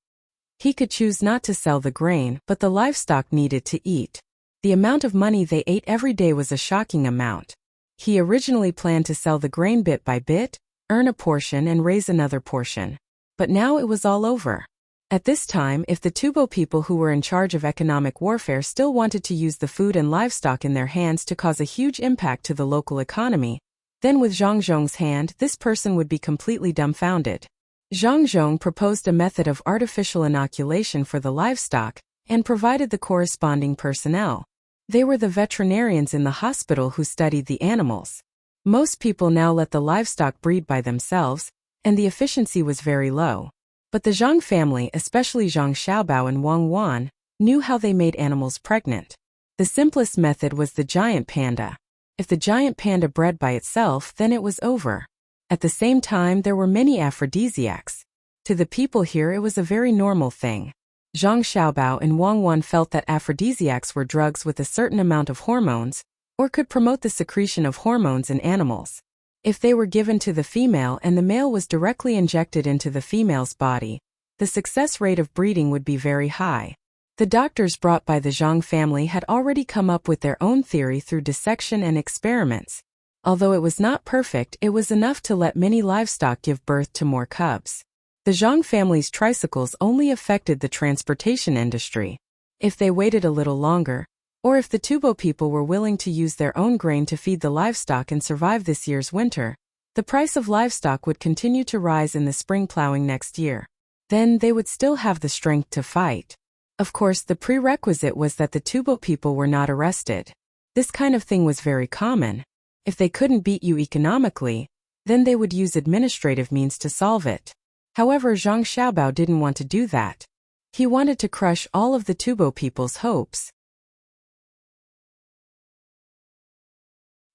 He could choose not to sell the grain, but the livestock needed to eat. The amount of money they ate every day was a shocking amount. He originally planned to sell the grain bit by bit, earn a portion and raise another portion. But now it was all over. At this time, if the Tubo people who were in charge of economic warfare still wanted to use the food and livestock in their hands to cause a huge impact to the local economy, then with Zhang Zhong's hand, this person would be completely dumbfounded. Zhang Zhong proposed a method of artificial inoculation for the livestock and provided the corresponding personnel. They were the veterinarians in the hospital who studied the animals. Most people now let the livestock breed by themselves, and the efficiency was very low. But the Zhang family, especially Zhang Xiaobao and Wang Wan, knew how they made animals pregnant. The simplest method was the giant panda. If the giant panda bred by itself, then it was over. At the same time, there were many aphrodisiacs. To the people here, it was a very normal thing. Zhang Xiaobao and Wang Wan felt that aphrodisiacs were drugs with a certain amount of hormones, or could promote the secretion of hormones in animals. If they were given to the female and the male was directly injected into the female's body, the success rate of breeding would be very high. The doctors brought by the Zhang family had already come up with their own theory through dissection and experiments. Although it was not perfect, it was enough to let many livestock give birth to more cubs. The Zhang family's tricycles only affected the transportation industry. If they waited a little longer, or if the Tubo people were willing to use their own grain to feed the livestock and survive this year's winter, the price of livestock would continue to rise in the spring plowing next year. Then they would still have the strength to fight. Of course, the prerequisite was that the Tubo people were not arrested. This kind of thing was very common. If they couldn't beat you economically, then they would use administrative means to solve it. However, Zhang Xiaobao didn't want to do that. He wanted to crush all of the Tubo people's hopes.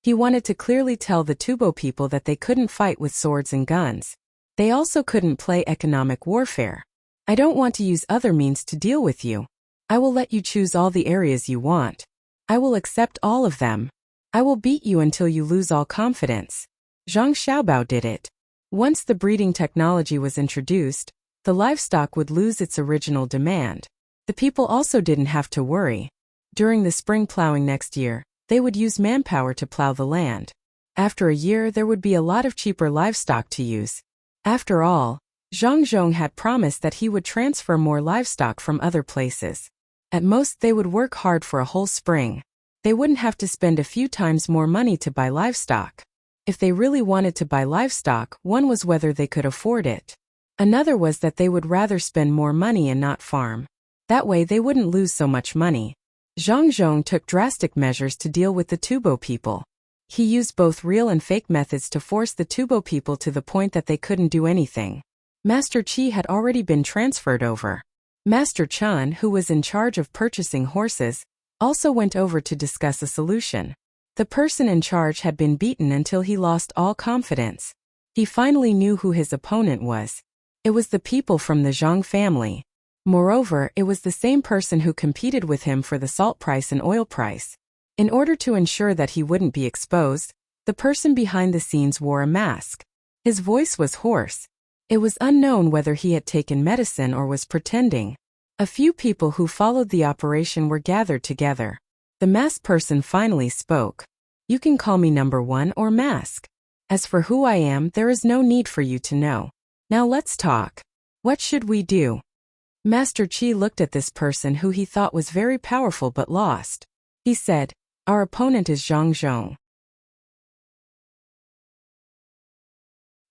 He wanted to clearly tell the Tubo people that they couldn't fight with swords and guns. They also couldn't play economic warfare. I don't want to use other means to deal with you. I will let you choose all the areas you want. I will accept all of them. I will beat you until you lose all confidence. Zhang Xiaobao did it. Once the breeding technology was introduced, the livestock would lose its original demand. The people also didn't have to worry. During the spring plowing next year, they would use manpower to plow the land. After a year, there would be a lot of cheaper livestock to use. After all, Zhang Zhong had promised that he would transfer more livestock from other places. At most, they would work hard for a whole spring. They wouldn't have to spend a few times more money to buy livestock. If they really wanted to buy livestock, one was whether they could afford it. Another was that they would rather spend more money and not farm. That way they wouldn't lose so much money. Zhang Zhong took drastic measures to deal with the Tubo people. He used both real and fake methods to force the Tubo people to the point that they couldn't do anything. Master Qi had already been transferred over. Master Chen, who was in charge of purchasing horses, also went over to discuss a solution. The person in charge had been beaten until he lost all confidence. He finally knew who his opponent was. It was the people from the Zhang family. Moreover, it was the same person who competed with him for the salt price and oil price. In order to ensure that he wouldn't be exposed, the person behind the scenes wore a mask. His voice was hoarse. It was unknown whether he had taken medicine or was pretending. A few people who followed the operation were gathered together. The masked person finally spoke. You can call me number 1 or Mask. As for who I am, there is no need for you to know. Now let's talk. What should we do? Master Qi looked at this person who he thought was very powerful but lost. He said, our opponent is Zhang Zhong.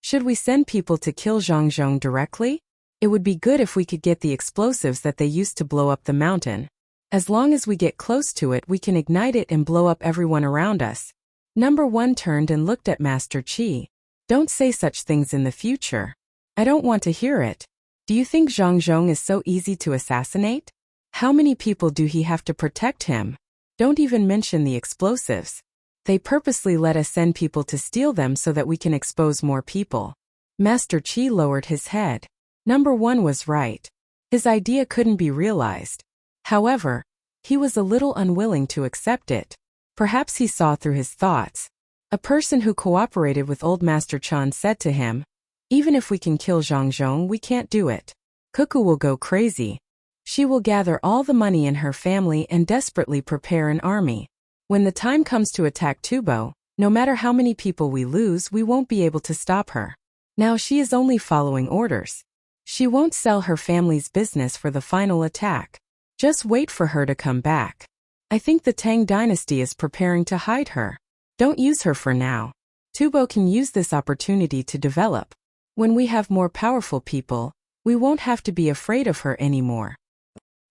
Should we send people to kill Zhang Zhong directly? It would be good if we could get the explosives that they used to blow up the mountain. As long as we get close to it, we can ignite it and blow up everyone around us. Number 1 turned and looked at Master Qi. Don't say such things in the future. I don't want to hear it. Do you think Zhang Zhong is so easy to assassinate? How many people do he have to protect him? Don't even mention the explosives. They purposely let us send people to steal them so that we can expose more people. Master Qi lowered his head. Number 1 was right. His idea couldn't be realized. However, he was a little unwilling to accept it. Perhaps he saw through his thoughts. A person who cooperated with old Master Chen said to him, even if we can kill Zhang Zhong, we can't do it. Cuckoo will go crazy. She will gather all the money in her family and desperately prepare an army. When the time comes to attack Tubo, no matter how many people we lose, we won't be able to stop her. Now she is only following orders. She won't sell her family's business for the final attack. Just wait for her to come back. I think the Tang dynasty is preparing to hide her. Don't use her for now. Tubo can use this opportunity to develop. When we have more powerful people, we won't have to be afraid of her anymore.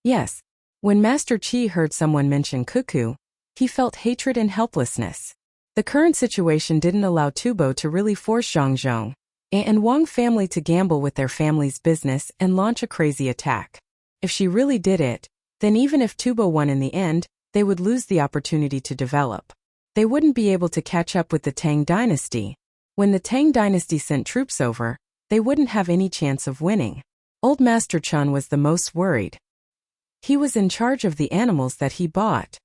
Yes. When Master Qi heard someone mention Cuckoo, he felt hatred and helplessness. The current situation didn't allow Tubo to really force Zhang Zhong and Wang family to gamble with their family's business and launch a crazy attack. If she really did it, then even if Tubo won in the end, they would lose the opportunity to develop. They wouldn't be able to catch up with the Tang dynasty. When the Tang dynasty sent troops over, they wouldn't have any chance of winning. Old Master Chen was the most worried. He was in charge of the animals that he bought.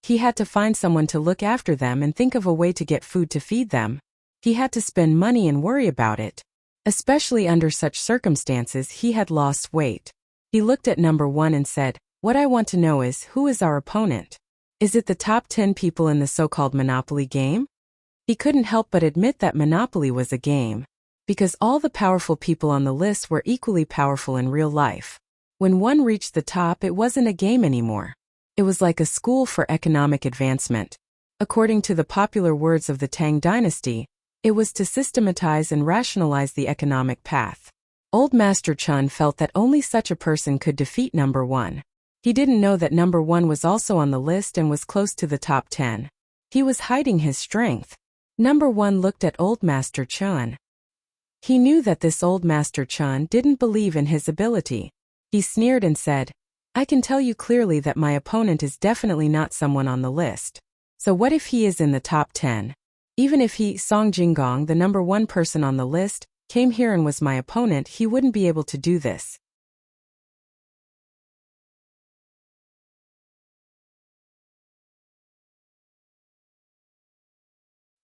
He had to find someone to look after them and think of a way to get food to feed them. He had to spend money and worry about it. Especially under such circumstances, he had lost weight. He looked at number 1 and said, what I want to know is, who is our opponent? Is it the top 10 people in the so-called Monopoly game? He couldn't help but admit that Monopoly was a game. Because all the powerful people on the list were equally powerful in real life. When one reached the top, it wasn't a game anymore. It was like a school for economic advancement. According to the popular words of the Tang dynasty, it was to systematize and rationalize the economic path. Old Master Chen felt that only such a person could defeat number 1. He didn't know that number 1 was also on the list and was close to the top 10. He was hiding his strength. Number 1 looked at old Master Chen. He knew that this old Master Chun didn't believe in his ability. He sneered and said, "I can tell you clearly that my opponent is definitely not someone on the list. So what if he is in the top 10? Even if he, Song Jinggong, the number 1 person on the list, came here and was my opponent, he wouldn't be able to do this."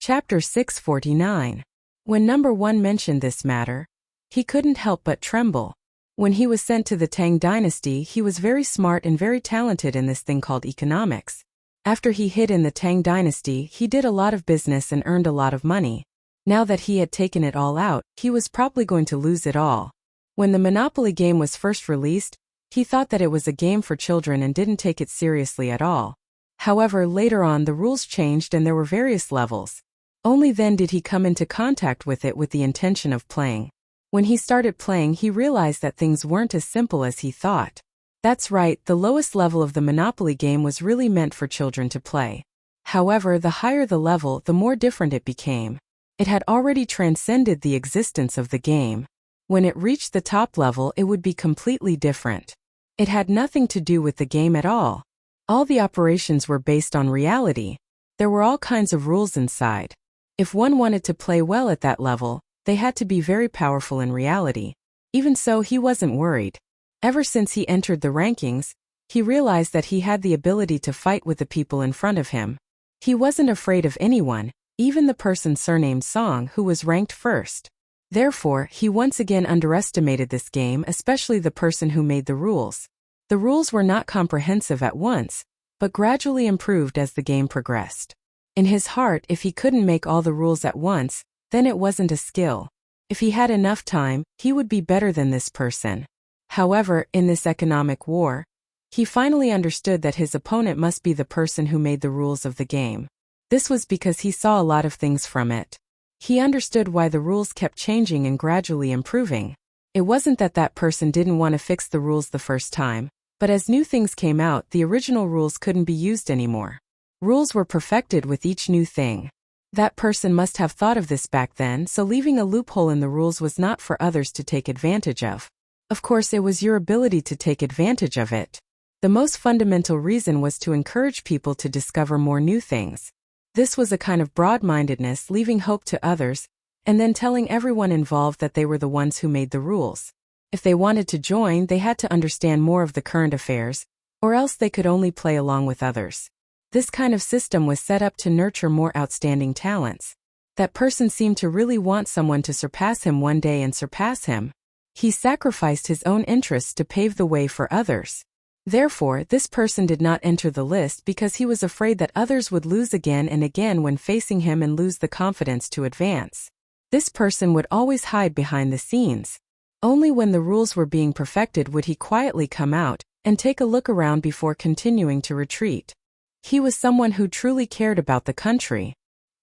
Chapter 649. When number 1 mentioned this matter, he couldn't help but tremble. When he was sent to the Tang dynasty, he was very smart and very talented in this thing called economics. After he hid in the Tang dynasty, he did a lot of business and earned a lot of money. Now that he had taken it all out, he was probably going to lose it all. When the Monopoly game was first released, he thought that it was a game for children and didn't take it seriously at all. However, later on the rules changed and there were various levels. Only then did he come into contact with it with the intention of playing. When he started playing, he realized that things weren't as simple as he thought. That's right, the lowest level of the Monopoly game was really meant for children to play. However, the higher the level, the more different it became. It had already transcended the existence of the game. When it reached the top level, it would be completely different. It had nothing to do with the game at all. All the operations were based on reality. There were all kinds of rules inside. If one wanted to play well at that level, they had to be very powerful in reality. Even so, he wasn't worried. Ever since he entered the rankings, he realized that he had the ability to fight with the people in front of him. He wasn't afraid of anyone, even the person surnamed Song who was ranked first. Therefore, he once again underestimated this game, especially the person who made the rules. The rules were not comprehensive at once, but gradually improved as the game progressed. In his heart, if he couldn't make all the rules at once, then it wasn't a skill. If he had enough time, he would be better than this person. However, in this economic war, he finally understood that his opponent must be the person who made the rules of the game. This was because he saw a lot of things from it. He understood why the rules kept changing and gradually improving. It wasn't that that person didn't want to fix the rules the first time, but as new things came out, the original rules couldn't be used anymore. Rules were perfected with each new thing. That person must have thought of this back then, so leaving a loophole in the rules was not for others to take advantage of. Of course, it was your ability to take advantage of it. The most fundamental reason was to encourage people to discover more new things. This was a kind of broad-mindedness, leaving hope to others, and then telling everyone involved that they were the ones who made the rules. If they wanted to join, they had to understand more of the current affairs, or else they could only play along with others. This kind of system was set up to nurture more outstanding talents. That person seemed to really want someone to surpass him one day and surpass him. He sacrificed his own interests to pave the way for others. Therefore, this person did not enter the list because he was afraid that others would lose again and again when facing him and lose the confidence to advance. This person would always hide behind the scenes. Only when the rules were being perfected would he quietly come out and take a look around before continuing to retreat. He was someone who truly cared about the country.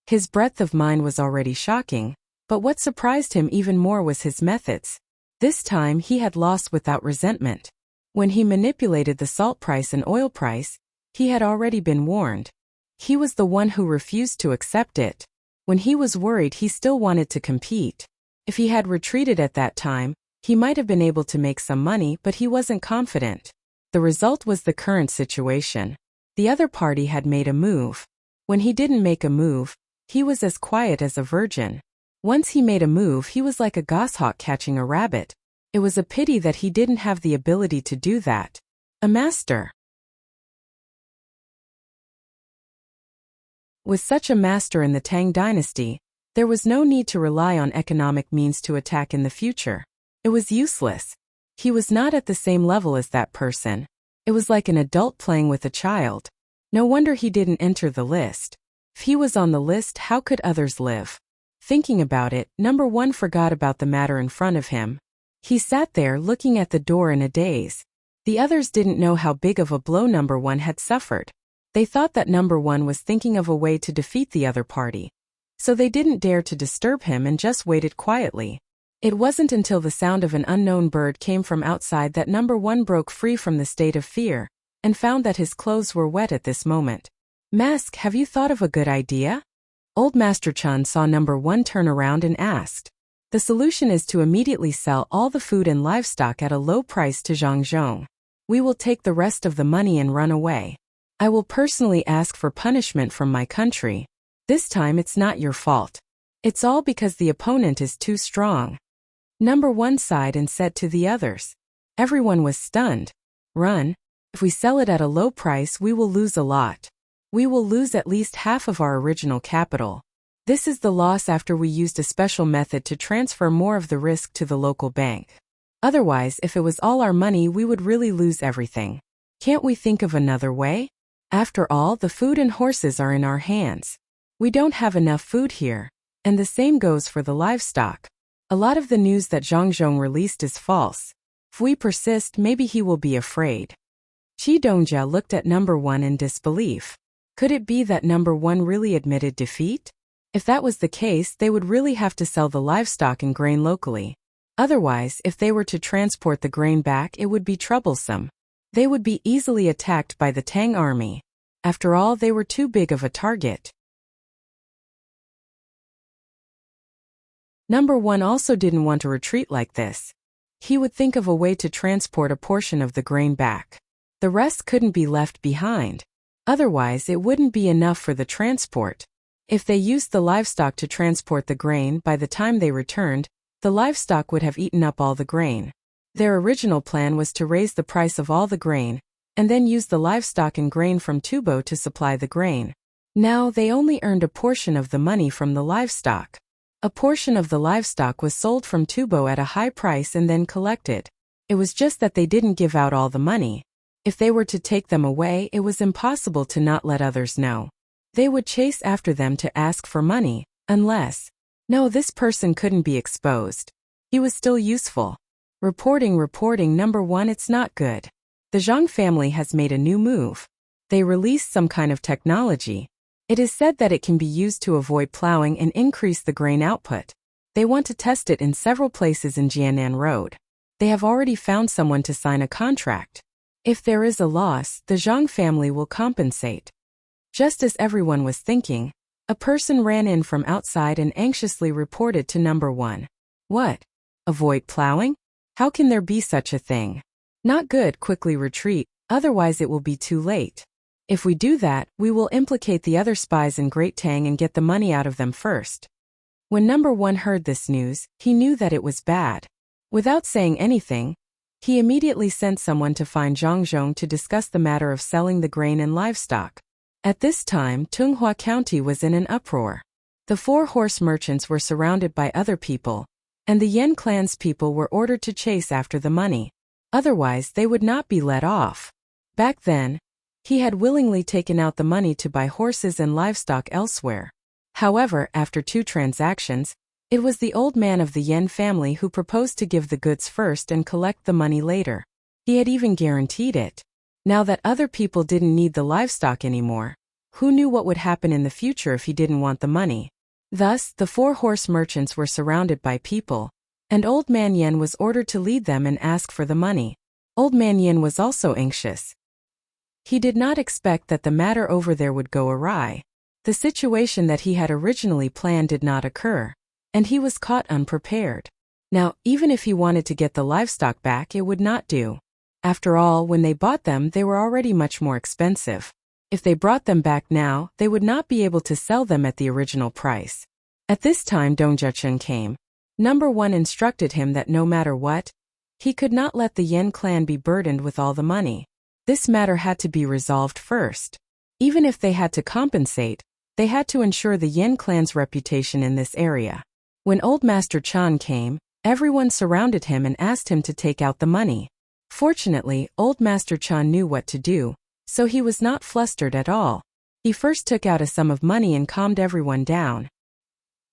His breadth of mind was already shocking, but what surprised him even more was his methods. This time he had lost without resentment. When he manipulated the salt price and oil price, he had already been warned. He was the one who refused to accept it. When he was worried, he still wanted to compete. If he had retreated at that time, he might have been able to make some money, but he wasn't confident. The result was the current situation. The other party had made a move. When he didn't make a move, he was as quiet as a virgin. Once he made a move, he was like a goshawk catching a rabbit. It was a pity that he didn't have the ability to do that. A master. With such a master in the Tang dynasty, there was no need to rely on economic means to attack in the future. It was useless. He was not at the same level as that person. It was like an adult playing with a child. No wonder he didn't enter the list. If he was on the list, how could others live? Thinking about it, number 1 forgot about the matter in front of him. He sat there looking at the door in a daze. The others didn't know how big of a blow number 1 had suffered. They thought that number 1 was thinking of a way to defeat the other party. So they didn't dare to disturb him and just waited quietly. It wasn't until the sound of an unknown bird came from outside that number 1 broke free from the state of fear, and found that his clothes were wet at this moment. "Mask, have you thought of a good idea?" Old Master Chun saw number 1 turn around and asked. The solution is to immediately sell all the food and livestock at a low price to Zhang Zhong. We will take the rest of the money and run away. I will personally ask for punishment from my country. This time it's not your fault. It's all because the opponent is too strong. Number 1 sighed and said to the others. Everyone was stunned. Run. If we sell it at a low price, we will lose a lot. We will lose at least half of our original capital. This is the loss after we used a special method to transfer more of the risk to the local bank. Otherwise, if it was all our money, we would really lose everything. Can't we think of another way? After all, the food and horses are in our hands. We don't have enough food here. And the same goes for the livestock. A lot of the news that Zhang Zhong released is false. If we persist, maybe he will be afraid. Qi Dongjia looked at number 1 in disbelief. Could it be that number 1 really admitted defeat? If that was the case, they would really have to sell the livestock and grain locally. Otherwise, if they were to transport the grain back, it would be troublesome. They would be easily attacked by the Tang army. After all, they were too big of a target. Number 1 also didn't want to retreat like this. He would think of a way to transport a portion of the grain back. The rest couldn't be left behind. Otherwise, it wouldn't be enough for the transport. If they used the livestock to transport the grain, by the time they returned, the livestock would have eaten up all the grain. Their original plan was to raise the price of all the grain, and then use the livestock and grain from Tubo to supply the grain. Now they only earned a portion of the money from the livestock. A portion of the livestock was sold from Tubo at a high price and then collected. It was just that they didn't give out all the money. If they were to take them away, it was impossible to not let others know. They would chase after them to ask for money, unless... No, this person couldn't be exposed. He was still useful. Reporting number 1, it's not good. The Zhang family has made a new move. They released some kind of technology. It is said that it can be used to avoid plowing and increase the grain output. They want to test it in several places in Jianan Road. They have already found someone to sign a contract. If there is a loss, the Zhang family will compensate. Just as everyone was thinking, a person ran in from outside and anxiously reported to number 1. What? Avoid plowing? How can there be such a thing? Not good, quickly retreat, otherwise it will be too late. If we do that, we will implicate the other spies in Great Tang and get the money out of them first. When number 1 heard this news, he knew that it was bad. Without saying anything, he immediately sent someone to find Zhang Zhong to discuss the matter of selling the grain and livestock. At this time, Tunghua County was in an uproar. The 4 horse merchants were surrounded by other people, and the Yan clan's people were ordered to chase after the money. Otherwise, they would not be let off. Back then, he had willingly taken out the money to buy horses and livestock elsewhere. However, after 2 transactions, it was the old man of the Yan family who proposed to give the goods first and collect the money later. He had even guaranteed it. Now that other people didn't need the livestock anymore, who knew what would happen in the future if he didn't want the money? Thus, the 4 horse merchants were surrounded by people, and Old Man Yan was ordered to lead them and ask for the money. Old Man Yan was also anxious. He did not expect that the matter over there would go awry. The situation that he had originally planned did not occur, and he was caught unprepared. Now, even if he wanted to get the livestock back, it would not do. After all, when they bought them, they were already much more expensive. If they brought them back now, they would not be able to sell them at the original price. At this time, Dongjia came. Number 1 instructed him that no matter what, he could not let the Yan clan be burdened with all the money. This matter had to be resolved first. Even if they had to compensate, they had to ensure the Yan clan's reputation in this area. When Old Master Chan came, everyone surrounded him and asked him to take out the money. Fortunately, Old Master Chan knew what to do, so he was not flustered at all. He first took out a sum of money and calmed everyone down.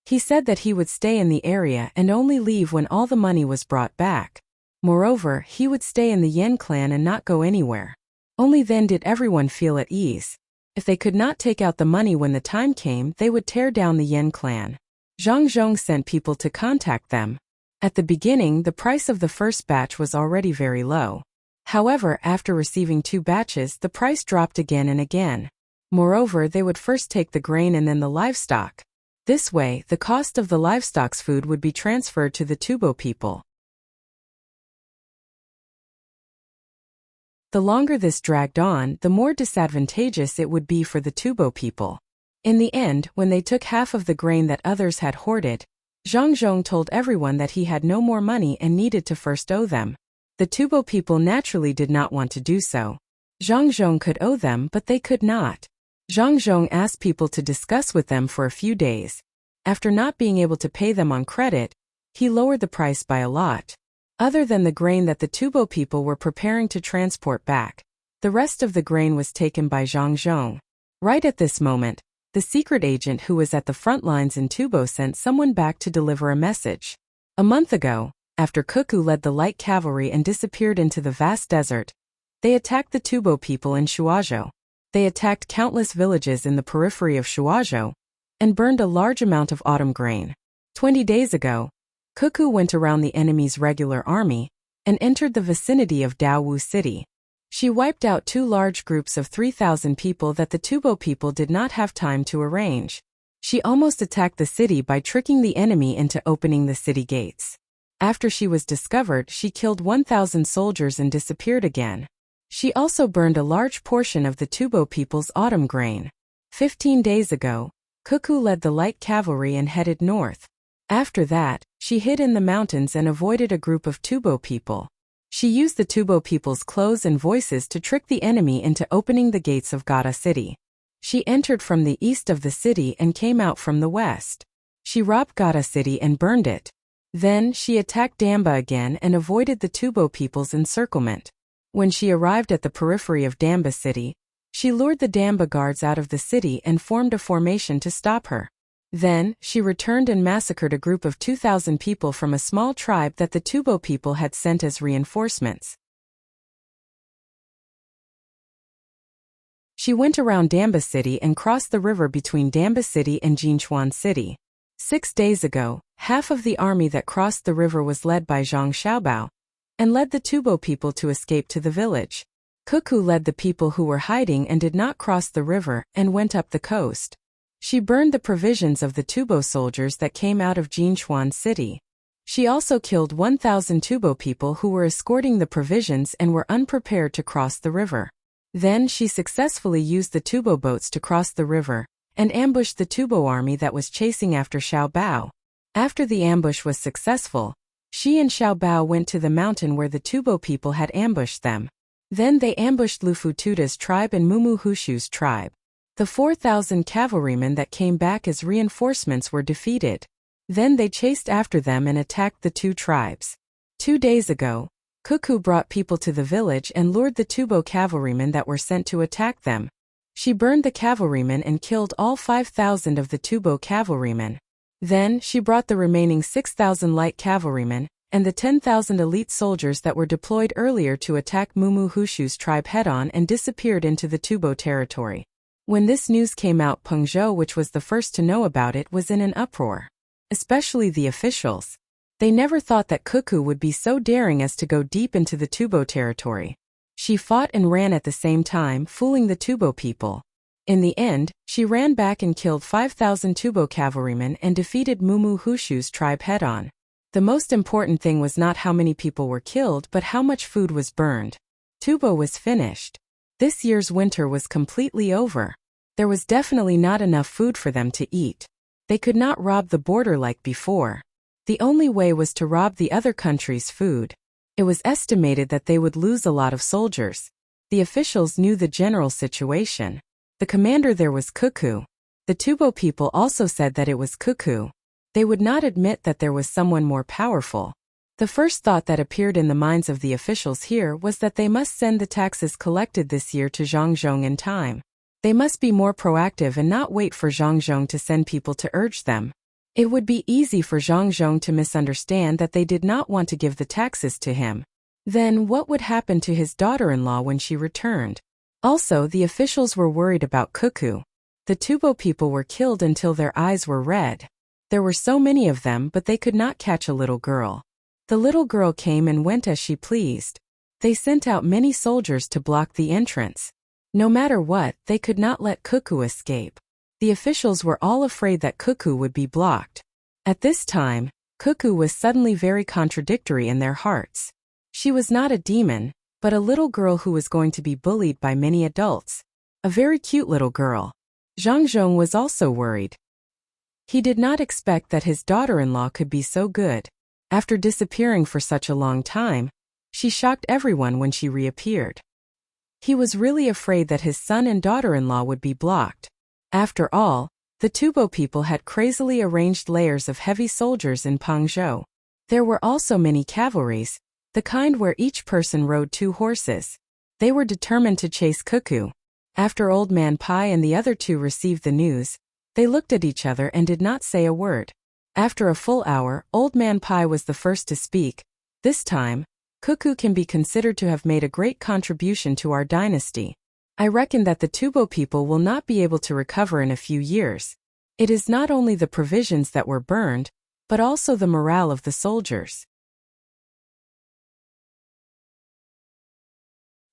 He said that he would stay in the area and only leave when all the money was brought back. Moreover, he would stay in the Yan clan and not go anywhere. Only then did everyone feel at ease. If they could not take out the money when the time came, they would tear down the Yan clan. Zhang Zhong sent people to contact them. At the beginning, the price of the first batch was already very low. However, after receiving 2 batches, the price dropped again and again. Moreover, they would first take the grain and then the livestock. This way, the cost of the livestock's food would be transferred to the Tubo people. The longer this dragged on, the more disadvantageous it would be for the Tubo people. In the end, when they took half of the grain that others had hoarded, Zhang Zhong told everyone that he had no more money and needed to first owe them. The Tubo people naturally did not want to do so. Zhang Zhong could owe them, but they could not. Zhang Zhong asked people to discuss with them for a few days. After not being able to pay them on credit, he lowered the price by a lot. Other than the grain that the Tubo people were preparing to transport back, the rest of the grain was taken by Zhang Zhong. Right at this moment, the secret agent who was at the front lines in Tubo sent someone back to deliver a message. A month ago, after Cuckoo led the light cavalry and disappeared into the vast desert, they attacked the Tubo people in Shuazhou. They attacked countless villages in the periphery of Shuazhou and burned a large amount of autumn grain. 20 days ago, Cuckoo went around the enemy's regular army and entered the vicinity of Daowu City. She wiped out 2 large groups of 3,000 people that the Tubo people did not have time to arrange. She almost attacked the city by tricking the enemy into opening the city gates. After she was discovered, she killed 1,000 soldiers and disappeared again. She also burned a large portion of the Tubo people's autumn grain. 15 days ago, Cuckoo led the light cavalry and headed north. After that, she hid in the mountains and avoided a group of Tubo people. She used the Tubo people's clothes and voices to trick the enemy into opening the gates of Gada City. She entered from the east of the city and came out from the west. She robbed Gada City and burned it. Then, she attacked Damba again and avoided the Tubo people's encirclement. When she arrived at the periphery of Damba City, she lured the Damba guards out of the city and formed a formation to stop her. Then, she returned and massacred a group of 2,000 people from a small tribe that the Tubo people had sent as reinforcements. She went around Damba City and crossed the river between Damba City and Jinchuan City. 6 days ago, half of the army that crossed the river was led by Zhang Xiaobao and led the Tubo people to escape to the village. Cuckoo led the people who were hiding and did not cross the river and went up the coast. She burned the provisions of the Tubo soldiers that came out of Jinchuan City. She also killed 1,000 Tubo people who were escorting the provisions and were unprepared to cross the river. Then she successfully used the Tubo boats to cross the river and ambushed the Tubo army that was chasing after Xiaobao. After the ambush was successful, she and Xiaobao went to the mountain where the Tubo people had ambushed them. Then they ambushed Lufu Tuta's tribe and Mumu Hushu's tribe. The 4,000 cavalrymen that came back as reinforcements were defeated. Then they chased after them and attacked the 2 tribes. 2 days ago, Cuckoo brought people to the village and lured the Tubo cavalrymen that were sent to attack them. She burned the cavalrymen and killed all 5,000 of the Tubo cavalrymen. Then, she brought the remaining 6,000 light cavalrymen and the 10,000 elite soldiers that were deployed earlier to attack Mumu Hushu's tribe head-on and disappeared into the Tubo territory. When this news came out, Pengzhou, which was the first to know about it, was in an uproar. Especially the officials. They never thought that Cuckoo would be so daring as to go deep into the Tubo territory. She fought and ran at the same time, fooling the Tubo people. In the end, she ran back and killed 5,000 Tubo cavalrymen and defeated Mumu Hushu's tribe head-on. The most important thing was not how many people were killed but how much food was burned. Tubo was finished. This year's winter was completely over. There was definitely not enough food for them to eat. They could not rob the border like before. The only way was to rob the other country's food. It was estimated that they would lose a lot of soldiers. The officials knew the general situation. The commander there was Cuckoo. The Tubo people also said that it was Cuckoo. They would not admit that there was someone more powerful. The first thought that appeared in the minds of the officials here was that they must send the taxes collected this year to Zhangzhong in time. They must be more proactive and not wait for Zhangzhong to send people to urge them. It would be easy for Zhangzhong to misunderstand that they did not want to give the taxes to him. Then what would happen to his daughter-in-law when she returned? Also, the officials were worried about Cuckoo. The Tubo people were killed until their eyes were red. There were so many of them, but they could not catch a little girl. The little girl came and went as she pleased. They sent out many soldiers to block the entrance. No matter what, they could not let Cuckoo escape. The officials were all afraid that Cuckoo would be blocked. At this time, Cuckoo was suddenly very contradictory in their hearts. She was not a demon, but a little girl who was going to be bullied by many adults. A very cute little girl. Zhang Zhong was also worried. He did not expect that his daughter-in-law could be so good. After disappearing for such a long time, she shocked everyone when she reappeared. He was really afraid that his son and daughter-in-law would be blocked. After all, the Tubo people had crazily arranged layers of heavy soldiers in Pengzhou. There were also many cavalries, the kind where each person rode 2 horses. They were determined to chase Cuckoo. After Old Man Pai and the other 2 received the news, they looked at each other and did not say a word. After a full hour, Old Man Pai was the first to speak. This time, Cuckoo can be considered to have made a great contribution to our dynasty. I reckon that the Tubo people will not be able to recover in a few years. It is not only the provisions that were burned, but also the morale of the soldiers.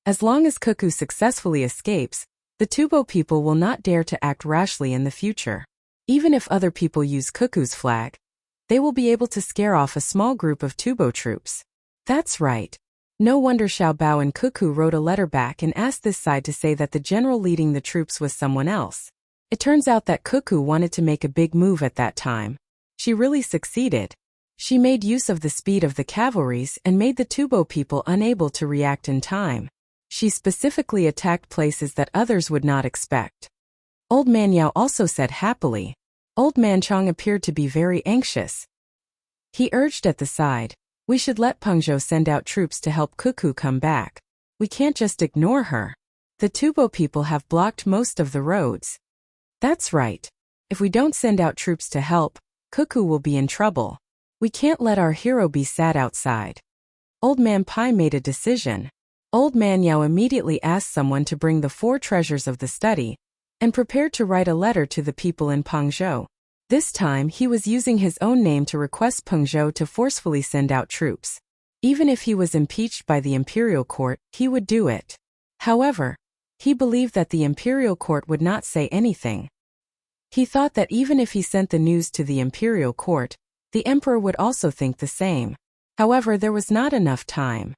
As long as Cuckoo successfully escapes, the Tubo people will not dare to act rashly in the future. Even if other people use Cuckoo's flag, they will be able to scare off a small group of Tubo troops. That's right. No wonder Xiao Bao and Cuckoo wrote a letter back and asked this side to say that the general leading the troops was someone else. It turns out that Cuckoo wanted to make a big move at that time. She really succeeded. She made use of the speed of the cavalries and made the Tubo people unable to react in time. She specifically attacked places that others would not expect. Old Man Yao also said happily. Old Man Chong appeared to be very anxious. He urged at the side, "We should let Pengzhou send out troops to help Cuckoo come back. We can't just ignore her. The Tubo people have blocked most of the roads." That's right. If we don't send out troops to help, Cuckoo will be in trouble. We can't let our hero be sad outside. Old Man Pai made a decision. Old Man Yao immediately asked someone to bring the 4 treasures of the study, and prepared to write a letter to the people in Pengzhou. This time he was using his own name to request Pengzhou to forcefully send out troops. Even if he was impeached by the imperial court, he would do it. However, he believed that the imperial court would not say anything. He thought that even if he sent the news to the imperial court, the emperor would also think the same. However, there was not enough time.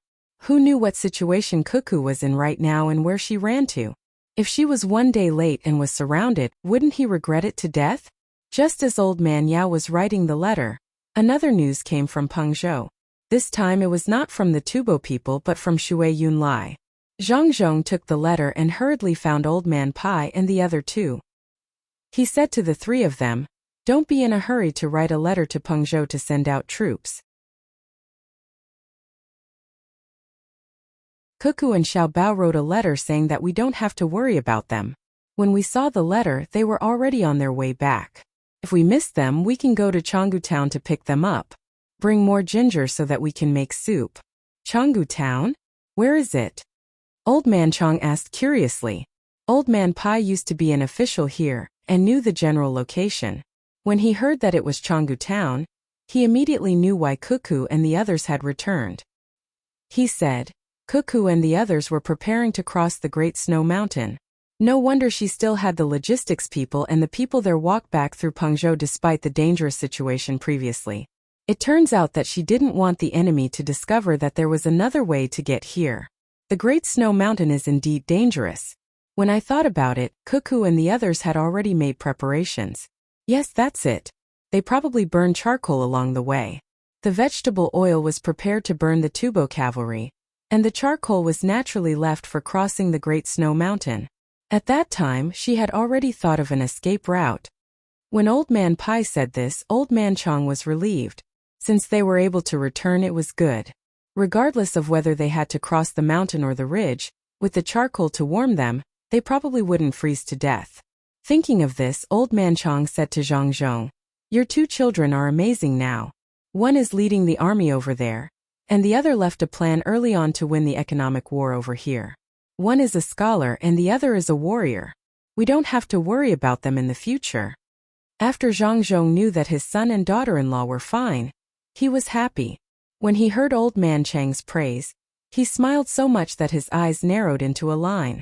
Who knew what situation Cuckoo was in right now and where she ran to? If she was one day late and was surrounded, wouldn't he regret it to death? Just as Old Man Yao was writing the letter, another news came from Pengzhou. This time it was not from the Tubo people but from Shui Yunlai. Zhang Zhong took the letter and hurriedly found Old Man Pai and the other 2. He said to the 3 of them, "Don't be in a hurry to write a letter to Pengzhou to send out troops. Cuckoo and Xiao Bao wrote a letter saying that we don't have to worry about them. When we saw the letter, they were already on their way back. If we miss them, we can go to Changgu Town to pick them up. Bring more ginger so that we can make soup." Changgu Town? Where is it? Old Man Chong asked curiously. Old Man Pai used to be an official here and knew the general location. When he heard that it was Changgu Town, he immediately knew why Cuckoo and the others had returned. He said, Cuckoo and the others were preparing to cross the Great Snow Mountain. No wonder she still had the logistics people and the people there walk back through Pengzhou despite the dangerous situation previously. It turns out that she didn't want the enemy to discover that there was another way to get here. The Great Snow Mountain is indeed dangerous. When I thought about it, Cuckoo and the others had already made preparations. Yes, that's it. They probably burned charcoal along the way. The vegetable oil was prepared to burn the Tubo cavalry, and the charcoal was naturally left for crossing the Great Snow Mountain. At that time, she had already thought of an escape route. When Old Man Pai said this, Old Man Chong was relieved. Since they were able to return, it was good. Regardless of whether they had to cross the mountain or the ridge, with the charcoal to warm them, they probably wouldn't freeze to death. Thinking of this, Old Man Chong said to Zhang Zhong, "Your 2 children are amazing now. One is leading the army over there, and the other left a plan early on to win the economic war over here. One is a scholar and the other is a warrior. We don't have to worry about them in the future." After Zhang Zhong knew that his son and daughter-in-law were fine, he was happy. When he heard Old Man Chang's praise, he smiled so much that his eyes narrowed into a line.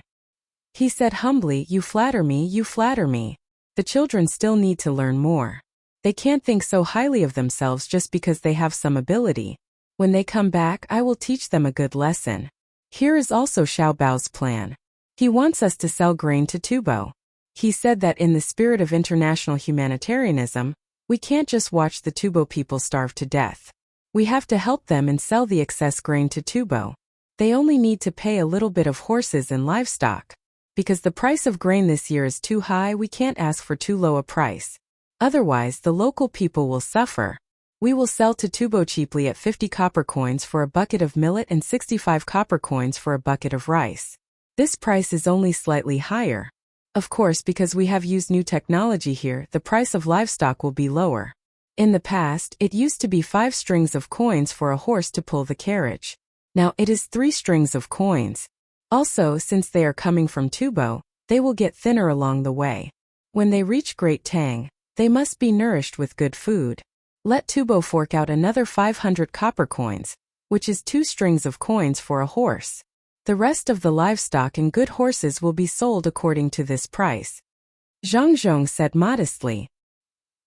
He said humbly, "You flatter me, you flatter me. The children still need to learn more. They can't think so highly of themselves just because they have some ability. When they come back, I will teach them a good lesson. Here is also Xiao Bao's plan. He wants us to sell grain to Tubo. He said that in the spirit of international humanitarianism, we can't just watch the Tubo people starve to death. We have to help them and sell the excess grain to Tubo. They only need to pay a little bit of horses and livestock. Because the price of grain this year is too high, we can't ask for too low a price. Otherwise, the local people will suffer. We will sell to Tubo cheaply at 50 copper coins for a bucket of millet and 65 copper coins for a bucket of rice. This price is only slightly higher. Of course, because we have used new technology here, the price of livestock will be lower. In the past, it used to be 5 strings of coins for a horse to pull the carriage. Now it is 3 strings of coins. Also, since they are coming from Tubo, they will get thinner along the way. When they reach Great Tang, they must be nourished with good food. Let Tubo fork out another 500 copper coins, which is 2 strings of coins for a horse. The rest of the livestock and good horses will be sold according to this price. Zhang Zhong said modestly.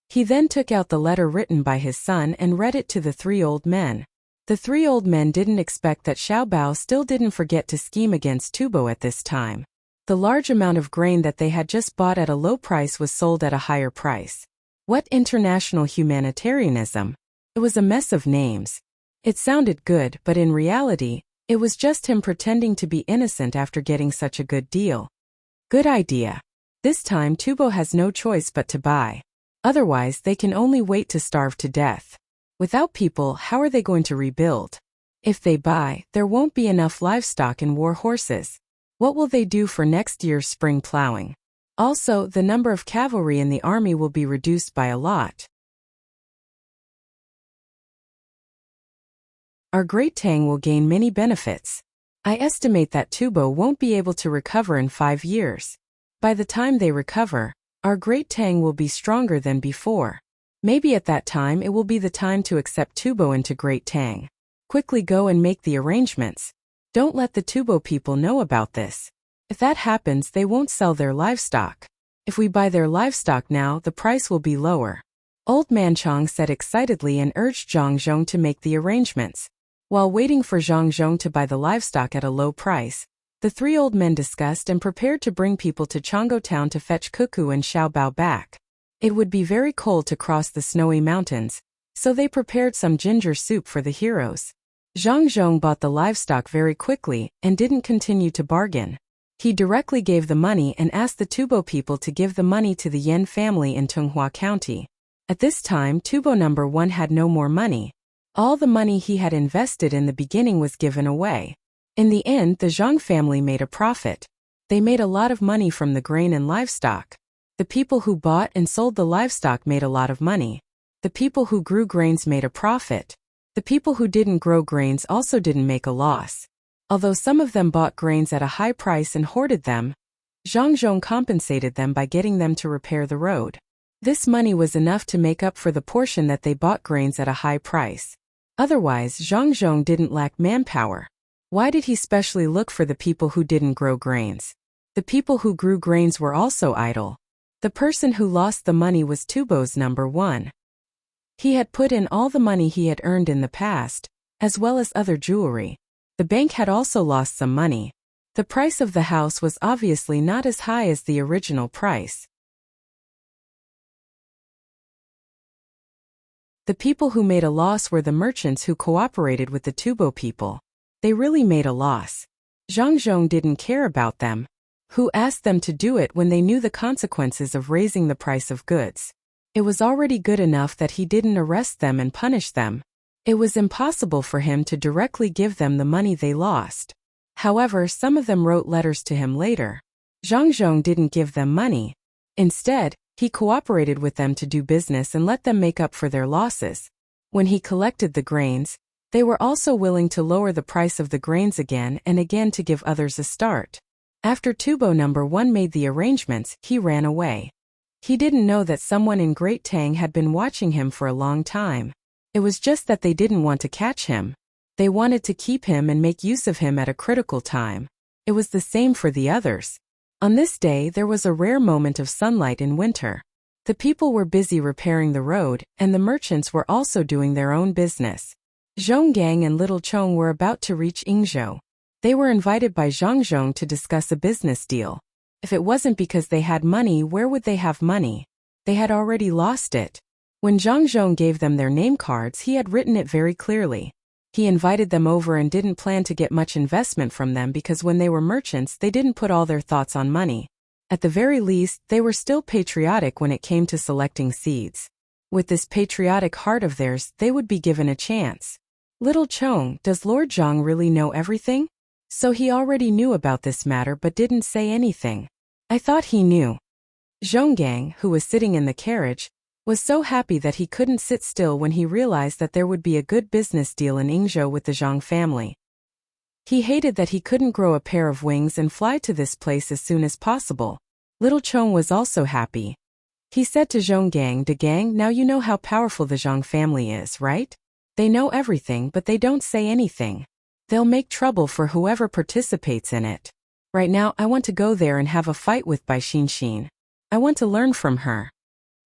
He then took out the letter written by his son and read it to the 3 old men. The 3 old men didn't expect that Xiao Bao still didn't forget to scheme against Tubo at this time. The large amount of grain that they had just bought at a low price was sold at a higher price. What international humanitarianism? It was a mess of names. It sounded good, but in reality, it was just him pretending to be innocent after getting such a good deal. Good idea. This time Tubo has no choice but to buy. Otherwise, they can only wait to starve to death. Without people, how are they going to rebuild? If they buy, there won't be enough livestock and war horses. What will they do for next year's spring plowing? Also, the number of cavalry in the army will be reduced by a lot. Our Great Tang will gain many benefits. I estimate that Tubo won't be able to recover in 5 years. By the time they recover, our Great Tang will be stronger than before. Maybe at that time it will be the time to accept Tubo into Great Tang. Quickly go and make the arrangements. Don't let the Tubo people know about this. If that happens, they won't sell their livestock. If we buy their livestock now, the price will be lower. Old Man Chong said excitedly and urged Zhang Zhong to make the arrangements. While waiting for Zhang Zhong to buy the livestock at a low price, the 3 old men discussed and prepared to bring people to Changgo Town to fetch Cuckoo and Xiao Bao back. It would be very cold to cross the snowy mountains, so they prepared some ginger soup for the heroes. Zhang Zhong bought the livestock very quickly and didn't continue to bargain. He directly gave the money and asked the Tubo people to give the money to the Yen family in Tunghua County. At this time, Tubo number 1 had no more money. All the money he had invested in the beginning was given away. In the end, the Zhang family made a profit. They made a lot of money from the grain and livestock. The people who bought and sold the livestock made a lot of money. The people who grew grains made a profit. The people who didn't grow grains also didn't make a loss. Although some of them bought grains at a high price and hoarded them, Zhang Zhong compensated them by getting them to repair the road. This money was enough to make up for the portion that they bought grains at a high price. Otherwise, Zhang Zhong didn't lack manpower. Why did he specially look for the people who didn't grow grains? The people who grew grains were also idle. The person who lost the money was Tubo's number 1. He had put in all the money he had earned in the past, as well as other jewelry. The bank had also lost some money. The price of the house was obviously not as high as the original price. The people who made a loss were the merchants who cooperated with the Tubo people. They really made a loss. Zhang Zhong didn't care about them. Who asked them to do it when they knew the consequences of raising the price of goods? It was already good enough that he didn't arrest them and punish them. It was impossible for him to directly give them the money they lost. However, some of them wrote letters to him later. Zhang Zhong didn't give them money. Instead, he cooperated with them to do business and let them make up for their losses. When he collected the grains, they were also willing to lower the price of the grains again and again to give others a start. After Tubo number 1 made the arrangements, he ran away. He didn't know that someone in Great Tang had been watching him for a long time. It was just that they didn't want to catch him. They wanted to keep him and make use of him at a critical time. It was the same for the others. On this day there was a rare moment of sunlight in winter. The people were busy repairing the road, and the merchants were also doing their own business. Zhonggang and Little Chong were about to reach Yingzhou. They were invited by Zhongzhong to discuss a business deal. If it wasn't because they had money, where would they have money? They had already lost it. When Zhongzhong gave them their name cards, he had written it very clearly. He invited them over and didn't plan to get much investment from them because when they were merchants they didn't put all their thoughts on money. At the very least, they were still patriotic when it came to selecting seeds. With this patriotic heart of theirs, they would be given a chance. Little Chong, does Lord Zhang really know everything? So he already knew about this matter but didn't say anything. I thought he knew. Zhonggang, who was sitting in the carriage, was so happy that he couldn't sit still when he realized that there would be a good business deal in Yingzhou with the Zhang family. He hated that he couldn't grow a pair of wings and fly to this place as soon as possible. Little Chong was also happy. He said to Zhonggang, "De Gang, now you know how powerful the Zhang family is, right? They know everything but they don't say anything. They'll make trouble for whoever participates in it. Right now I want to go there and have a fight with Bai Xin. I want to learn from her."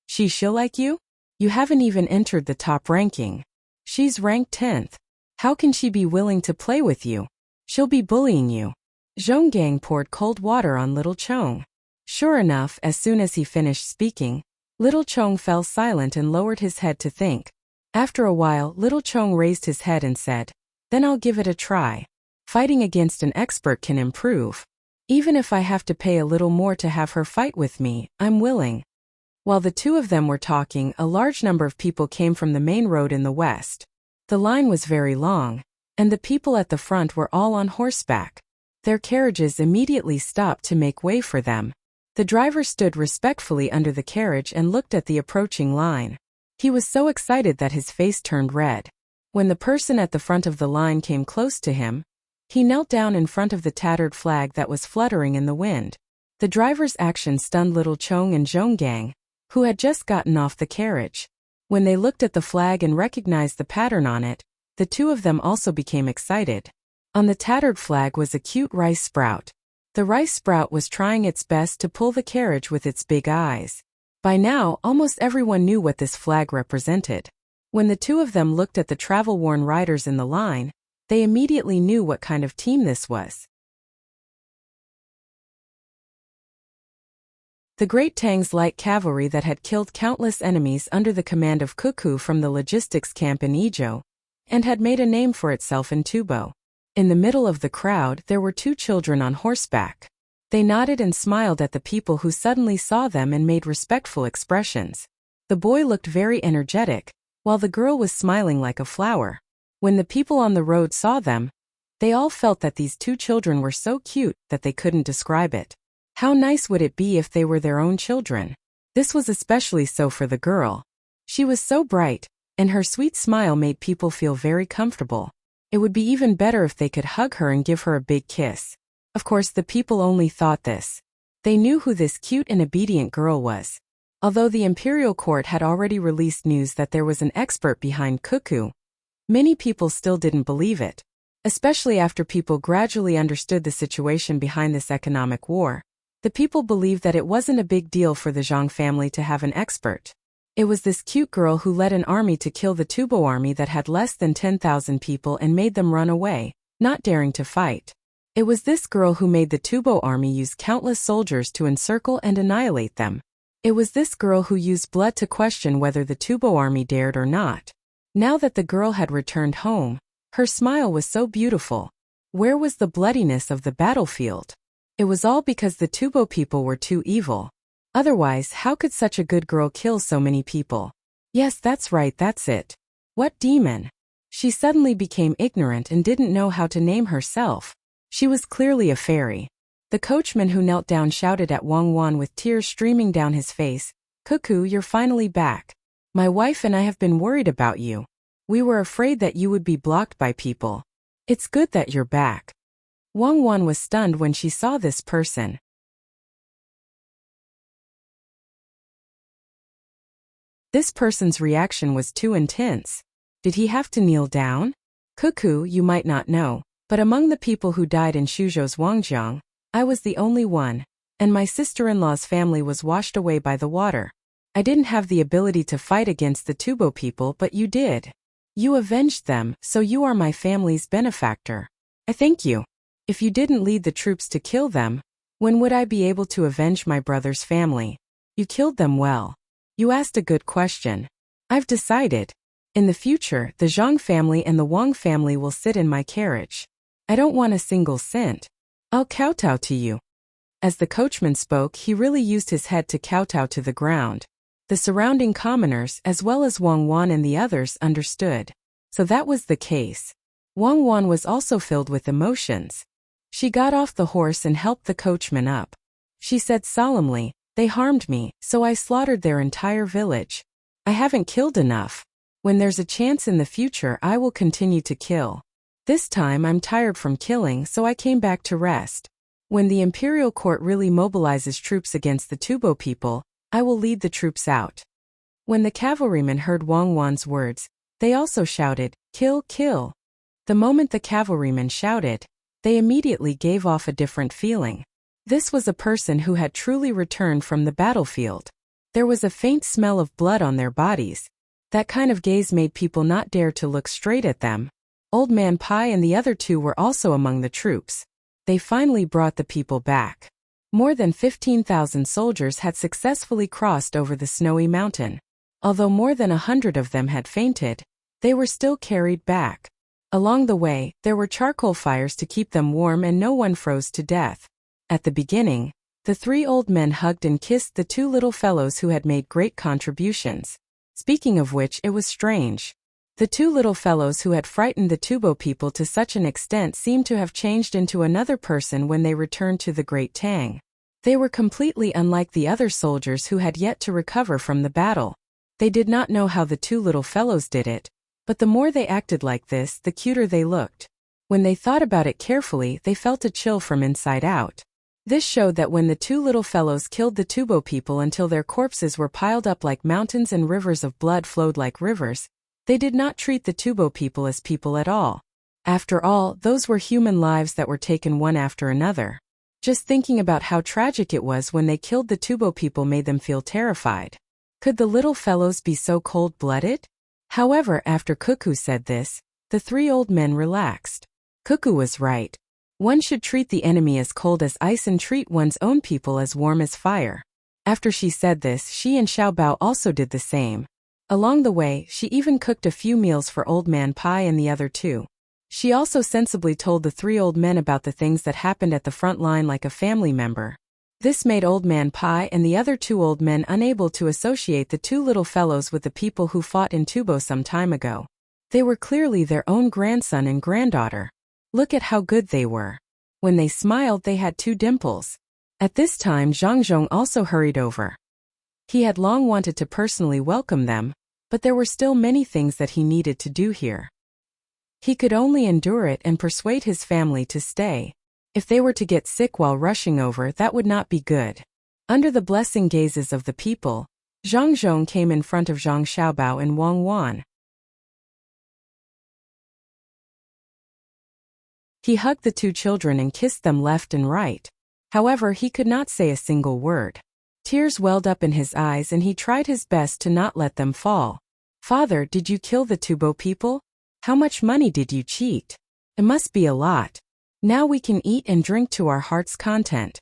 She'll like you? You haven't even entered the top ranking. She's ranked 10th. How can she be willing to play with you? She'll be bullying you. Zhonggang poured cold water on Little Chong. Sure enough, as soon as he finished speaking, Little Chong fell silent and lowered his head to think. After a while, Little Chong raised his head and said, "Then I'll give it a try. Fighting against an expert can improve. Even if I have to pay a little more to have her fight with me, I'm willing." While the two of them were talking, a large number of people came from the main road in the west. The line was very long, and the people at the front were all on horseback. Their carriages immediately stopped to make way for them. The driver stood respectfully under the carriage and looked at the approaching line. He was so excited that his face turned red. When the person at the front of the line came close to him, he knelt down in front of the tattered flag that was fluttering in the wind. The driver's action stunned Little Chong and Zhonggang, who had just gotten off the carriage. When they looked at the flag and recognized the pattern on it, the two of them also became excited. On the tattered flag was a cute rice sprout. The rice sprout was trying its best to pull the carriage with its big eyes. By now, almost everyone knew what this flag represented. When the two of them looked at the travel-worn riders in the line, they immediately knew what kind of team this was. The great Tang's light cavalry that had killed countless enemies under the command of Cuckoo from the logistics camp in Idyll, and had made a name for itself in Tubo. In the middle of the crowd there were two children on horseback. They nodded and smiled at the people who suddenly saw them and made respectful expressions. The boy looked very energetic, while the girl was smiling like a flower. When the people on the road saw them, they all felt that these two children were so cute that they couldn't describe it. How nice would it be if they were their own children? This was especially so for the girl. She was so bright, and her sweet smile made people feel very comfortable. It would be even better if they could hug her and give her a big kiss. Of course, the people only thought this. They knew who this cute and obedient girl was. Although the imperial court had already released news that there was an expert behind Cuckoo, many people still didn't believe it, especially after people gradually understood the situation behind this economic war. The people believed that it wasn't a big deal for the Zhang family to have an expert. It was this cute girl who led an army to kill the Tubo army that had less than 10,000 people and made them run away, not daring to fight. It was this girl who made the Tubo army use countless soldiers to encircle and annihilate them. It was this girl who used blood to question whether the Tubo army dared or not. Now that the girl had returned home, her smile was so beautiful. Where was the bloodiness of the battlefield? It was all because the Tubo people were too evil. Otherwise, how could such a good girl kill so many people? Yes, that's right, that's it. What demon? She suddenly became ignorant and didn't know how to name herself. She was clearly a fairy. The coachman who knelt down shouted at Wang Wan with tears streaming down his face, "Cuckoo, you're finally back. My wife and I have been worried about you. We were afraid that you would be blocked by people. It's good that you're back." Wang Wan was stunned when she saw this person. This person's reaction was too intense. Did he have to kneel down? Cuckoo, you might not know, but among the people who died in Shuzhou's Wangjiang, I was the only one. and my sister-in-law's family was washed away by the water. I didn't have the ability to fight against the Tubo people, but you did. You avenged them, so you are my family's benefactor. I thank you. If you didn't lead the troops to kill them, when would I be able to avenge my brother's family? You killed them well. You asked a good question. I've decided. In the future, the Zhang family and the Wang family will sit in my carriage. I don't want a single cent. I'll kowtow to you. As the coachman spoke, he really used his head to kowtow to the ground. The surrounding commoners, as well as Wang Wan and the others, understood. So that was the case. Wang Wan was also filled with emotions. She got off the horse and helped the coachman up. She said solemnly, "They harmed me, so I slaughtered their entire village. I haven't killed enough. When there's a chance in the future, I will continue to kill. This time I'm tired from killing, so I came back to rest. When the imperial court really mobilizes troops against the Tubo people, I will lead the troops out." When the cavalrymen heard Wang Wan's words, they also shouted, "Kill, kill." The moment the cavalrymen shouted, they immediately gave off a different feeling. This was a person who had truly returned from the battlefield. There was a faint smell of blood on their bodies. That kind of gaze made people not dare to look straight at them. Old Man Pai and the other two were also among the troops. They finally brought the people back. More than 15,000 soldiers had successfully crossed over the snowy mountain. Although more than 100 of them had fainted, they were still carried back. Along the way, there were charcoal fires to keep them warm and no one froze to death. At the beginning, the three old men hugged and kissed the two little fellows who had made great contributions. Speaking of which, it was strange. The two little fellows who had frightened the Tubo people to such an extent seemed to have changed into another person when they returned to the Great Tang. They were completely unlike the other soldiers who had yet to recover from the battle. They did not know how the two little fellows did it, but the more they acted like this, the cuter they looked. When they thought about it carefully, they felt a chill from inside out. This showed that when the two little fellows killed the Tubo people until their corpses were piled up like mountains and rivers of blood flowed like rivers, they did not treat the Tubo people as people at all. After all, those were human lives that were taken one after another. Just thinking about how tragic it was when they killed the Tubo people made them feel terrified. Could the little fellows be so cold-blooded? However, after Cuckoo said this, the three old men relaxed. Cuckoo was right. One should treat the enemy as cold as ice and treat one's own people as warm as fire. After she said this, she and Xiaobao also did the same. Along the way, she even cooked a few meals for Old Man Pai and the other two. She also sensibly told the three old men about the things that happened at the front line like a family member. This made Old Man Pai and the other two old men unable to associate the two little fellows with the people who fought in Tubo some time ago. They were clearly their own grandson and granddaughter. Look at how good they were. When they smiled, they had two dimples. At this time, Zhang Zhong also hurried over. He had long wanted to personally welcome them, but there were still many things that he needed to do here. He could only endure it and persuade his family to stay. If they were to get sick while rushing over, that would not be good. Under the blessing gazes of the people, Zhang Zhong came in front of Zhang Xiaobao and Wang Wan. He hugged the two children and kissed them left and right. However, he could not say a single word. Tears welled up in his eyes and he tried his best to not let them fall. "Father, did you kill the Tubo people? How much money did you cheat? It must be a lot. Now we can eat and drink to our heart's content."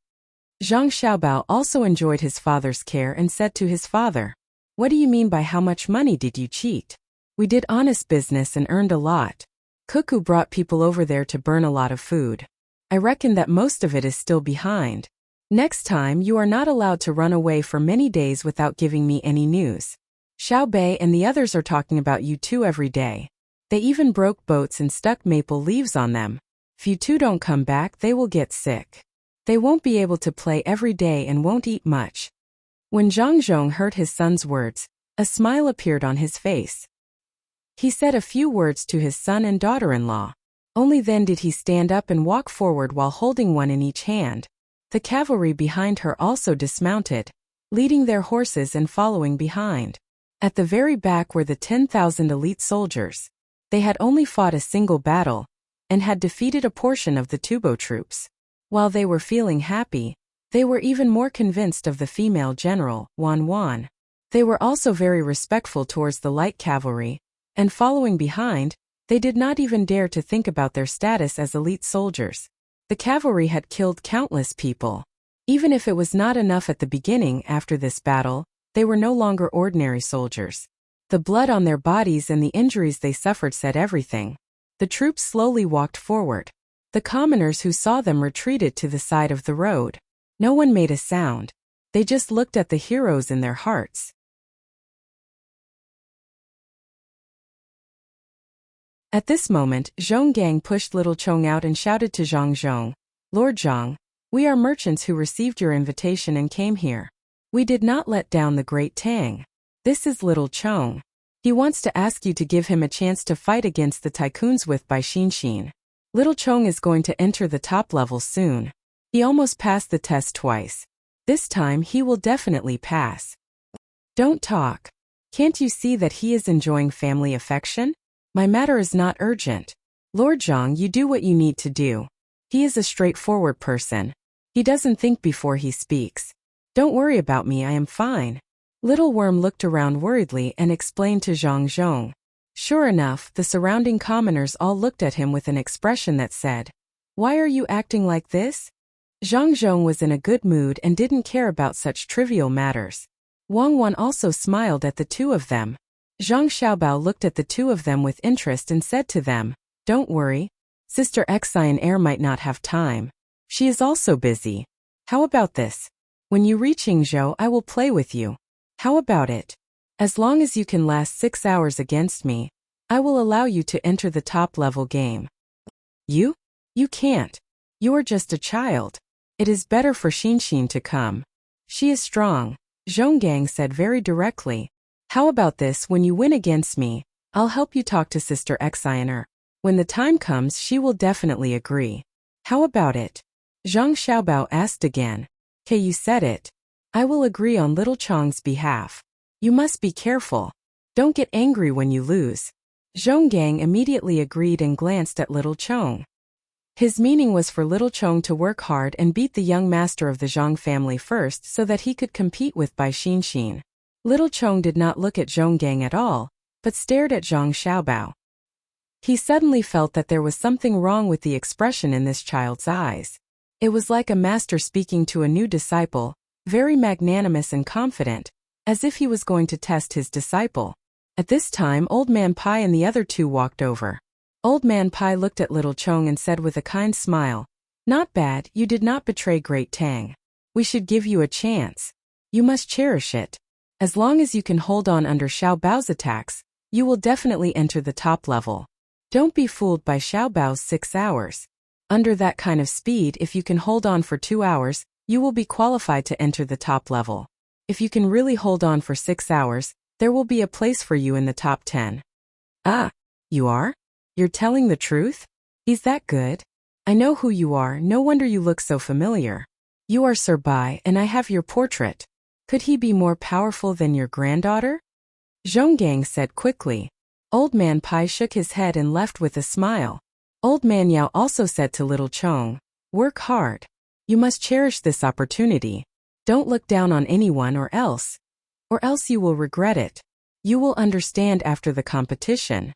Zhang Xiaobao also enjoyed his father's care and said to his father, "What do you mean by how much money did you cheat? We did honest business and earned a lot. Cuckoo brought people over there to burn a lot of food. I reckon that most of it is still behind. Next time you are not allowed to run away for many days without giving me any news. Xiao Bei and the others are talking about you too every day. They even broke boats and stuck maple leaves on them. If you two don't come back, they will get sick. They won't be able to play every day and won't eat much." When Zhang Zhong heard his son's words, a smile appeared on his face. He said a few words to his son and daughter-in-law. Only then did he stand up and walk forward while holding one in each hand. The cavalry behind her also dismounted, leading their horses and following behind. At the very back were the 10,000 elite soldiers. They had only fought a single battle, and had defeated a portion of the Tubo troops. While they were feeling happy, They were even more convinced of the female general, Wan Wan. They were also very respectful towards the light cavalry, and following behind, they did not even dare to think about their status as elite soldiers. The cavalry had killed countless people. Even if it was not enough at the beginning, after this battle, they were no longer ordinary soldiers. The blood on their bodies and the injuries they suffered said everything. The troops slowly walked forward. The commoners who saw them retreated to the side of the road. No one made a sound. They just looked at the heroes in their hearts. At this moment, Zhong Gang pushed little Chong out and shouted to Zhang Zhong, "Lord Zhang, we are merchants who received your invitation and came here. We did not let down the great Tang. This is little Chong. He wants to ask you to give him a chance to fight against the tycoons with Bai Xin. Little Chong is going to enter the top level soon. He almost passed the test twice. This time he will definitely pass. Don't talk. Can't you see that he is enjoying family affection? My matter is not urgent. Lord Zhang, you do what you need to do. He is a straightforward person. He doesn't think before he speaks. Don't worry about me, I am fine." Little Worm looked around worriedly and explained to Zhang Zhong. Sure enough, the surrounding commoners all looked at him with an expression that said, "Why are you acting like this?" Zhang Zhong was in a good mood and didn't care about such trivial matters. Wang Wan also smiled at the two of them. Zhang Xiaobao looked at the two of them with interest and said to them, "Don't worry. Sister Xian Air might not have time. She is also busy. How about this? When you reach Yingzhou, I will play with you. How about it? As long as you can last 6 hours against me, I will allow you to enter the top-level game." You? You can't. You are just a child. It is better for Xin to come. She is strong, Zhonggang said very directly. How about this, when you win against me, I'll help you talk to Sister Xianer. When the time comes, she will definitely agree. How about it? Zhang Xiaobao asked again. "Okay, you said it. I will agree on little Chong's behalf. You must be careful. Don't get angry when you lose." Zhonggang immediately agreed and glanced at little Chong. His meaning was for little Chong to work hard and beat the young master of the Zhang family first so that he could compete with Bai Xin. Little Chong did not look at Zhonggang at all, but stared at Zhang Xiaobao. He suddenly felt that there was something wrong with the expression in this child's eyes. It was like a master speaking to a new disciple, very magnanimous and confident, as if he was going to test his disciple. At this time, Old Man Pai and the other two walked over. Old Man Pai looked at little Chong and said with a kind smile, "Not bad, you did not betray great Tang. We should give you a chance. You must cherish it. As long as you can hold on under Xiao Bao's attacks, you will definitely enter the top level. Don't be fooled by Xiao Bao's 6 hours. Under that kind of speed, if you can hold on for 2 hours, you will be qualified to enter the top level. If you can really hold on for 6 hours, there will be a place for you in the top 10. Ah, you are? You're telling the truth? He's that good? I know who you are, no wonder you look so familiar. You are Sir Bai, and I have your portrait. Could he be more powerful than your granddaughter?" Zhonggang said quickly. Old Man Pai shook his head and left with a smile. Old Man Yao also said to little Chong, "Work hard. You must cherish this opportunity. Don't look down on anyone or else you will regret it. You will understand after the competition."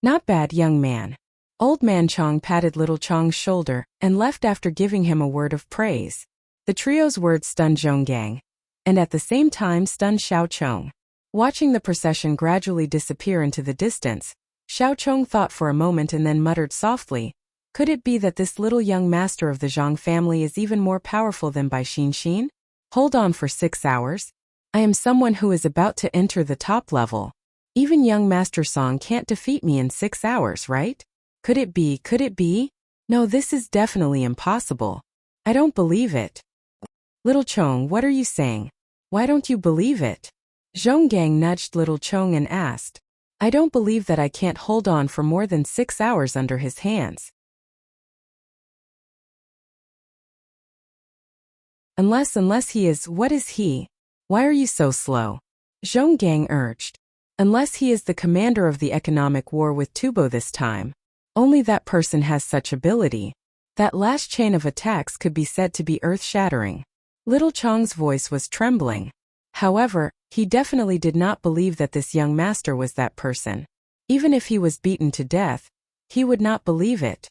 "Not bad, young man." Old Man Chong patted little Chong's shoulder and left after giving him a word of praise. The trio's words stunned Zhonggang, and at the same time stunned Xiao Chong. Watching the procession gradually disappear into the distance, Xiao Chong thought for a moment and then muttered softly, "Could it be that this little young master of the Zhang family is even more powerful than Bai Xin? Hold on for 6 hours. I am someone who is about to enter the top level. Even young Master Song can't defeat me in 6 hours, right? Could it be? Could it be? No, this is definitely impossible. I don't believe it." "Little Chong, what are you saying? Why don't you believe it?" Zhonggang nudged little Chong and asked. "I don't believe that I can't hold on for more than 6 hours under his hands. Unless he is, what is he? Why are you so slow?" Zhonggang urged. "Unless he is the commander of the economic war with Tubo this time. Only that person has such ability. That last chain of attacks could be said to be earth-shattering. Little Chang's voice was trembling. However, he definitely did not believe that this young master was that person. Even if he was beaten to death, he would not believe it.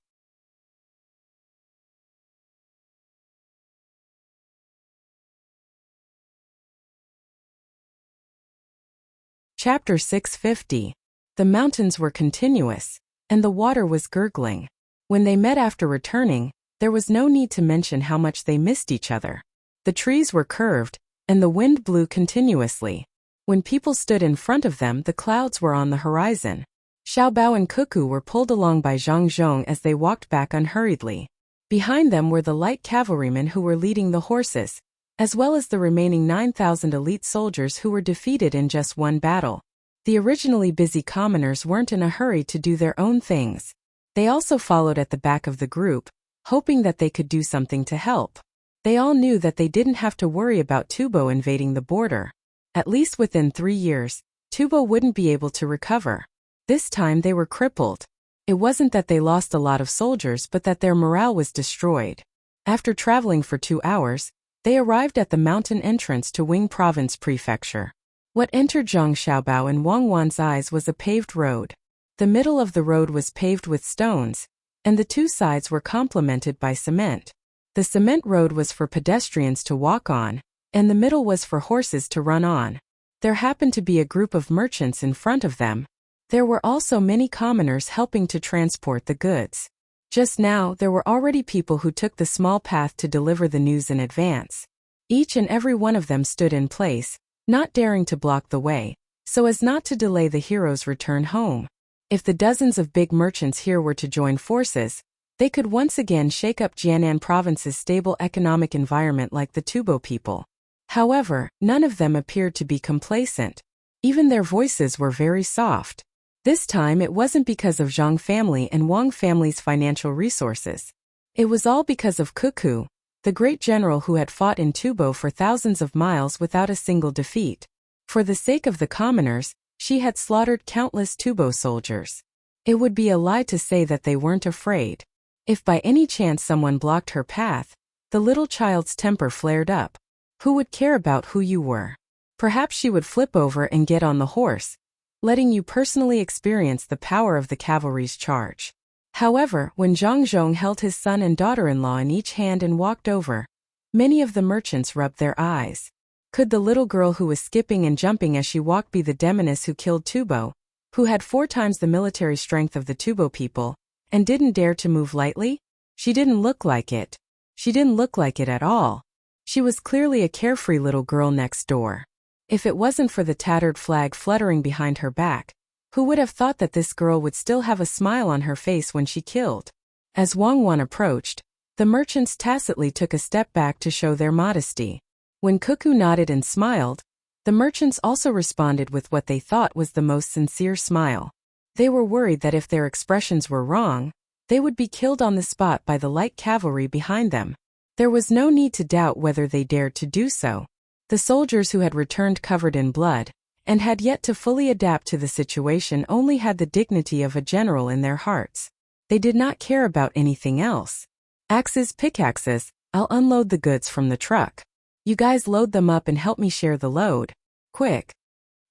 Chapter 650. The mountains were continuous, and the water was gurgling. When they met after returning, there was no need to mention how much they missed each other. The trees were curved, and the wind blew continuously. When people stood in front of them, the clouds were on the horizon. Xiaobao and Cuckoo were pulled along by Zhang Zhong as they walked back unhurriedly. Behind them were the light cavalrymen who were leading the horses, as well as the remaining 9,000 elite soldiers who were defeated in just one battle. The originally busy commoners weren't in a hurry to do their own things. They also followed at the back of the group, hoping that they could do something to help. They all knew that they didn't have to worry about Tubo invading the border. At least within 3 years, Tubo wouldn't be able to recover. This time they were crippled. It wasn't that they lost a lot of soldiers but that their morale was destroyed. After traveling for 2 hours, they arrived at the mountain entrance to Wing Province Prefecture. What entered Zhang Xiaobao and Wang Wan's eyes was a paved road. The middle of the road was paved with stones, and the 2 sides were complemented by cement. The cement road was for pedestrians to walk on, and the middle was for horses to run on. There happened to be a group of merchants in front of them. There were also many commoners helping to transport the goods. Just now, there were already people who took the small path to deliver the news in advance. Each and every one of them stood in place, not daring to block the way, so as not to delay the hero's return home. If the dozens of big merchants here were to join forces, they could once again shake up Jianan Province's stable economic environment like the Tubo people. However, none of them appeared to be complacent. Even their voices were very soft. This time it wasn't because of Zhang family and Wang family's financial resources. It was all because of Cuckoo, the great general who had fought in Tubo for thousands of miles without a single defeat. For the sake of the commoners, she had slaughtered countless Tubo soldiers. It would be a lie to say that they weren't afraid. If by any chance someone blocked her path, the little child's temper flared up. Who would care about who you were? Perhaps she would flip over and get on the horse, letting you personally experience the power of the cavalry's charge. However, when Zhang Zhong held his son and daughter-in-law in each hand and walked over, many of the merchants rubbed their eyes. Could the little girl who was skipping and jumping as she walked be the demoness who killed Tubo, who had 4 times the military strength of the Tubo people, and didn't dare to move lightly? She didn't look like it. She didn't look like it at all. She was clearly a carefree little girl next door. If it wasn't for the tattered flag fluttering behind her back, who would have thought that this girl would still have a smile on her face when she killed? As Wang Wan approached, the merchants tacitly took a step back to show their modesty. When Cuckoo nodded and smiled, the merchants also responded with what they thought was the most sincere smile. They were worried that if their expressions were wrong, they would be killed on the spot by the light cavalry behind them. There was no need to doubt whether they dared to do so. The soldiers who had returned covered in blood, and had yet to fully adapt to the situation, only had the dignity of a general in their hearts. They did not care about anything else. Axes, pickaxes, I'll unload the goods from the truck. You guys load them up and help me share the load. Quick.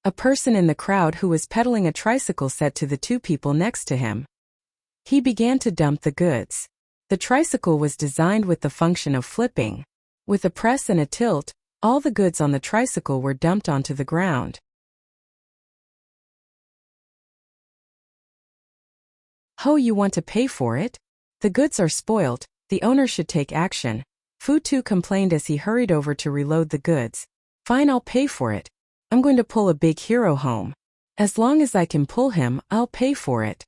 A person in the crowd who was pedaling a tricycle said to the 2 people next to him. He began to dump the goods. The tricycle was designed with the function of flipping. With a press and a tilt, all the goods on the tricycle were dumped onto the ground. Ho, you want to pay for it? The goods are spoiled, the owner should take action. Fu Tu complained as he hurried over to reload the goods. Fine, I'll pay for it. I'm going to pull a big hero home. As long as I can pull him, I'll pay for it.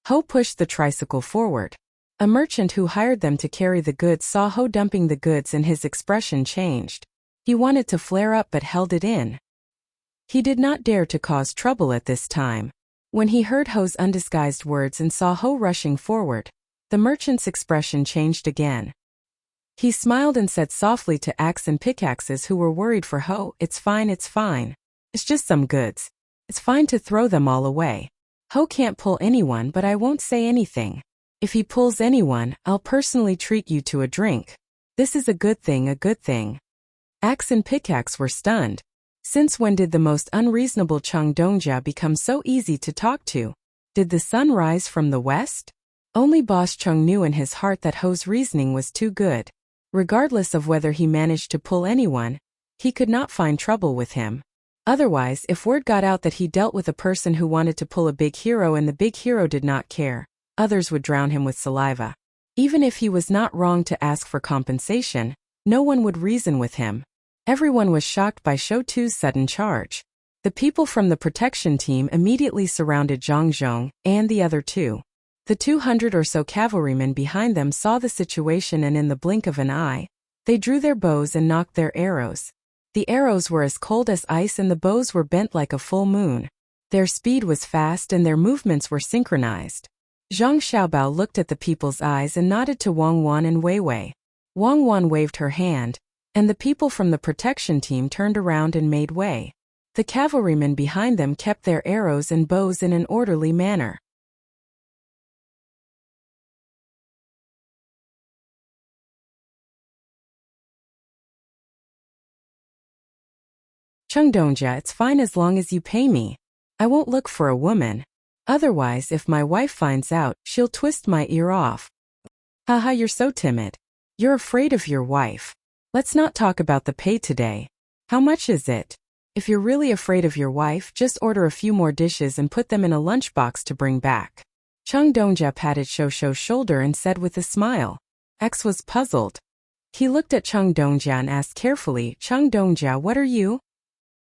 Ho pushed the tricycle forward. A merchant who hired them to carry the goods saw Ho dumping the goods and his expression changed. He wanted to flare up but held it in. He did not dare to cause trouble at this time. When he heard Ho's undisguised words and saw Ho rushing forward, the merchant's expression changed again. He smiled and said softly to Axe and Pickaxes who were worried for Ho, it's fine, it's fine. It's just some goods. It's fine to throw them all away. Ho can't pull anyone, but I won't say anything. If he pulls anyone, I'll personally treat you to a drink. This is a good thing, a good thing. Axe and pickaxe were stunned. Since when did the most unreasonable Chang Dongjia become so easy to talk to? Did the sun rise from the west? Only Boss Chung knew in his heart that Ho's reasoning was too good. Regardless of whether he managed to pull anyone, he could not find trouble with him. Otherwise, if word got out that he dealt with a person who wanted to pull a big hero and the big hero did not care, others would drown him with saliva. Even if he was not wrong to ask for compensation, no one would reason with him. Everyone was shocked by Shou Tu's sudden charge. The people from the protection team immediately surrounded Zhang Zhong and the other two. The 200 or so cavalrymen behind them saw the situation and in the blink of an eye, they drew their bows and knocked their arrows. The arrows were as cold as ice and the bows were bent like a full moon. Their speed was fast and their movements were synchronized. Zhang Xiaobao looked at the people's eyes and nodded to Wang Wan and Wei Wei. Wang Wan waved her hand, and the people from the protection team turned around and made way. The cavalrymen behind them kept their arrows and bows in an orderly manner. Chang Dongjia, it's fine as long as you pay me. I won't look for a woman. Otherwise, if my wife finds out, she'll twist my ear off. Haha, you're so timid. You're afraid of your wife. Let's not talk about the pay today. How much is it? If you're really afraid of your wife, just order a few more dishes and put them in a lunchbox to bring back. Chang Dongjia patted Shou's shoulder and said with a smile. X was puzzled. He looked at Chang Dongjia and asked carefully, Chang Dongjia, what are you?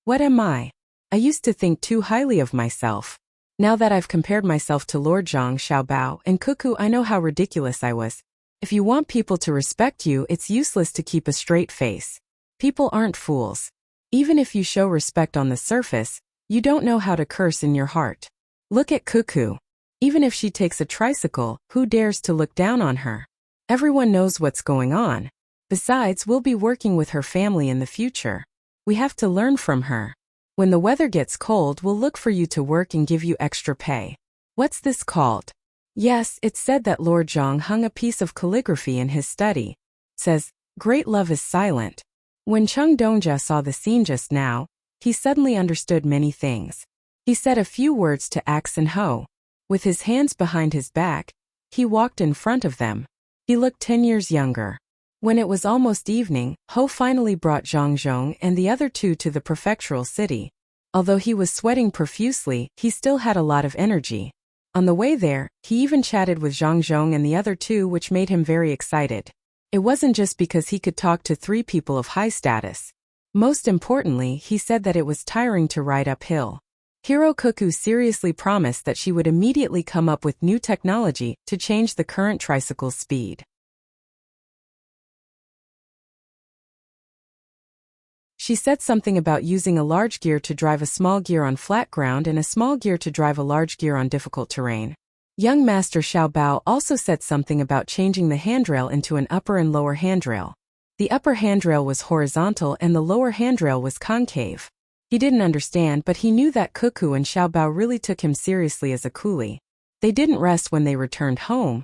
What am I? I used to think too highly of myself. Now that I've compared myself to Lord Zhang Xiaobao and Cuckoo, I know how ridiculous I was. If you want people to respect you, it's useless to keep a straight face. People aren't fools. Even if you show respect on the surface, you don't know how to curse in your heart. Look at Cuckoo. Even if she takes a tricycle, who dares to look down on her? Everyone knows what's going on. Besides, we'll be working with her family in the future. We have to learn from her. When the weather gets cold, we'll look for you to work and give you extra pay. What's this called? Yes, it's said that Lord Zhang hung a piece of calligraphy in his study. It says, great love is silent. When Chang Dongjia saw the scene just now, he suddenly understood many things. He said a few words to Axe and Ho. With his hands behind his back, he walked in front of them. He looked 10 years younger. When it was almost evening, Ho finally brought Zhang Zhong and the other two to the prefectural city. Although he was sweating profusely, he still had a lot of energy. On the way there, he even chatted with Zhang Zhong and the other two, which made him very excited. It wasn't just because he could talk to 3 people of high status. Most importantly, he said that it was tiring to ride uphill. Hero Cuckoo seriously promised that she would immediately come up with new technology to change the current tricycle's speed. She said something about using a large gear to drive a small gear on flat ground and a small gear to drive a large gear on difficult terrain. Young Master Xiao Bao also said something about changing the handrail into an upper and lower handrail. The upper handrail was horizontal and the lower handrail was concave. He didn't understand, but he knew that Cuckoo and Xiao Bao really took him seriously as a coolie. They didn't rest when they returned home,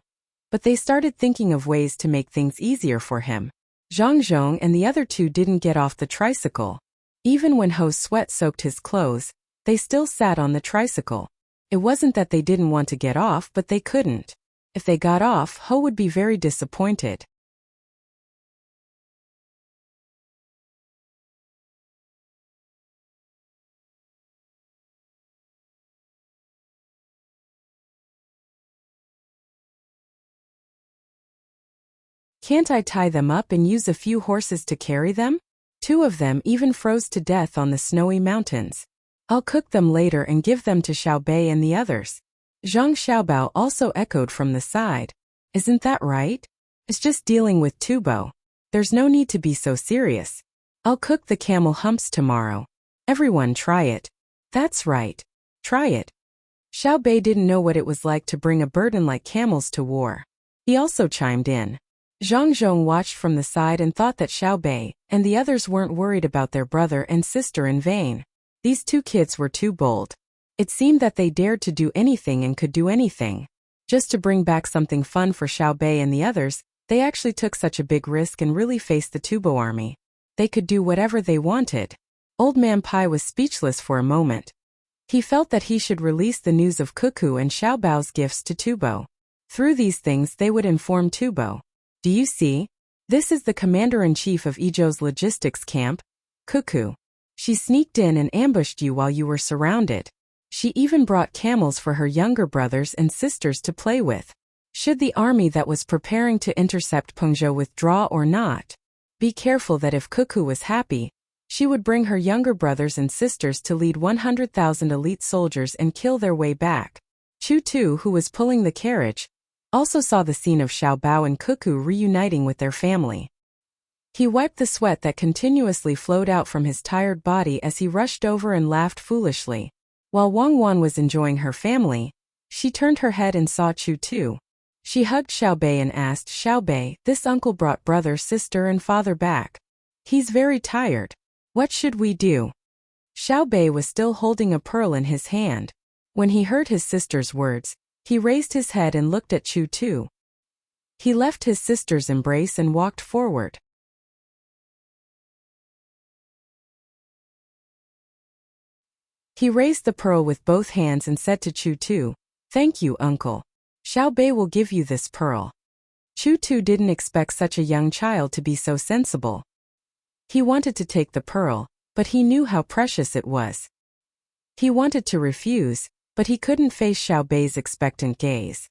but they started thinking of ways to make things easier for him. Zhang Zhong and the other two didn't get off the tricycle. Even when Ho's sweat soaked his clothes, they still sat on the tricycle. It wasn't that they didn't want to get off, but they couldn't. If they got off, Ho would be very disappointed. Can't I tie them up and use a few horses to carry them? 2 of them even froze to death on the snowy mountains. I'll cook them later and give them to Xiao Bei and the others. Zhang Xiaobao also echoed from the side. Isn't that right? It's just dealing with tubo. There's no need to be so serious. I'll cook the camel humps tomorrow. Everyone try it. That's right. Try it. Xiao Bei didn't know what it was like to bring a burden like camels to war. He also chimed in. Zhang Zhong watched from the side and thought that Xiao Bei and the others weren't worried about their brother and sister in vain. These 2 kids were too bold. It seemed that they dared to do anything and could do anything. Just to bring back something fun for Xiao Bei and the others, they actually took such a big risk and really faced the Tubo army. They could do whatever they wanted. Old Man Pai was speechless for a moment. He felt that he should release the news of Cuckoo and Xiaobao's gifts to Tubo. Through these things they would inform Tubo. Do you see? This is the commander-in-chief of Idyll's logistics camp, Cuckoo. She sneaked in and ambushed you while you were surrounded. She even brought camels for her younger brothers and sisters to play with. Should the army that was preparing to intercept Pengzhou withdraw or not? Be careful that if Cuckoo was happy, she would bring her younger brothers and sisters to lead 100,000 elite soldiers and kill their way back. Chu Tu, who was pulling the carriage, also saw the scene of Xiaobao and Cuckoo reuniting with their family. He wiped the sweat that continuously flowed out from his tired body as he rushed over and laughed foolishly. While Wang Wan was enjoying her family, she turned her head and saw Chu Tu. She hugged Xiaobei and asked, Xiaobei, this uncle brought brother, sister and father back. He's very tired. What should we do? Xiaobei was still holding a pearl in his hand. When he heard his sister's words, he raised his head and looked at Chu Tu. He left his sister's embrace and walked forward. He raised the pearl with both hands and said to Chu Tu, Thank you, uncle. Xiaobei will give you this pearl. Chu Tu didn't expect such a young child to be so sensible. He wanted to take the pearl, but he knew how precious it was. He wanted to refuse, but he couldn't face Xiaobei's expectant gaze.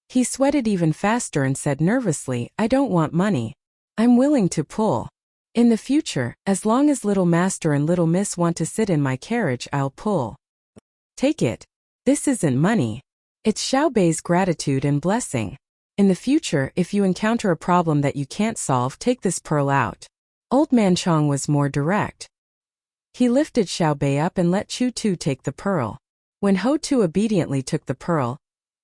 He sweated even faster and said nervously, I don't want money. I'm willing to pull. In the future, as long as Little Master and Little Miss want to sit in my carriage, I'll pull. Take it. This isn't money. It's Xiaobei's gratitude and blessing. In the future, if you encounter a problem that you can't solve, take this pearl out. Old Man Chong was more direct. He lifted Xiaobei up and let Chu Tu take the pearl. When Ho Tu obediently took the pearl,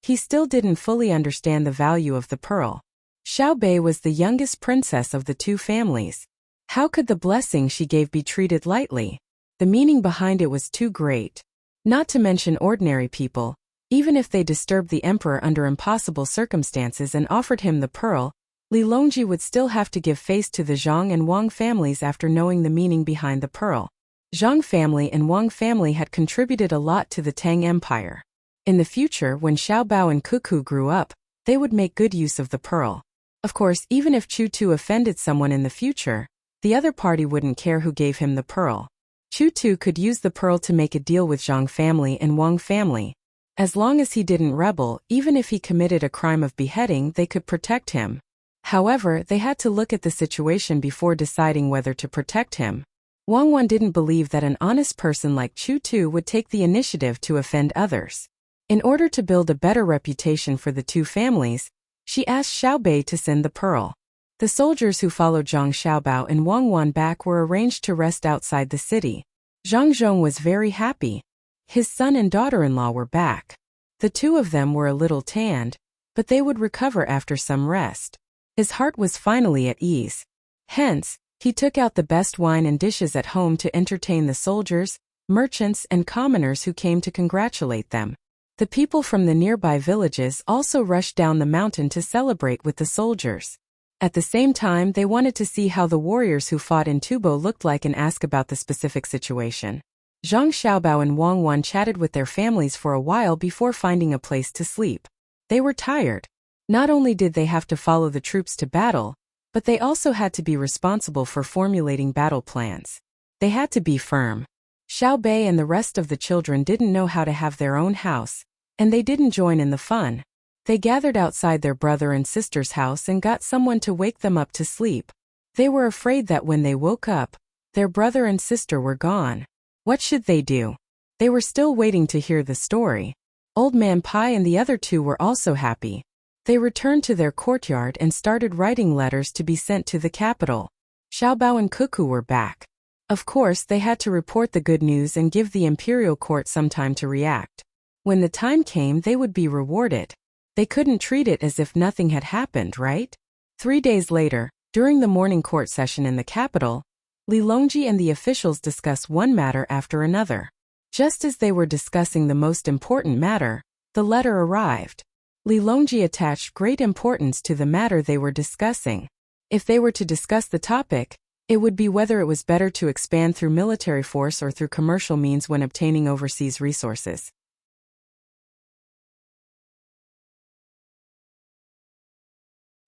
he still didn't fully understand the value of the pearl. Xiaobei was the youngest princess of the two families. How could the blessing she gave be treated lightly? The meaning behind it was too great. Not to mention ordinary people, even if they disturbed the emperor under impossible circumstances and offered him the pearl, Li Longji would still have to give face to the Zhang and Wang families after knowing the meaning behind the pearl. Zhang family and Wang family had contributed a lot to the Tang Empire. In the future, when Xiaobao and Cuckoo grew up, they would make good use of the pearl. Of course, even if Chu Tu offended someone in the future, the other party wouldn't care who gave him the pearl. Chu Tu could use the pearl to make a deal with Zhang family and Wang family. As long as he didn't rebel, even if he committed a crime of beheading, they could protect him. However, they had to look at the situation before deciding whether to protect him. Wang Wan didn't believe that an honest person like Chu Tu would take the initiative to offend others. In order to build a better reputation for the two families, she asked Xiaobei to send the pearl. The soldiers who followed Zhang Xiaobao and Wang Wan back were arranged to rest outside the city. Zhang Zhong was very happy. His son and daughter-in-law were back. The two of them were a little tanned, but they would recover after some rest. His heart was finally at ease. Hence, he took out the best wine and dishes at home to entertain the soldiers, merchants, and commoners who came to congratulate them. The people from the nearby villages also rushed down the mountain to celebrate with the soldiers. At the same time, they wanted to see how the warriors who fought in Tubo looked like and ask about the specific situation. Zhang Xiaobao and Wang Wan chatted with their families for a while before finding a place to sleep. They were tired. Not only did they have to follow the troops to battle, but they also had to be responsible for formulating battle plans. They had to be firm. Xiaobei and the rest of the children didn't know how to have their own house, and they didn't join in the fun. They gathered outside their brother and sister's house and got someone to wake them up to sleep. They were afraid that when they woke up, their brother and sister were gone. What should they do? They were still waiting to hear the story. Old Man Pai and the other two were also happy. They returned to their courtyard and started writing letters to be sent to the capital. Xiaobao and Cuckoo were back. Of course, they had to report the good news and give the imperial court some time to react. When the time came, they would be rewarded. They couldn't treat it as if nothing had happened, right? 3 days later, during the morning court session in the capital, Li Longji and the officials discussed one matter after another. Just as they were discussing the most important matter, the letter arrived. Li Longji attached great importance to the matter they were discussing. If they were to discuss the topic, It would be whether it was better to expand through military force or through commercial means when obtaining overseas resources.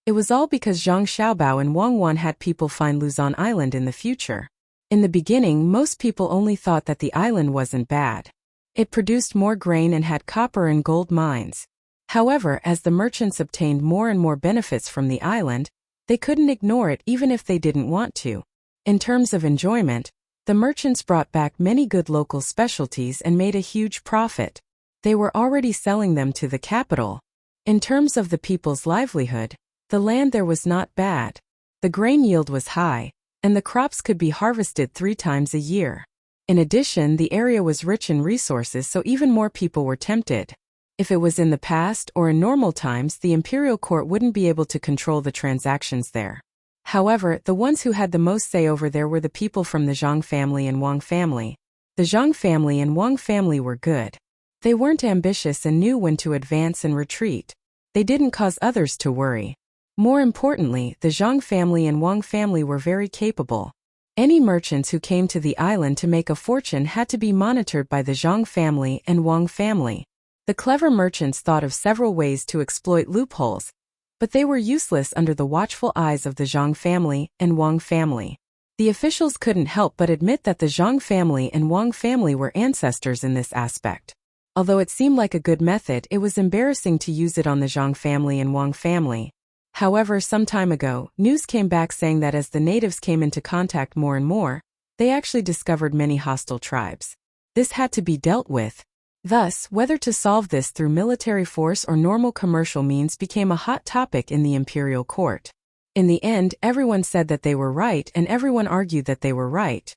It was all because Zhang Xiaobao and Wang Wan had people find Luzon Island in the future. In the beginning, most people only thought that the island wasn't bad. It produced more grain and had copper and gold mines. However, as the merchants obtained more and more benefits from the island, they couldn't ignore it even if they didn't want to. In terms of enjoyment, the merchants brought back many good local specialties and made a huge profit. They were already selling them to the capital. In terms of the people's livelihood, the land there was not bad. The grain yield was high, and the crops could be harvested 3 times a year. In addition, the area was rich in resources, so even more people were tempted. If it was in the past or in normal times, the imperial court wouldn't be able to control the transactions there. However, the ones who had the most say over there were the people from the Zhang family and Wang family. The Zhang family and Wang family were good. They weren't ambitious and knew when to advance and retreat. They didn't cause others to worry. More importantly, the Zhang family and Wang family were very capable. Any merchants who came to the island to make a fortune had to be monitored by the Zhang family and Wang family. The clever merchants thought of several ways to exploit loopholes, but they were useless under the watchful eyes of the Zhang family and Wang family. The officials couldn't help but admit that the Zhang family and Wang family were ancestors in this aspect. Although it seemed like a good method, it was embarrassing to use it on the Zhang family and Wang family. However, some time ago, news came back saying that as the natives came into contact more and more, they actually discovered many hostile tribes. This had to be dealt with. Thus, whether to solve this through military force or normal commercial means became a hot topic in the imperial court. In the end, everyone said that they were right and everyone argued that they were right.